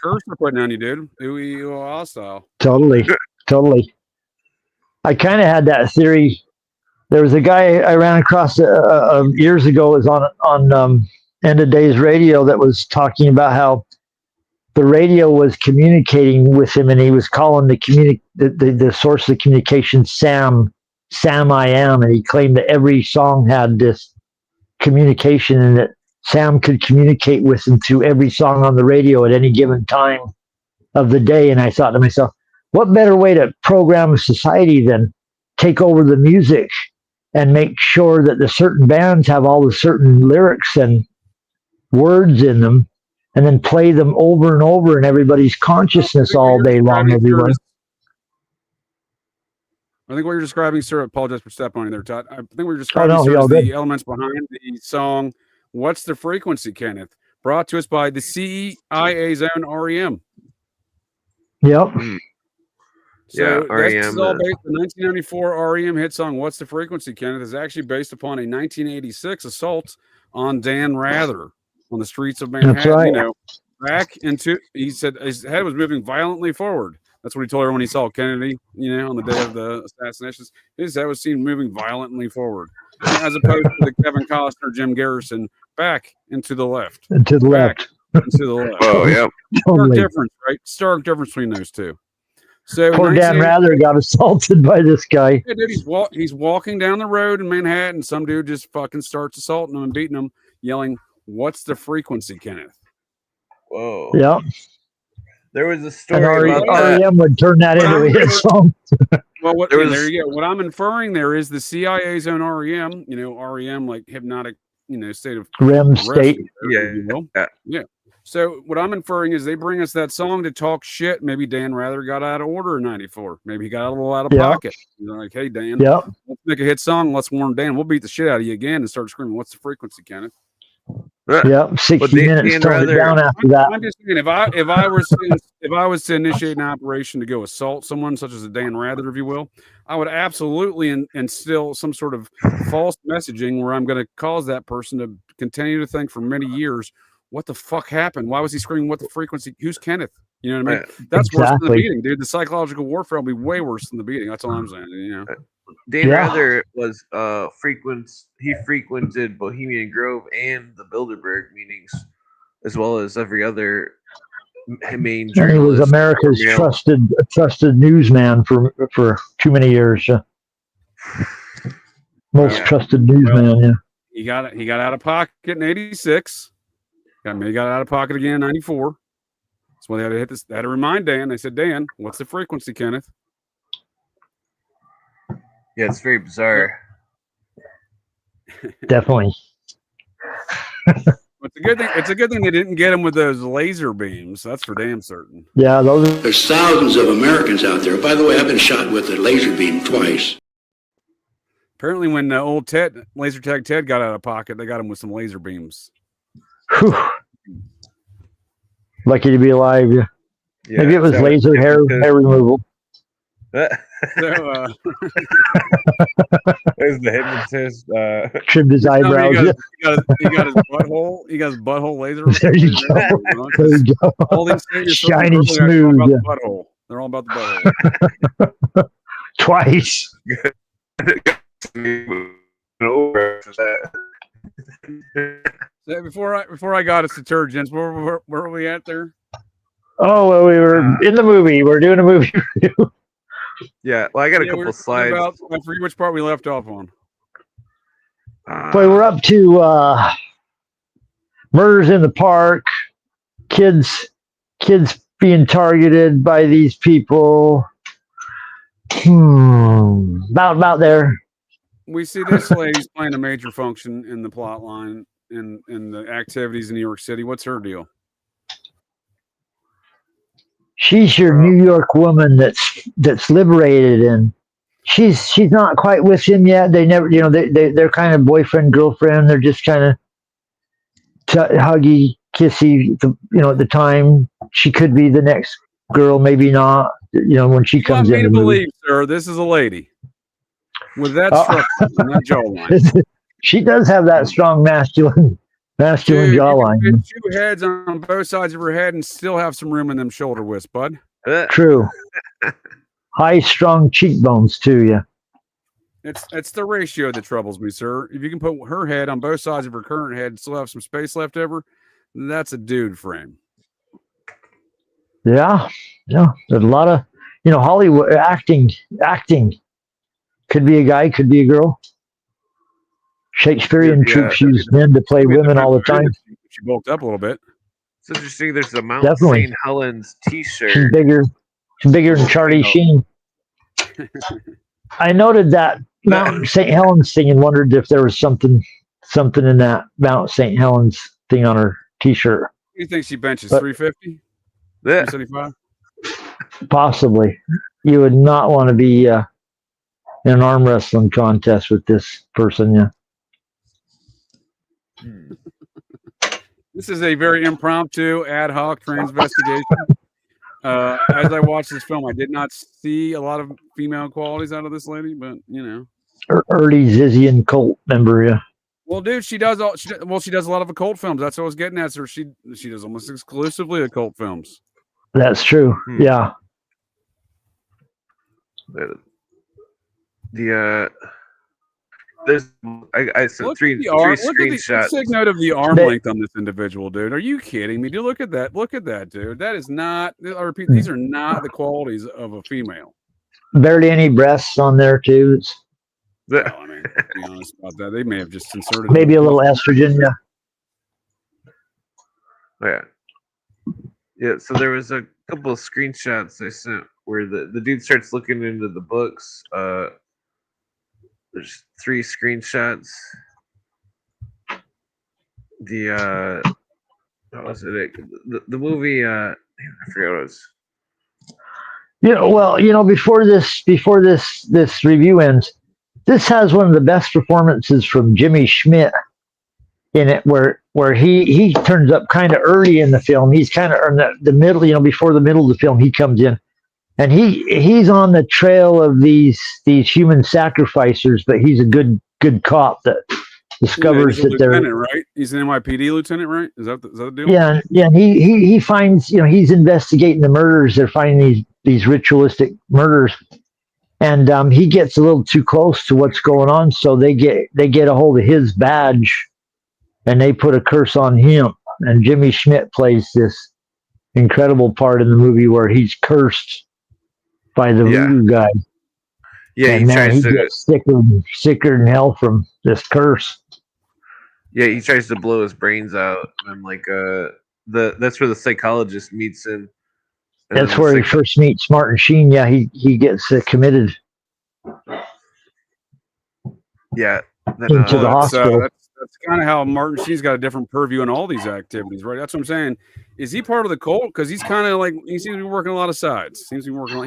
curse we're putting on you, dude. Ooh, style. Totally. I kind of had that theory. There was a guy I ran across years ago. Was on End of Days Radio that was talking about how the radio was communicating with him, and he was calling the source of communication Sam I Am, and he claimed that every song had this communication, and that Sam could communicate with him through every song on the radio at any given time of the day. And I thought to myself, what better way to program a society than take over the music and make sure that the certain bands have all the certain lyrics and words in them, and then play them over and over in everybody's consciousness all day long, everyone. I think what you're describing, sir, I apologize for stepping on you there, Todd. I think what you're describing, sir, is the elements behind the song What's the Frequency, Kenneth? Brought to us by the CIA's own REM. Yep. So REM. This is all based on the 1994 REM hit song What's the Frequency, Kenneth? Is actually based upon a 1986 assault on Dan Rather on the streets of Manhattan. That's right. You know, back into, he said his head was moving violently forward. That's what he told her when he saw Kennedy, you know, on the day of the assassinations. His head was seen moving violently forward, as opposed to the Kevin Costner, Jim Garrison, back and to the left. And to the left. And to the left. Oh, yeah. Stark difference, right? Stark difference between those two. So poor Dan Rather got assaulted by this guy. Yeah, dude, he's walking down the road in Manhattan. Some dude just fucking starts assaulting him and beating him, yelling, "What's the frequency, Kenneth?" Whoa. Yeah. There was a story about REM would turn that into a hit song. Well, there you go. What I'm inferring there is the CIA's own REM, you know, REM, like hypnotic, you know, state of REM state. Yeah. So what I'm inferring is they bring us that song to talk shit. Maybe Dan Rather got out of order in '94. Maybe he got a little out of pocket. They're like, "Hey, Dan, let's make a hit song. Let's warn Dan. We'll beat the shit out of you again," and start screaming, "What's the frequency, Kenneth?" Yeah, 60 minutes toned it down after that. I'm just saying, if I was to initiate an operation to go assault someone, such as a Dan Rather, if you will, I would absolutely instill some sort of false messaging where I'm going to cause that person to continue to think for many years, what the fuck happened? Why was he screaming, "What the frequency? Who's Kenneth?" You know what I mean? That's worse than the beating, dude. The psychological warfare will be way worse than the beating. That's all I'm saying. You know, Dan Rather was he frequented Bohemian Grove and the Bilderberg meetings, as well as every other main journalist. He was America's trusted newsman for too many years. Most trusted newsman. Yeah. He got out of pocket in '86. He got out of pocket again in '94. So they had to hit this. They had to remind Dan. They said, "Dan, what's the frequency, Kenneth?" Yeah, it's very bizarre. Definitely. It's a good thing. It's a good thing they didn't get him with those laser beams. That's for damn certain. Yeah, there's thousands of Americans out there. By the way, I've been shot with a laser beam twice. Apparently, when old Laser Tag Ted got out of pocket, they got him with some laser beams. Whew. Lucky to be alive. Yeah. Maybe it was laser hair removal. So, there's the hypnotist. Trimmed his eyebrows. He got his butthole. He got his butthole laser. There you go. There you go. All these things shiny smooth. About the butthole. They're all about the butthole. Twice. So before I got us detergents, where were we at there? Oh, well, we were in the movie. We're doing a movie review. Yeah, well, I got a couple slides. I forget which part we left off on. Boy, we're up to murders in the park, kids being targeted by these people. About there. We see this lady's playing a major function in the plot line in the activities in New York City. What's her deal? She's your New York woman that's liberated, and she's not quite with him yet. They never, they're kind of boyfriend girlfriend. They're just kind of huggy, kissy. At the time, she could be the next girl, maybe not. When she comes in. You want me to believe, sir, this is a lady with that structure and that jawline. She does have that strong masculine jawline. You can fit 2 heads on both sides of her head and still have some room in them shoulder wisps, bud. True. High strong cheekbones too, yeah. It's the ratio that troubles me, sir. If you can put her head on both sides of her current head and still have some space left over, that's a dude frame. Yeah. There's a lot of Hollywood acting. Could be a guy, could be a girl. Shakespearean troops use men to play women all the time. She bulked up a little bit. It's interesting. There's a Mount St. Helens T-shirt. She's bigger than Charlie Sheen. I noted that Mount St. Helens thing and wondered if there was something in that Mount St. Helens thing on her T-shirt. What do you think she benches? 350? 375? Possibly. You would not want to be in an arm wrestling contest with this person, yeah. This is a very impromptu, ad hoc transvestigation. As I watched this film, I did not see a lot of female qualities out of this lady, but early Zizian cult member, yeah. Well, dude, she does a lot of occult films. That's what I was getting at. So she does almost exclusively occult films. That's true. Yeah. There's I sent three screenshots. Let's take note of the arm length on this individual, dude. Are you kidding me? Dude, look at that, dude. That is not. I repeat, these are not the qualities of a female. Barely any breasts on there too. Well, I mean, to be honest about that, they may have just inserted maybe a little estrogen, yeah. Yeah. So there was a couple of screenshots I sent where the dude starts looking into the books. There's 3 screenshots. What was it? The movie. I forget what it was. Before this review ends, this has one of the best performances from Jimmy Schmidt in it, where he turns up kind of early in the film. He's kind of in the middle, before the middle of the film, he comes in. And he's on the trail of these human sacrificers, but he's a good cop that discovers that they're right. He's an NYPD lieutenant, right? Is that the deal? Yeah. And he finds he's investigating the murders. They're finding these ritualistic murders, and he gets a little too close to what's going on, so they get a hold of his badge, and they put a curse on him. And Jimmy Schmidt plays this incredible part in the movie where he's cursed by the voodoo guy. Yeah, and he gets sicker than hell from this curse. Yeah, he tries to blow his brains out, and that's where the psychologist meets him. That's where he first meets Martin Sheen. Yeah, he gets committed. Yeah, into the hospital. That's kind of how Martin Sheen's got a different purview in all these activities, right? That's what I'm saying. Is he part of the cult? Because he's kind of like, he seems to be working a lot of sides. He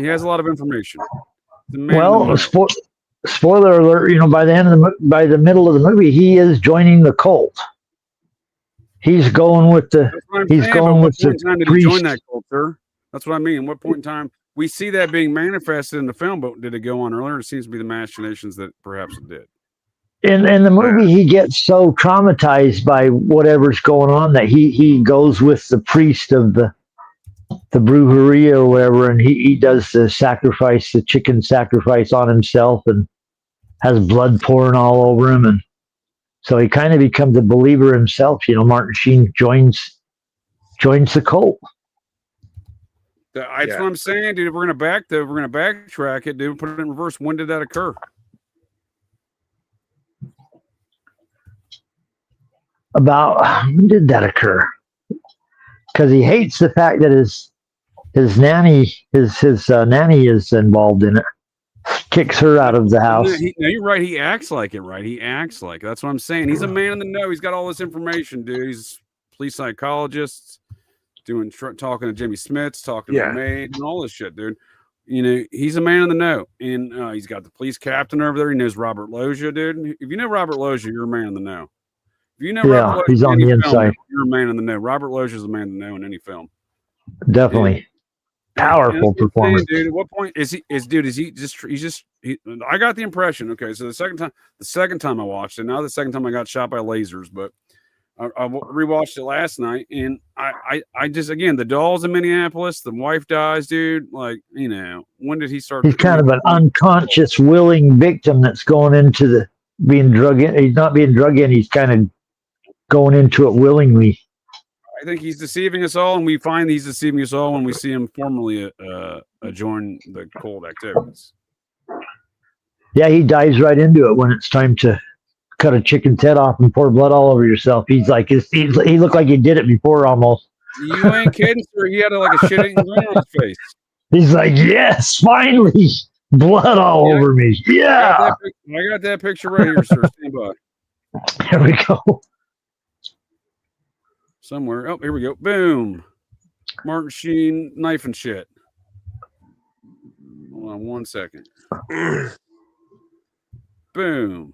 has a lot of information. Well, spoiler alert! By the middle of the movie, he is joining the cult. He's going with the. He's going with the time did he join that cult, sir? That's what I mean. What point in time we see that being manifested in the film, but did it go on earlier? It seems to be the machinations that perhaps it did. In the movie, he gets so traumatized by whatever's going on that he goes with the priest of the brujeria or whatever, and he does the sacrifice, the chicken sacrifice on himself, and has blood pouring all over him, and so he kind of becomes a believer himself. Martin Sheen joins the cult. That's what I'm saying, dude. If we're gonna backtrack it, dude. Put it in reverse. When did that occur? When did that occur? Because he hates the fact that his nanny, his nanny is involved in it. Kicks her out of the house. No, you're right. He acts like it, right? He acts like it. That's what I'm saying. He's a man in the know. He's got all this information, dude. He's police psychologist, talking to Jimmy Smits, talking to the maid, and all this shit, dude. He's a man in the know, and he's got the police captain over there. He knows Robert Loggia, dude. If you know Robert Loggia, you're a man in the know. If you know Robert Loggia, he's on the inside. You're a man in the know. Robert Loggia is a man in the know in any film. Definitely. Powerful performance, dude. At what point is he? I got the impression. Okay, so the second time I watched it, now the second time I got shot by lasers, but I rewatched it last night, and I just, again, the doll's in Minneapolis, the wife dies, dude. Like, when did he start? He's kind of an unconscious, willing victim that's going into being drug in. He's not being drug in. He's kind of going into it willingly. I think he's deceiving us all, and we find he's deceiving us all when we see him formally join the cold activities. Yeah, he dives right into it when it's time to cut a chicken's head off and pour blood all over yourself. He's like, he looked like he did it before almost. You ain't kidding, sir. He had like a shit-eating grin on his face. He's like, yes, finally, blood all over me. Yeah. I got that picture right here, sir. Stand by. Here we go. Somewhere. Oh, here we go. Boom. Martin Sheen, knife and shit. Hold on 1 second. Boom.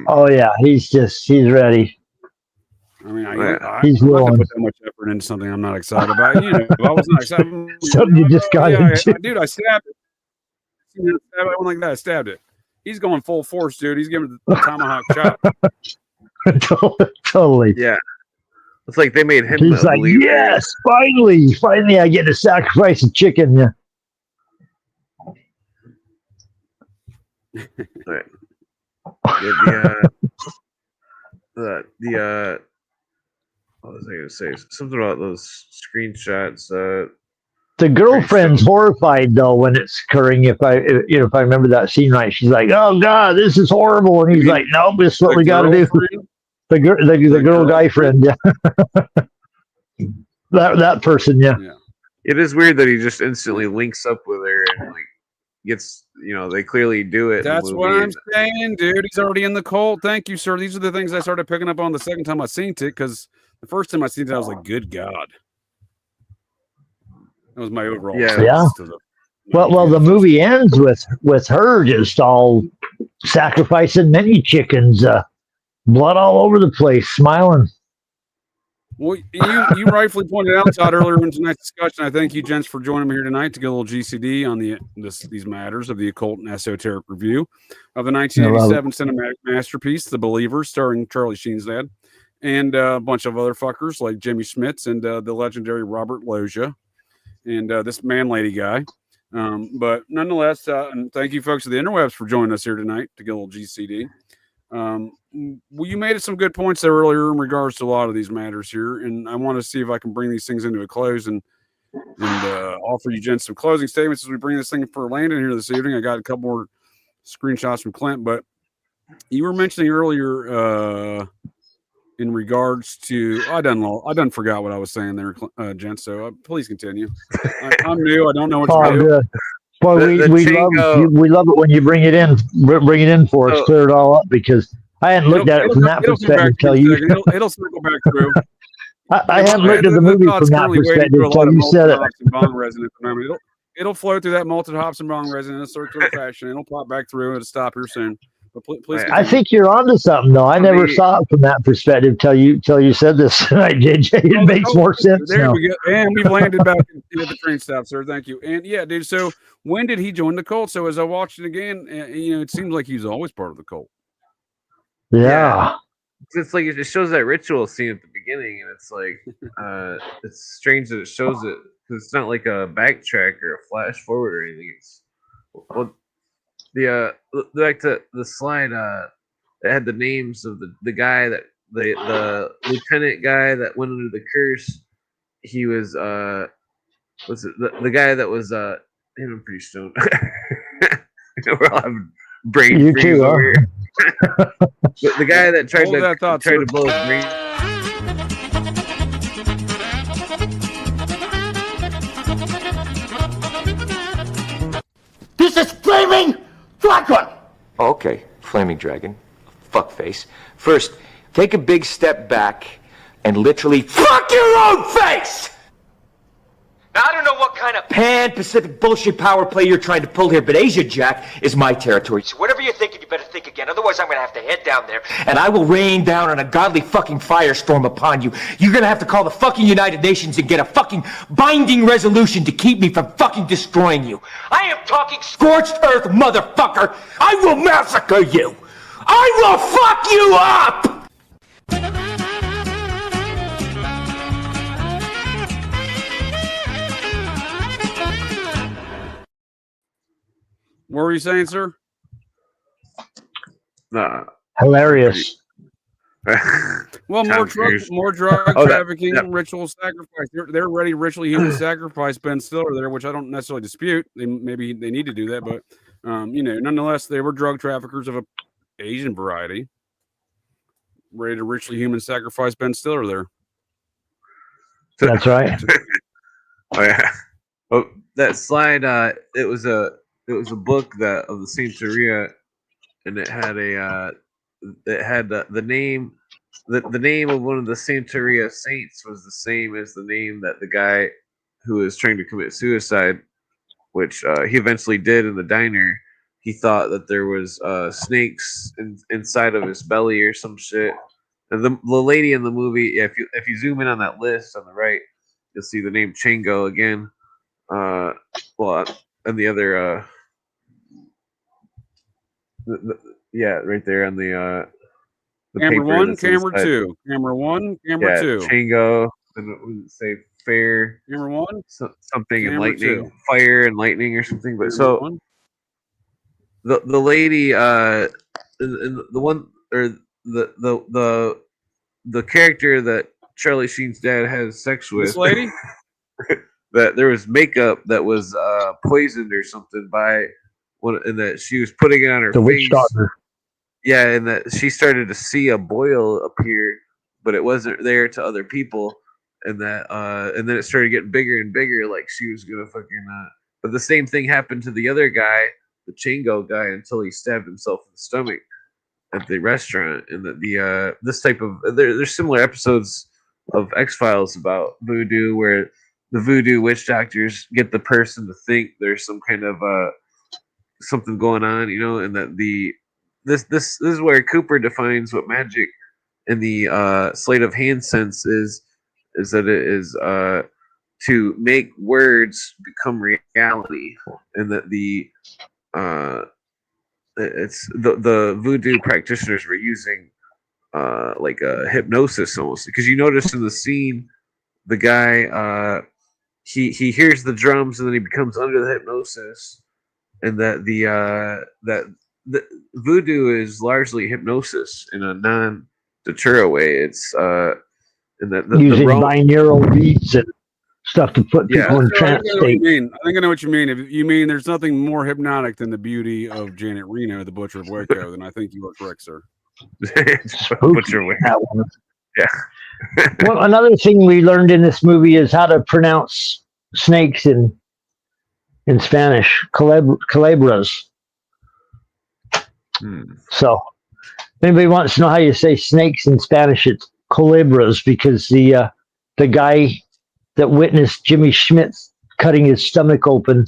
Oh yeah, he's ready. I mean, he's I'm willing not to put that much effort into something I'm not excited about. If I was not excited, something you just got into. Dude, I stabbed it. I went like that. I stabbed it. He's going full force, dude. He's giving the tomahawk chop. Totally. Yeah. It's like they made him. He's like, yes, finally, I get to sacrifice a chicken. Yeah. Right. What was I going to say? Something about those screenshots. The girlfriend's horrified though when it's occurring. If I remember that scene right, she's like, "Oh God, this is horrible," and he's like, "Nope, this is what we got to do." The girl guy friend, yeah. that person, yeah. It is weird that he just instantly links up with her and like gets, they clearly do it. That's what I'm saying, dude. He's already in the cult. Thank you, sir. These are the things I started picking up on the second time I seen it, because the first time I seen it, I was like, "Good God." That was my overall. Yeah. Well, the movie ends with her just all sacrificing many chickens, blood all over the place, smiling. Well, you rightfully pointed out, Todd, earlier in tonight's discussion. I thank you, gents, for joining me here tonight to get a little GCD on these matters of the Occult and Esoteric review of the 1987 cinematic masterpiece, The Believer, starring Charlie Sheen's dad, and a bunch of other fuckers like Jimmy Smits and the legendary Robert Loggia. And this man-lady guy. But nonetheless, and thank you folks of the interwebs for joining us here tonight to get a little GCD. Well, you made some good points there earlier in regards to a lot of these matters here, and I want to see if I can bring these things into a close and offer you gents some closing statements as we bring this thing for landing here this evening. I got a couple more screenshots from Clint, but you were mentioning earlier in regards to, I done forgot what I was saying there, gents. So please continue. I'm new. I don't know what to do. Well, we love it when you bring it in for us, clear it all up, because I hadn't looked at it from that perspective until you. It'll circle back through. I haven't looked at the movie from that perspective until you said it. It'll flow through that malted hops and bong resin in a circular fashion. It'll pop back through. It'll stop here soon. Please I think you're onto something, though. I never saw it from that perspective till you said this tonight, JJ. It makes more sense there now. we go. And we've landed back at the train stop, sir. Thank you. And yeah, dude. So when did he join the cult? So as I watched it again, it seems like he's always part of the cult. Yeah. It's like it shows that ritual scene at the beginning, and it's like it's strange that it shows it because it's not like a backtrack or a flash forward or anything. It's back to the slide that had the names of the guy that the lieutenant guy that went under the curse. He was the guy that was I'm pretty stoned. We're all having brain freeze over here. The guy that tried to blow his brain. This is Flaming Dragon! Okay, Flaming Dragon. Fuckface. First, take a big step back and literally fuck your own face! Now, I don't know what kind of pan-Pacific bullshit power play you're trying to pull here, but Asia Jack is my territory. So whatever you're thinking, you better think again. Otherwise, I'm gonna have to head down there, and I will rain down on a godly fucking firestorm upon you. You're gonna have to call the fucking United Nations and get a fucking binding resolution to keep me from fucking destroying you. I am talking scorched earth, motherfucker! I will massacre you! I will fuck you up! What were you saying, sir? Hilarious. Well, more drug trafficking, ritual sacrifice. They're ready to ritually human sacrifice Ben Stiller there, which I don't necessarily dispute. Maybe they need to do that, but nonetheless, they were drug traffickers of a Asian variety, ready to ritually human sacrifice Ben Stiller there. That's right. Oh yeah. Well, that slide. It was a book of the Santeria, and it had the name. The name of one of the Santeria saints was the same as the name that the guy who was trying to commit suicide, which he eventually did in the diner. He thought that there was snakes inside of his belly or some shit. And the lady in the movie, if you zoom in on that list on the right, you'll see the name Chango again. And the other, right there on the camera one, camera two, camera one, camera two. Chango, and it would say fair. Camera one, something and lightning, fire and lightning or something. But so the lady, the one or the character that Charlie Sheen's dad has sex with, this lady. That there was makeup that was poisoned or something by one, and that she was putting it on her face. Witch doctor. Yeah, and that she started to see a boil appear, but it wasn't there to other people, and that and then it started getting bigger and bigger, like she was gonna fucking. But the same thing happened to the other guy, the Chango guy, until he stabbed himself in the stomach at the restaurant. And that this type of there's similar episodes of X-Files about voodoo where the voodoo witch doctors get the person to think there's some kind of something going on, and that this is where Cooper defines what magic in the sleight of hand sense is that it is to make words become reality, and that it's the voodoo practitioners were using like a hypnosis almost, because you notice in the scene the guy he hears the drums and then he becomes under the hypnosis, and that the voodoo is largely hypnosis in a non-deterra way. It's and that using binaural beats and stuff to put people in trance state. I think I know what you mean. If you mean there's nothing more hypnotic than the beauty of Janet Reno, the Butcher of Waco, then I think you are correct, sir. Butcher of Waco. Yeah. Well, another thing we learned in this movie is how to pronounce snakes in Spanish, culebras. So, if anybody wants to know how you say snakes in Spanish, it's culebras, because the guy that witnessed Jimmy Schmidt cutting his stomach open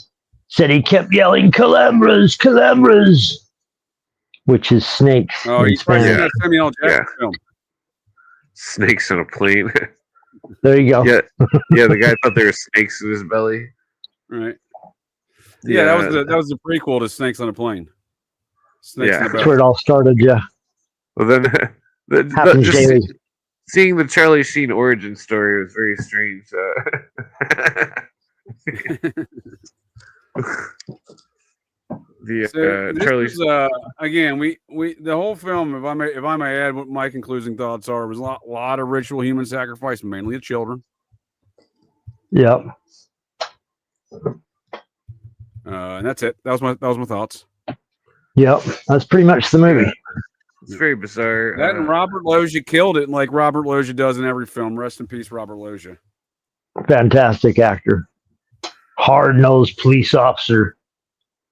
said he kept yelling culebras, culebras. which is snakes Oh, in he's probably seen Spanish. that Samuel Jackson film. Snakes on a plane. There you go. Yeah, the guy thought there were snakes in his belly. Right. Yeah, that was the prequel to Snakes on a Plane. Snakes in the That's where it all started. Yeah. Well, then Happens just daily. seeing the Charlie Sheen origin story was very strange. Charlie. Again, we the whole film, if I may add, what my concluding thoughts are, was a lot of ritual human sacrifice, mainly of children. Yep. And that's it. That was my thoughts. Yep. That's pretty much the movie. It's very bizarre. That and Robert Loggia killed it, like Robert Loggia does in every film. Rest in peace, Robert Loggia. Fantastic actor. Hard-nosed police officer.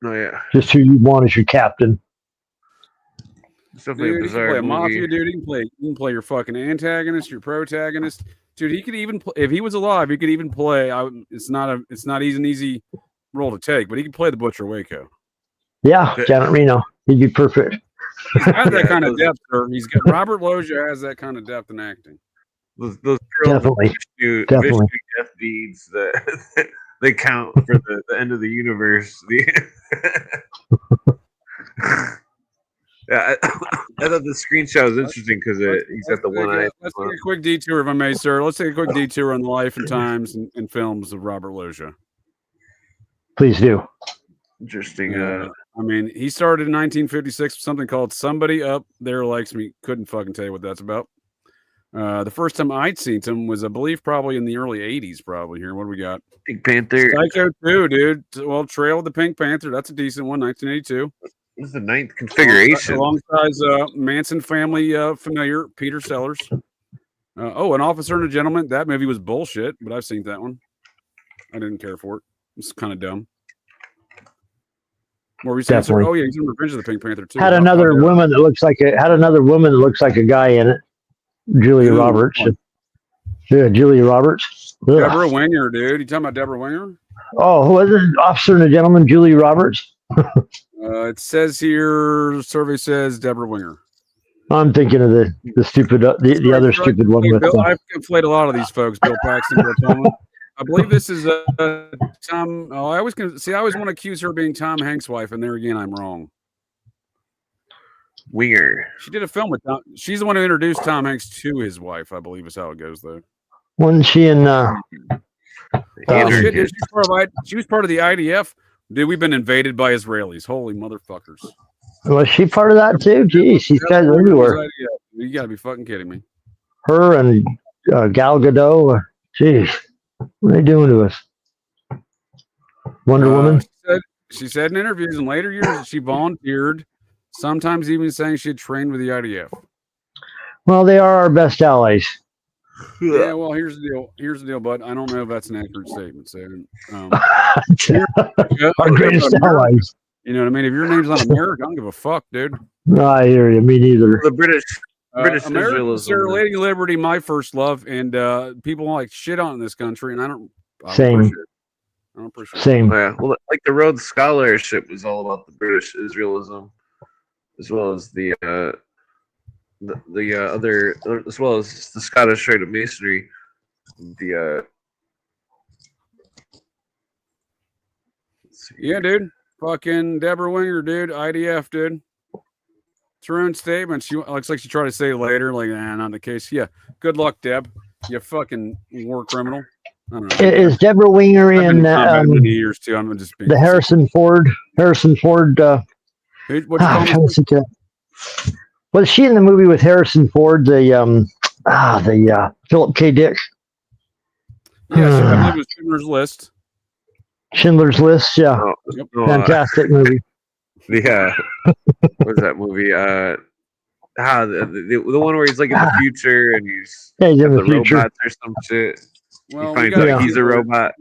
Oh yeah. Just who you want as your captain. It's definitely Dude, bizarre. He can play a movie. mafia dude. You can play your fucking antagonist, your protagonist. Dude, he could even if he was alive, he could even play. It's not an easy role to take, but he could play the Butcher Waco. Yeah, Janet Reno. He'd be perfect. He's got that kind of depth, sir. Robert Loggia has that kind of depth in acting. Those girls Definitely. Vishnu death deeds that they count for the end of the universe. Yeah, I thought the screenshot was interesting because he's got the one eye. Let's take a quick detour, if I may, sir. Let's take a quick detour on the life and times and films of Robert Loggia. Please do. Interesting. I mean, he started in 1956 with something called Somebody Up There Likes Me. Couldn't fucking tell you what that's about. The first time I'd seen him was, I believe, probably in the early 80s, probably here. What do we got? Pink Panther. Psycho 2, dude. Well, Trail of the Pink Panther. That's a decent one, 1982. This is the 9th configuration. Alongside Manson family familiar, Peter Sellers. An Officer and a Gentleman. That movie was bullshit, but I've seen that one. I didn't care for it. It's kind of dumb. What were we saying? Definitely. Oh yeah, he's in Revenge of the Pink Panther too. Had another woman that looks like a guy in it. Julia Roberts. Yeah, Julia Roberts. Ugh. Deborah Winger, dude. You talking about Deborah Winger? Oh, who was it? Officer and a Gentleman, Julia Roberts. It says here, survey says Deborah Winger. I'm thinking of the stupid, the other stupid one with. I've conflated a lot of these folks. Bill Paxton, Bill Pullman. I believe this is Tom. Oh, I always want to accuse her of being Tom Hanks' wife, and there again, I'm wrong. Winger. She did a film with Tom. She's the one who introduced Tom Hanks to his wife, I believe, is how it goes, though. Wasn't she in? Shit, she was part of the IDF. Dude, we've been invaded by Israelis. Holy motherfuckers. Was she part of that too? Geez, she's guys everywhere. You gotta be fucking kidding me. Her and Gal Gadot. Jeez, what are they doing to us? Wonder Woman. She said in interviews in later years that she volunteered, sometimes even saying she had trained with the IDF. Well, they are our best allies. Yeah, well, here's the deal, bud. I don't know if that's an accurate statement. So, our greatest allies. You know what I mean? If your name's not America, I don't give a fuck, dude. No, I hear you. Me neither. The British America, Sir, Lady Liberty, my first love, and people like shit on this country, and I don't appreciate it. Same. Yeah, well, like the Rhodes Scholarship was all about the British Israelism, as well as the other, as well as the Scottish Rite of Masonry. Yeah, dude. Fucking Deborah Winger, dude. IDF, dude. It's her own statement. She looks like she tried to say it later, like, not the case. Yeah. Good luck, Deb. You fucking war criminal. I don't know. Is Deborah Winger in years too? I'm just being the Harrison Ford? Was she in the movie with Harrison Ford? The Philip K. Dick. Yeah, I believe it was Schindler's List. Schindler's List, yeah. Fantastic movie. What was that movie? The one where he's like in the future and he's in the future. Robots or some shit. Well, he finds out he's a robot.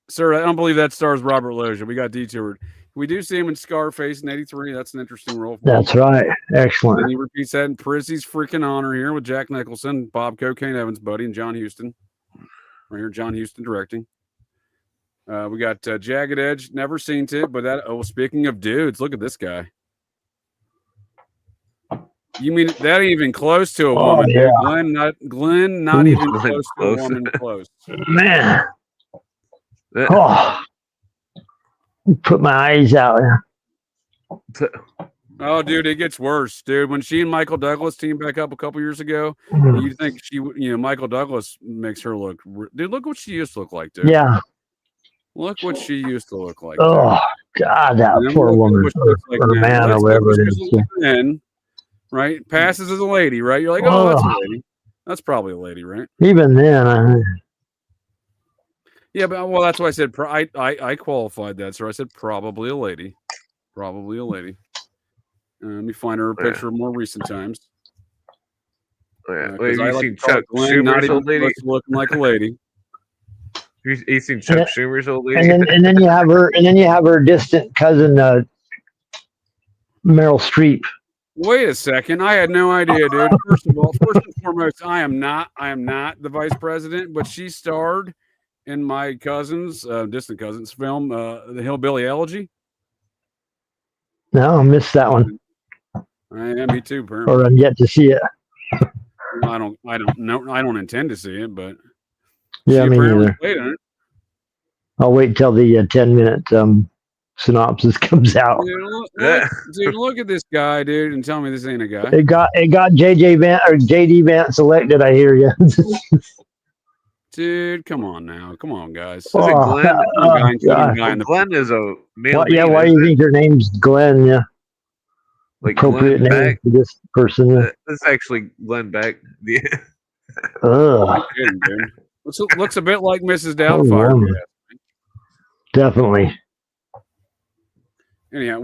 Sir, I don't believe that stars Robert Loggia. We got detoured. We do see him in Scarface in '83. That's an interesting role. That's right. Excellent. And he repeats that in Prizzy's freaking honor here with Jack Nicholson, Bob Cocaine Evans, buddy, and John Huston. Right here, John Huston directing. We got Jagged Edge. Never seen it, but that. Oh, speaking of dudes, look at this guy. You mean that ain't even close to a woman, yeah. dude. Glenn, not even close to a woman. Close. Man. Oh. Put my eyes out. Oh, dude, it gets worse, dude. When she and Michael Douglas teamed back up a couple years ago, you think Michael Douglas makes her look, dude. Look what she used to look like, dude. Yeah. Look what she used to look like. Oh, dude. God, that poor woman or man or whatever it is. Then, right, passes as a lady, right? You're like, oh, that's a lady. That's probably a lady, right? Even then, yeah, but well, that's why I said I qualified that, so I said probably a lady, probably a lady. Let me find her a picture of more recent times. Have you seen Chuck Schumer's old lady? Looking like a lady. You seen Chuck Schumer's old lady? And then you have her distant cousin Meryl Streep. Wait a second, I had no idea, dude. First and foremost, I am not the vice president, but she starred in my distant cousin's film, The Hillbilly Elegy. No, I missed that one. Yeah, me too. Apparently. Or I'm yet to see it. I don't know. I don't intend to see it, but yeah, me neither. I'll wait until the 10-minute synopsis comes out. Dude, look at this guy, dude, and tell me this ain't a guy. It got JD Vance elected. I hear you. Dude, come on now. Come on, guys. Is it Glenn? Glenn is a male. Yeah, why do you think your name's Glenn? Yeah. Like appropriate Glenn name Beck? for this person. Yeah. This is actually Glenn Beck. Yeah. Looks a bit like Mrs. Doubtfire. Definitely. Anyhow,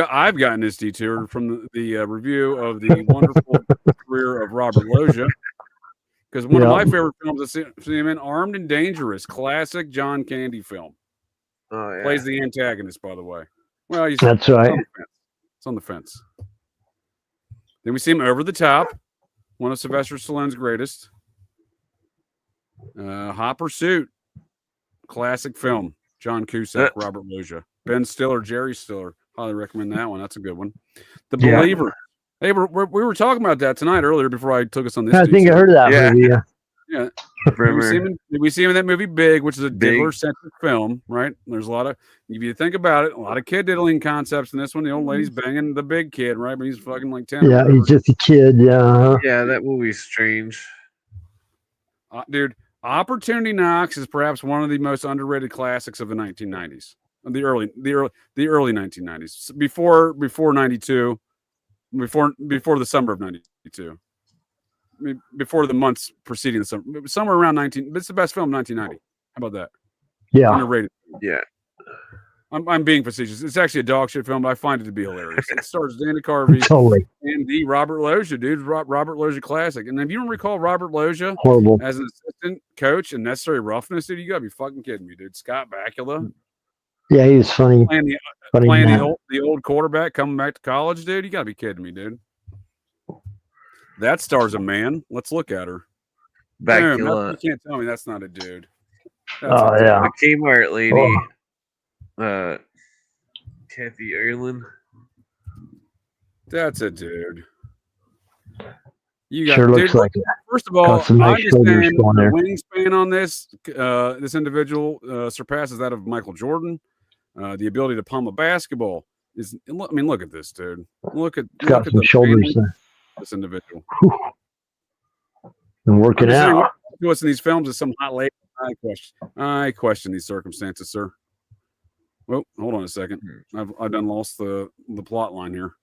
I've gotten this detour from the review of the wonderful career of Robert Loggia. Because one of my favorite films is see him in Armed and Dangerous, classic John Candy film. Oh, yeah. Plays the antagonist, by the way. Well, that's right. It's on the fence. Then we see him Over the Top, one of Sylvester Stallone's greatest. Hot Pursuit, classic film. John Cusack, Robert Loggia, Ben Stiller, Jerry Stiller. Highly recommend that one. That's a good one. The Believer. Hey, we were talking about that tonight earlier before I took us on this. I think I heard of that movie. Yeah. Did we see him in that movie Big, which is a diddler-centric film, right? There's a lot of, if you think about it, a lot of kid diddling concepts in this one. The old lady's banging the big kid, right? But he's fucking like 10. Yeah, he's just a kid. Yeah. Yeah, that movie's strange. Dude, Opportunity Knocks is perhaps one of the most underrated classics of the 1990s. The early 1990s. Before 92. Before the summer of 92. Before the months preceding the summer. Somewhere around 19. It's the best film of 1990. How about that? Yeah. Underrated. Yeah. I'm being facetious. It's actually a dog shit film, but I find it to be hilarious. It stars Dana Carvey and the Robert Loggia, dude. Robert Loggia classic. And if you don't recall Robert Loggia as an assistant coach in Necessary Roughness, dude, you gotta be fucking kidding me, dude. Scott Bakula. Yeah, he was funny. Playing the old quarterback coming back to college, dude. You gotta be kidding me, dude. That stars a man. Let's look at her. Bakula. You can't tell me that's not a dude. The Kmart lady. Kathy Ireland. That's a dude. You got sure looks like it. First of all, nice I understand the wingspan on this. This individual surpasses that of Michael Jordan. The ability to palm a basketball is. I mean, look at this dude. Look at some shoulders. This individual. And working out. What's in these films is some hot lady. I question these circumstances, sir. Well, hold on a second. I've done lost the plot line here.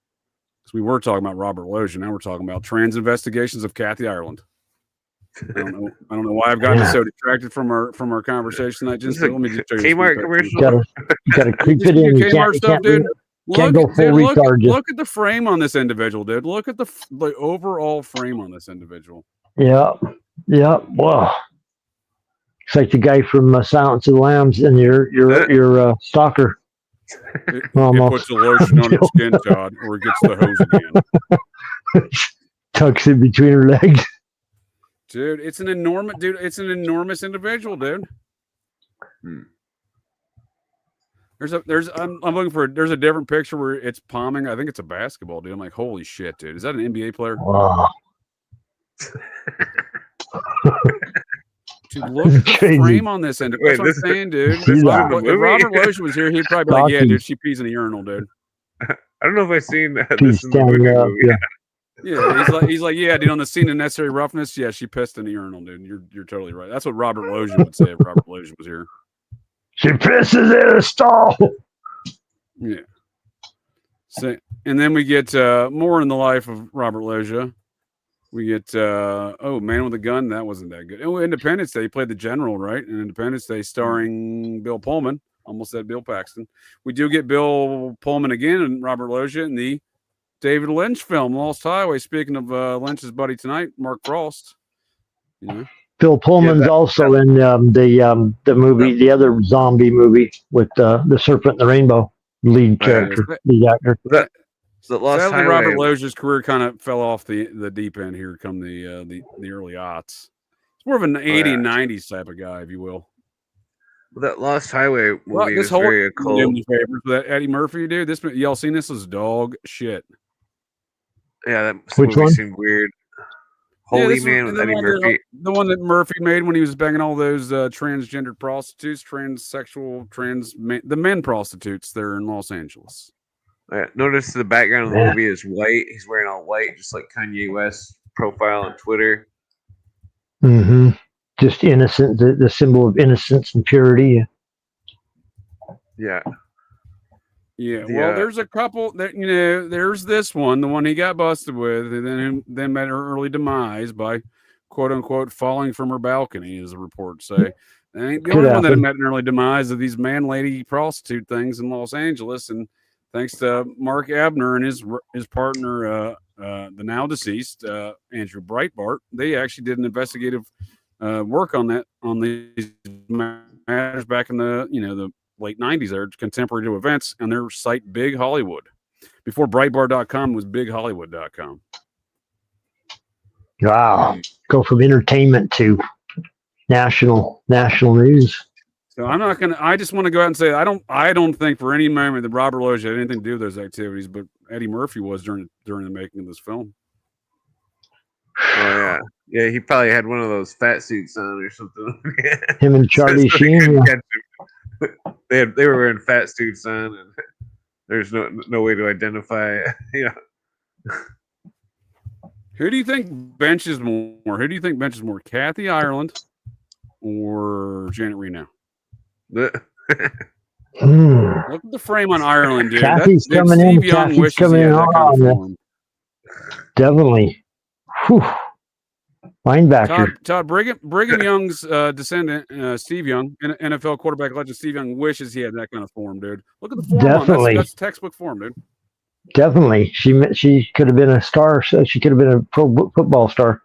Because we were talking about Robert Loggia. Now we're talking about Transvestigations of Kathy Ireland. I don't know why I've gotten so distracted from our conversation. Let me just show you Kmart commercial. You gotta creep it in. Kmart stuff, dude. Look at the frame on this individual, dude. Look at the overall frame on this individual. Yeah. Wow. It's like the guy from Silence of the Lambs and your stalker. It puts the lotion on its skin, Todd, or it gets the hose again. Tucks it between her legs. Dude, it's an enormous individual, dude. I'm looking for. There's a different picture where it's palming. I think it's a basketball, dude. I'm like, holy shit, dude. Is that an NBA player? Wow. Dude, look at the frame on this end. That's what I'm saying, dude. If Robert Loggia was here, he'd probably be like, yeah, dude, she pees in the urinal, dude. I don't know if I've seen this in the movie. Yeah, he's like, yeah, dude, on the scene of Necessary Roughness, yeah, she pissed in the urinal, dude. You're totally right. That's what Robert Loggia would say if Robert Loggia was here. She pisses in a stall. Yeah. So, and then we get more in the life of Robert Loggia. We get Man with a Gun. That wasn't that good. Oh, Independence Day. He played the general, right? And Independence Day, starring Bill Pullman. Almost said Bill Paxton. We do get Bill Pullman again and Robert Loggia in the David Lynch film, Lost Highway. Speaking of Lynch's buddy tonight, Mark Frost. You know? Bill Pullman's also in the movie, the other zombie movie with the Serpent and the Rainbow lead character, lead actor. Sadly, Robert Loggia's career kind of fell off the deep end here come the early aughts. It's more of an 80s and 90s type of guy, if you will. Well, that Lost Highway movie is very occult. That Eddie Murphy, dude. This y'all seen this? Was dog shit. Yeah, that movie seemed weird. Holy Man with Eddie Murphy. The one that Murphy made when he was banging all those transgendered prostitutes, transsexual, the men prostitutes there in Los Angeles. Notice the background of the movie is white. He's wearing all white, just like Kanye West's profile on Twitter. Mm-hmm. Just innocent, the symbol of innocence and purity. Yeah. Yeah. Well, there's a couple that there's this one, the one he got busted with, and then met her early demise by quote unquote falling from her balcony, as the reports say. And the only one that met an early demise of these man-lady prostitute things in Los Angeles, and thanks to Mark Abner and his partner, the now deceased Andrew Breitbart, they actually did an investigative work on these matters back in the late 90s. They're contemporary to events, and their site Big Hollywood. Before Breitbart.com was BigHollywood.com. Wow, go from entertainment to national news. So I'm not gonna. I just want to go out and say I don't think for any moment that Robert Loggia had anything to do with those activities, but Eddie Murphy was during the making of this film. Oh yeah, he probably had one of those fat suits on or something. Him and Charlie Sheen. They were wearing fat suits on, and there's no way to identify. Who do you think benches more? Who do you think benches more, Kathy Ireland or Janet Reno? Look at the frame on Ireland, dude. Kathy's coming in. Kathy's coming in. Definitely. Whew. Linebacker. Todd Brigham Young's descendant, Steve Young, NFL quarterback legend Steve Young, wishes he had that kind of form, dude. Look at the form. Definitely. That's textbook form, dude. Definitely. She could have been a star. She could have been a pro football star.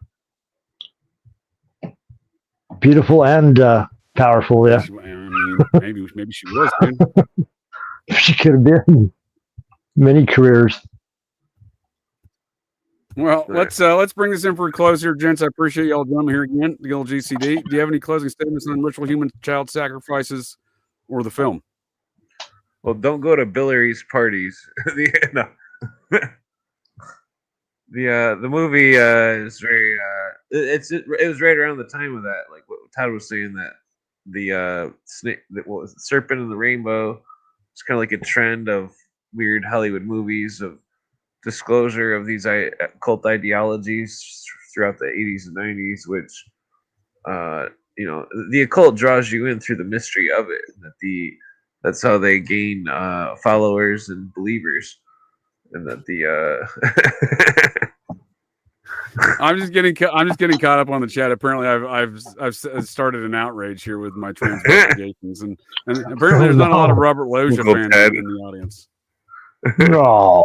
Beautiful and powerful, yeah. Maybe she was, dude. She could have been many careers. Well, let's bring this in for a close here, gents. I appreciate y'all joining me here again, the OpGCD. Do you have any closing statements on ritual human child sacrifices or the film? Well, don't go to Billerie's parties. The movie is very it was right around the time of that, like what Todd was saying, that the snake, what was it, Serpent and the Rainbow. It's kind of like a trend of weird Hollywood movies of disclosure of these occult ideologies throughout the 80s and 90s, which the occult draws you in through the mystery of it. That's how they gain followers and believers, and that I'm just getting caught up on the chat. Apparently, I've started an outrage here with my transvestigations, and apparently there's not a lot of Robert Loggia fans in the audience. No.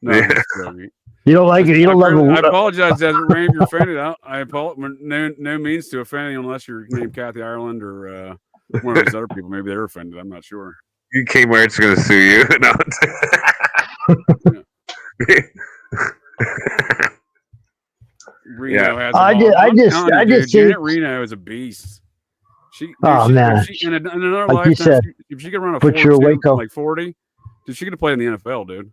No, you don't like it. You don't love it. I apologize, Desert Rain, if you're offended. I apologize. No means to offend anyone unless you're named Kathy Ireland or one of those other people. Maybe they're offended. I'm not sure. You Kmart's going to sue you. No. Reno has I just Janet Reno is a beast. Man. In another Like you said, if she could run a put your Waco. like 40, dude, she could play in the NFL, dude.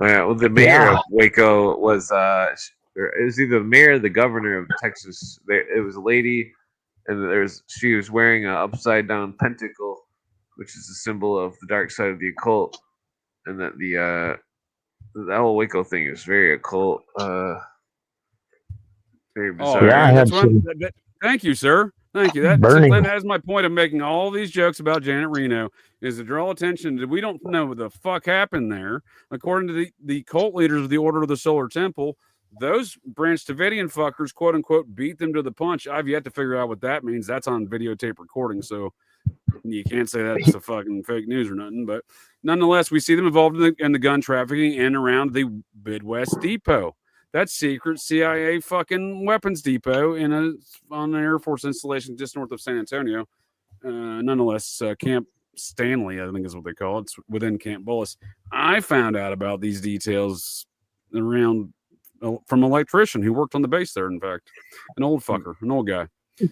Yeah, well, the mayor of Waco was it was either the mayor or the governor of Texas. It was a lady, and she was wearing an upside down pentacle, which is a symbol of the dark side of the occult, and that the whole Waco thing is very occult, very bizarre. Thank you, sir. Thank you. That is my point of making all these jokes about Janet Reno, is to draw attention to we don't know what the fuck happened there. According to the cult leaders of the Order of the Solar Temple, those Branch Davidian fuckers, quote unquote, beat them to the punch. I've yet to figure out what that means. That's on videotape recording, so you can't say that's a fucking fake news or nothing. But nonetheless, we see them involved in the gun trafficking and around the Midwest Depot. That's secret CIA fucking weapons depot on an Air Force installation just north of San Antonio. Nonetheless, Camp Stanley, I think is what they call it. It's within Camp Bullis. I found out about these details from an electrician who worked on the base there. In fact, an old fucker, an old guy. A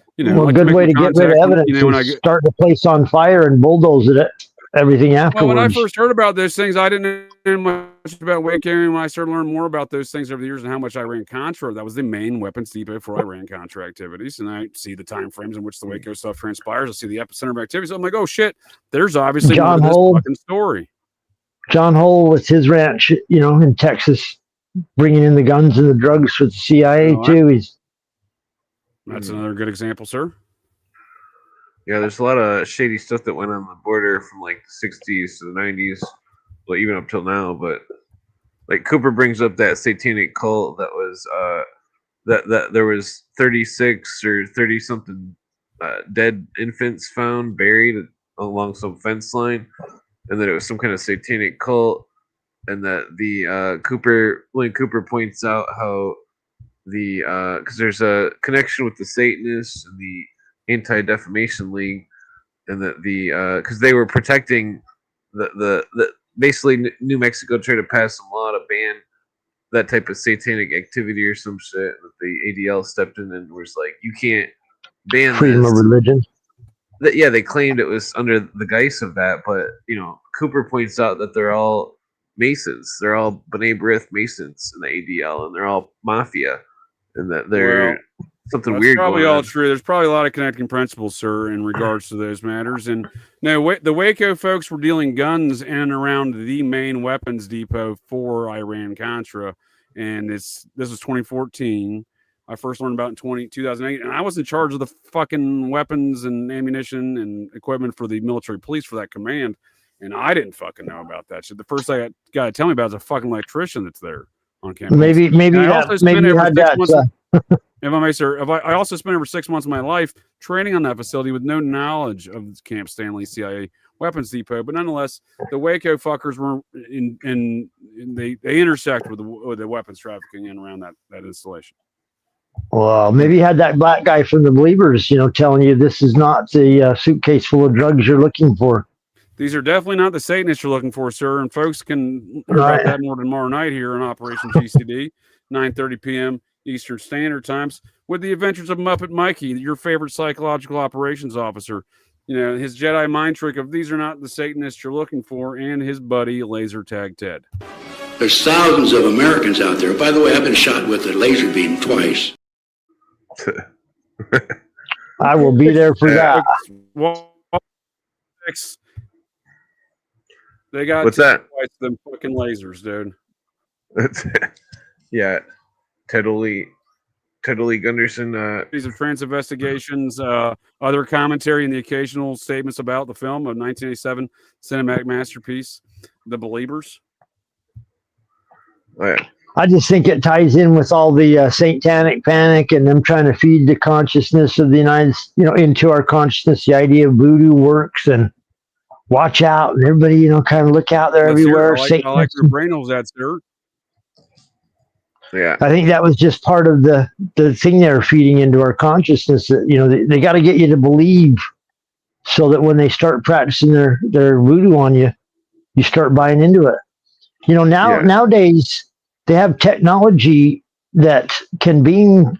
good way to get rid of evidence is start the place on fire and bulldoze it. Everything afterwards. Well, when I first heard about those things, I didn't know much about Waco. When I started learning more about those things over the years and how much Iran-Contra, that was the main weapons depot for Iran-Contra activities. And I see the time frames in which the Waco stuff transpires. I see the epicenter of activities. I'm like, oh shit, there's obviously more to this fucking story. John Hull with his ranch, in Texas, bringing in the guns and the drugs for the CIA too. That's another good example, sir. Yeah, there's a lot of shady stuff that went on the border from like the 60s to the 90s, well, even up till now. But like Cooper brings up that satanic cult that was that there was 36 or 30 something dead infants found buried along some fence line, and that it was some kind of satanic cult, and that the William Cooper points out how because there's a connection with the Satanists and the Anti-Defamation League, and that because they were protecting the basically New Mexico tried to pass some law to ban that type of satanic activity or some shit. That the ADL stepped in and was like, you can't ban freedom of religion. They claimed it was under the guise of that, but Cooper points out that they're all Masons. They're all B'nai B'rith Masons in the ADL, and they're all mafia, and that they're something weird. Probably all true. There's probably a lot of connecting principles, sir, in regards to those matters. And no, the Waco folks were dealing guns in and around the main weapons depot for Iran-Contra, and this was 2014. I first learned about it in 2008, and I was in charge of the fucking weapons and ammunition and equipment for the military police for that command, and I didn't fucking know about that shit. The first thing guy to tell me about is a fucking electrician that's there on campus. Maybe you had that. If I may, sir, I also spent over 6 months of my life training on that facility with no knowledge of Camp Stanley CIA weapons depot. But nonetheless, the Waco fuckers were they intersect with the weapons trafficking in around that installation. Well, maybe you had that black guy from the Believers, telling you this is not the suitcase full of drugs you're looking for. These are definitely not the Satanists you're looking for, sir. And folks can hear about that more tomorrow night here on Operation GCD, 9:30 p.m. Eastern Standard Times, with the adventures of Muppet Mikey, your favorite psychological operations officer. His Jedi mind trick of these are not the Satanists you're looking for, and his buddy Laser Tag Ted. There's thousands of Americans out there. By the way, I've been shot with a laser beam twice. I will be there for that. They got what's that? Twice them fucking lasers, dude. Yeah. Totally Gunderson. These are Transvestigations, other commentary, and the occasional statements about the film of 1987 cinematic masterpiece, The Believers. Oh, yeah. I just think it ties in with all the satanic panic and them trying to feed the consciousness of the into our consciousness, the idea of voodoo works and watch out and everybody, kind of look out there everywhere. I like your brain holes that, sir. Yeah, I think that was just part of the thing they're feeding into our consciousness. That they got to get you to believe, so that when they start practicing their voodoo on you, you start buying into it. Nowadays they have technology that can beam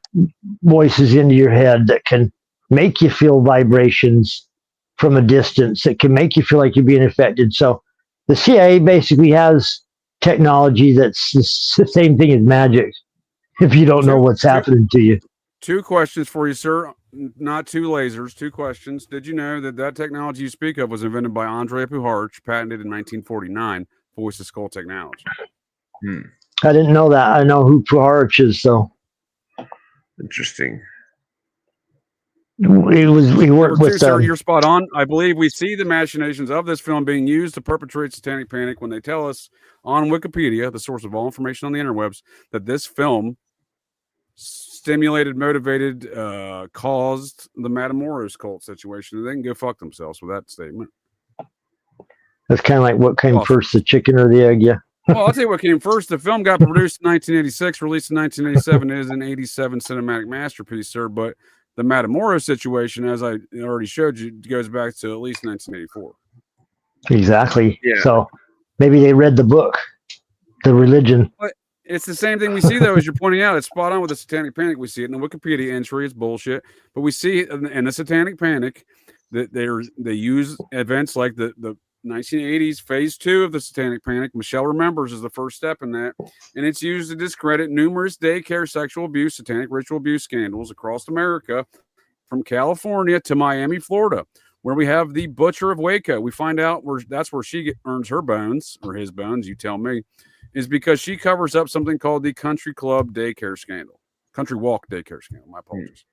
voices into your head that can make you feel vibrations from a distance. It can make you feel like you're being affected. So the CIA basically has technology that's the same thing as magic if you don't know what's happening to you. 2 questions for you, sir. Not 2 lasers, 2 questions. Did you know that technology you speak of was invented by Andrei Puharich, patented in 1949, voice of skull technology? I didn't know that. I know who Puharich is, so. Interesting. He worked with. Sir, you're spot on. I believe we see the machinations of this film being used to perpetrate satanic panic when they tell us on Wikipedia, the source of all information on the interwebs, that this film stimulated, motivated, caused the Matamoros cult situation. They can go fuck themselves with that statement. That's kind of like what came first, the chicken or the egg, yeah. Well, I'll tell you what came first. The film got produced in 1986, released in 1987. It is an 87 cinematic masterpiece, sir. But the Matamoros situation, as I already showed you, goes back to at least 1984. Exactly. Yeah. So maybe they read the book, The Religion. But it's the same thing we see, though, as you're pointing out. It's spot on with the satanic panic. We see it in the Wikipedia entry. It's bullshit. But we see it in the satanic panic that they use events like the 1980s phase 2 of the satanic panic. Michelle Remembers is the first step in that, and it's used to discredit numerous daycare sexual abuse, satanic ritual abuse scandals across America, from California to Miami, Florida, where we have the Butcher of Waco. We find out that's where she earns her bones, or his bones, you tell me, is because she covers up something called the Country Club daycare scandal, Country Walk daycare scandal. My apologies.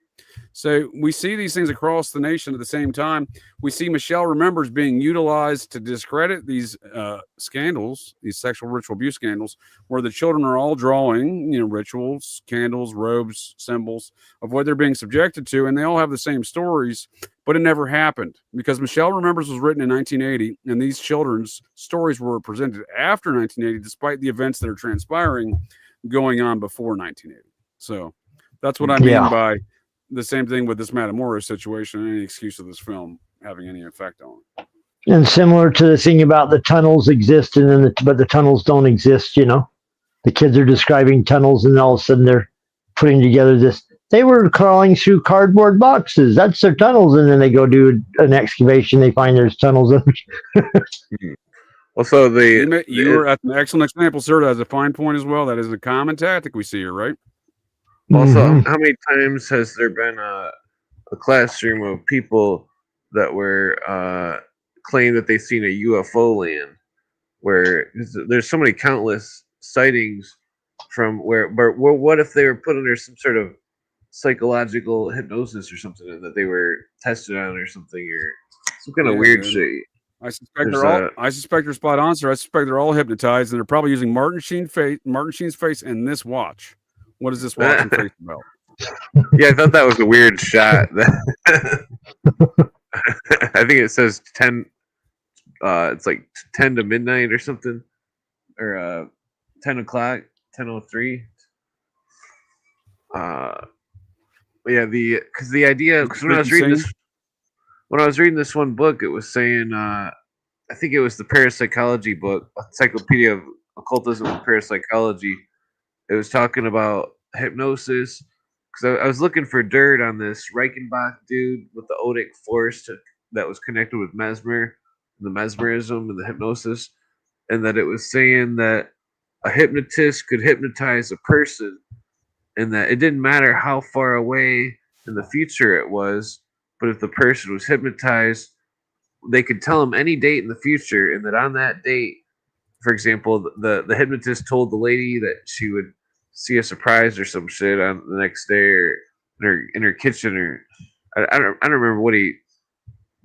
So we see these things across the nation at the same time. We see Michelle Remembers being utilized to discredit these scandals, these sexual ritual abuse scandals, where the children are all drawing, rituals, candles, robes, symbols of what they're being subjected to, and they all have the same stories, but it never happened because Michelle Remembers was written in 1980, and these children's stories were presented after 1980, despite the events that are transpiring going on before 1980. So that's what I mean by the same thing with this Matamoros situation and any excuse of this film having any effect on it. And similar to the thing about the tunnels exist, but the tunnels don't exist, The kids are describing tunnels, and all of a sudden they're putting together this. They were crawling through cardboard boxes. That's their tunnels. And then they go do an excavation. They find there's tunnels. Also, you were at an excellent example, sir. That has a fine point as well. That is a common tactic we see here, right? Also, how many times has there been a classroom of people that were claimed that they've seen a UFO land, where there's so many countless sightings from where what if they were put under some sort of psychological hypnosis or something, and that they were tested on or something, or some kind of weird shit. I suspect they're spot on, sir. I suspect they're all hypnotized, and they're probably using Martin Sheen's face and this watch. What is this watch and face about? Yeah, I thought that was a weird shot. I think it says 10. It's like 10 to midnight or something, or 10 o'clock, 10:03. Yeah, because the idea, because when I was reading this one book, it was saying, I think it was the parapsychology book, Encyclopedia of Occultism and Parapsychology. It was talking about hypnosis, because I was looking for dirt on this Reichenbach dude with the odic force that was connected with the mesmerism and the hypnosis, and that it was saying that a hypnotist could hypnotize a person, and that it didn't matter how far away in the future it was, but if the person was hypnotized, they could tell them any date in the future, and that on that date, for example, the hypnotist told the lady that she would see a surprise or some shit on the next day, or in her kitchen, or I don't remember what he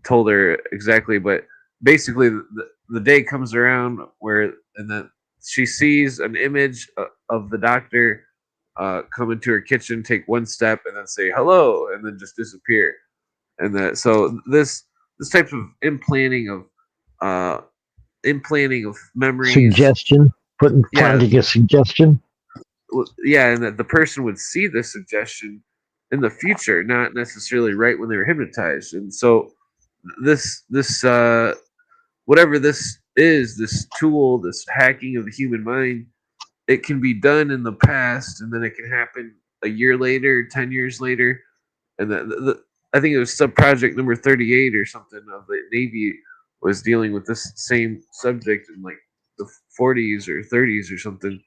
told her exactly, but basically the day comes around and then she sees an image of the doctor come into her kitchen, take one step, and then say hello, and then just disappear. And so this type of implanting of memories, suggestion, planting a suggestion. Yeah, and that the person would see the suggestion in the future, not necessarily right when they were hypnotized. And so this whatever this is, this tool, this hacking of the human mind, it can be done in the past, and then it can happen a year later, 10 years later, and I think it was subproject number 38 or something of the Navy was dealing with this same subject in like the 40s or 30s or something.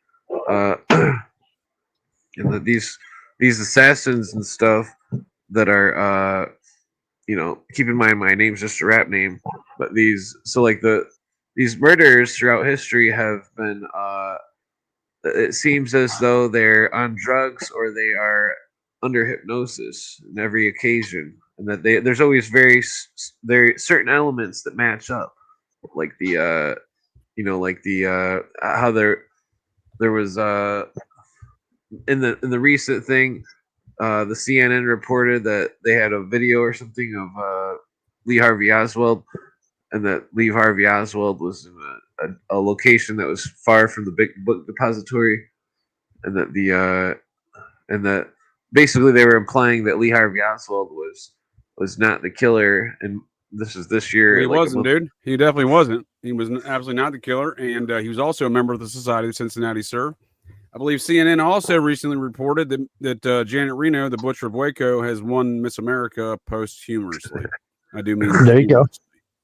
And that these assassins and stuff that are keep in mind my name's just a rap name, but these murderers throughout history have been it seems as though they're on drugs or they are under hypnosis in every occasion, and that there's always very certain elements that match up, like the how there was in the recent thing, the CNN reported that they had a video or something of Lee Harvey Oswald, and that Lee Harvey Oswald was in a location that was far from the big book depository, and that basically they were implying that Lee Harvey Oswald was not the killer, and this is this year. He wasn't, dude. He definitely wasn't. He was absolutely not the killer, and he was also a member of the Society of Cincinnati, sir. I believe CNN also recently reported that Janet Reno, the butcher of Waco, has won Miss America posthumously. I do mean there you go.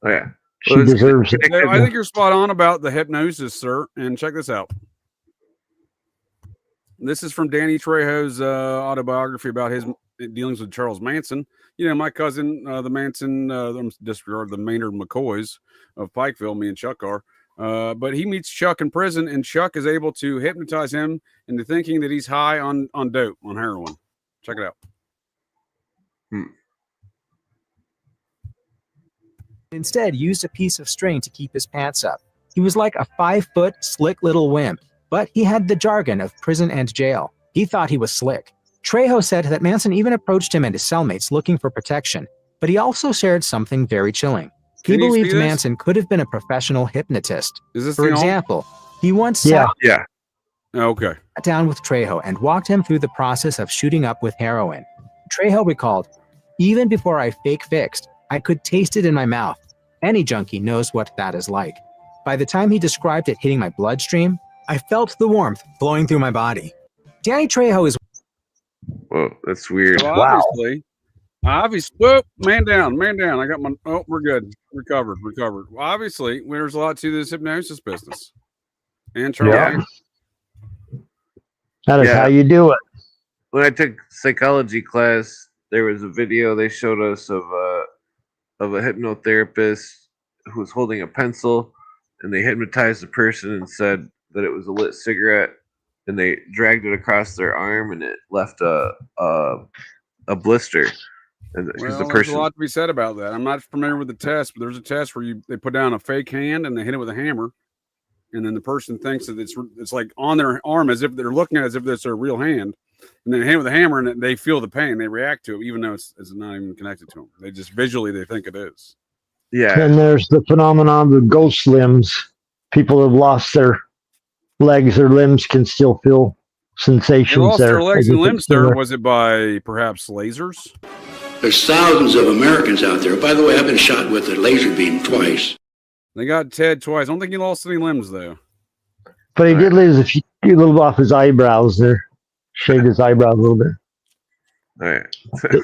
Oh, yeah. She deserves it. I think you're spot on about the hypnosis, sir. And check this out. This is from Danny Trejo's autobiography about his dealings with Charles Manson. You know, my cousin, the Manson, disregard the Maynard McCoys of Pikeville, me and Chuck are. But he meets Chuck in prison, and Chuck is able to hypnotize him into thinking that he's high on dope, on heroin. Check it out. Instead, used a piece of string to keep his pants up. He was like a 5-foot, slick little wimp, but he had the jargon of prison and jail. He thought he was slick. Trejo said that Manson even approached him and his cellmates looking for protection, but he also shared something very chilling. He believed Manson could have been a professional hypnotist. For example, he once sat down with Trejo and walked him through the process of shooting up with heroin. Trejo recalled, "Even before I fake fixed, I could taste it in my mouth. Any junkie knows what that is like. By the time he described it hitting my bloodstream, I felt the warmth flowing through my body." Danny Trejo is... Whoa, that's weird. So obviously, whoop, man down. I got my, we're good. Recovered. Well, obviously, there's a lot to this hypnosis business. And Charlie. Yeah. That is how you do it. When I took psychology class, there was a video they showed us of a hypnotherapist who was holding a pencil, and they hypnotized the person and said that it was a lit cigarette, and they dragged it across their arm, and it left a blister. And well, there's a lot to be said about that. I'm not familiar with the test, but there's a test where they put down a fake hand and they hit it with a hammer, and then the person thinks that it's like on their arm as if they're looking at it as if it's a real hand, and then hit it with a hammer and they feel the pain. They react to it, even though it's not even connected to them. They just visually they think it is. Yeah. And there's the phenomenon of ghost limbs. People have lost their legs or limbs can still feel sensations. They lost their legs and limbs there. Was it by perhaps lasers? There's thousands of Americans out there. By the way, I've been shot with a laser beam twice. They got Ted twice. I don't think he lost any limbs, though. But he did lose a few little off his eyebrows there. Shaved his eyebrows a little bit. All right.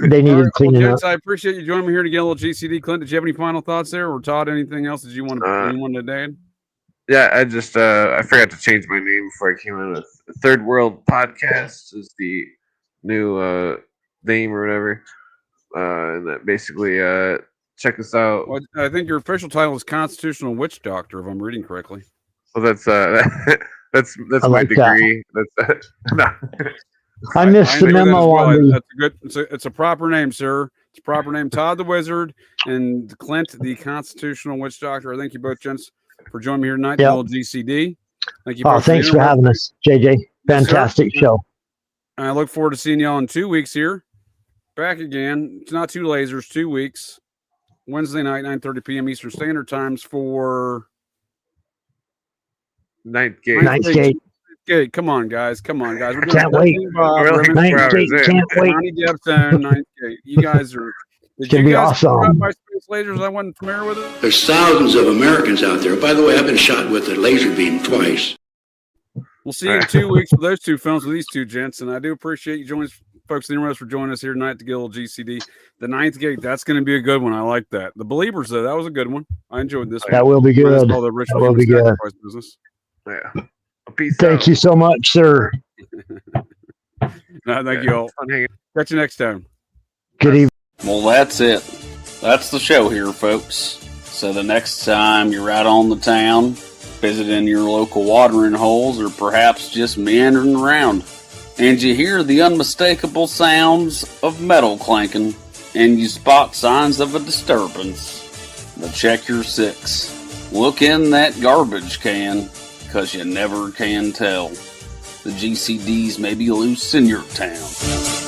They needed cleaning up. I appreciate you joining me here to get a little GCD. Clint, did you have any final thoughts there? Or Todd, anything else that you wanted to add? Yeah, I just I forgot to change my name before I came in with Third World Podcast is the new name or whatever. And that basically check us out. Well, I think your official title is Constitutional Witch Doctor, if I'm reading correctly. Well, that's that's my like degree. That's no. I missed the memo on That's a good. It's a proper name, sir. It's a proper name. Todd the Wizard and Clint the Constitutional Witch Doctor. I thank you both, gents, for joining me here tonight. The old GCD. Thank you. Thanks for having us, JJ. Fantastic show. I look forward to seeing y'all in 2 weeks here. Back again. It's not 2 lasers, 2 weeks. Wednesday night, 9:30 p.m. Eastern Standard Times for Ninth Gate. Ninth Gate. Come on, guys. We're can't wait. Ninth Gate. Can't wait. Johnny Depp's Ninth Gate. You guys are. It's gonna be awesome. By space lasers, I wasn't familiar with it. There's thousands of Americans out there. By the way, I've been shot with a laser beam twice. We'll see you in 2 weeks for those 2 films with these 2 gents, and I do appreciate you joining us, folks. Thank you very much for joining us here tonight to get a little GCD. The Ninth Gate, that's going to be a good one. I like that. The Believers, though, that was a good one. I enjoyed this That one. will be good. All the ritual That will be good. sacrifice business. Yeah. Peace Thank out. you so much, sir. No, thank you all. Catch you next time. Good evening. Well, that's it. That's the show here, folks. So the next time you're out on the town, visiting your local watering holes, or perhaps just meandering around, and you hear the unmistakable sounds of metal clanking, and you spot signs of a disturbance, now check your six. Look in that garbage can, because you never can tell. The GCDs may be loose in your town.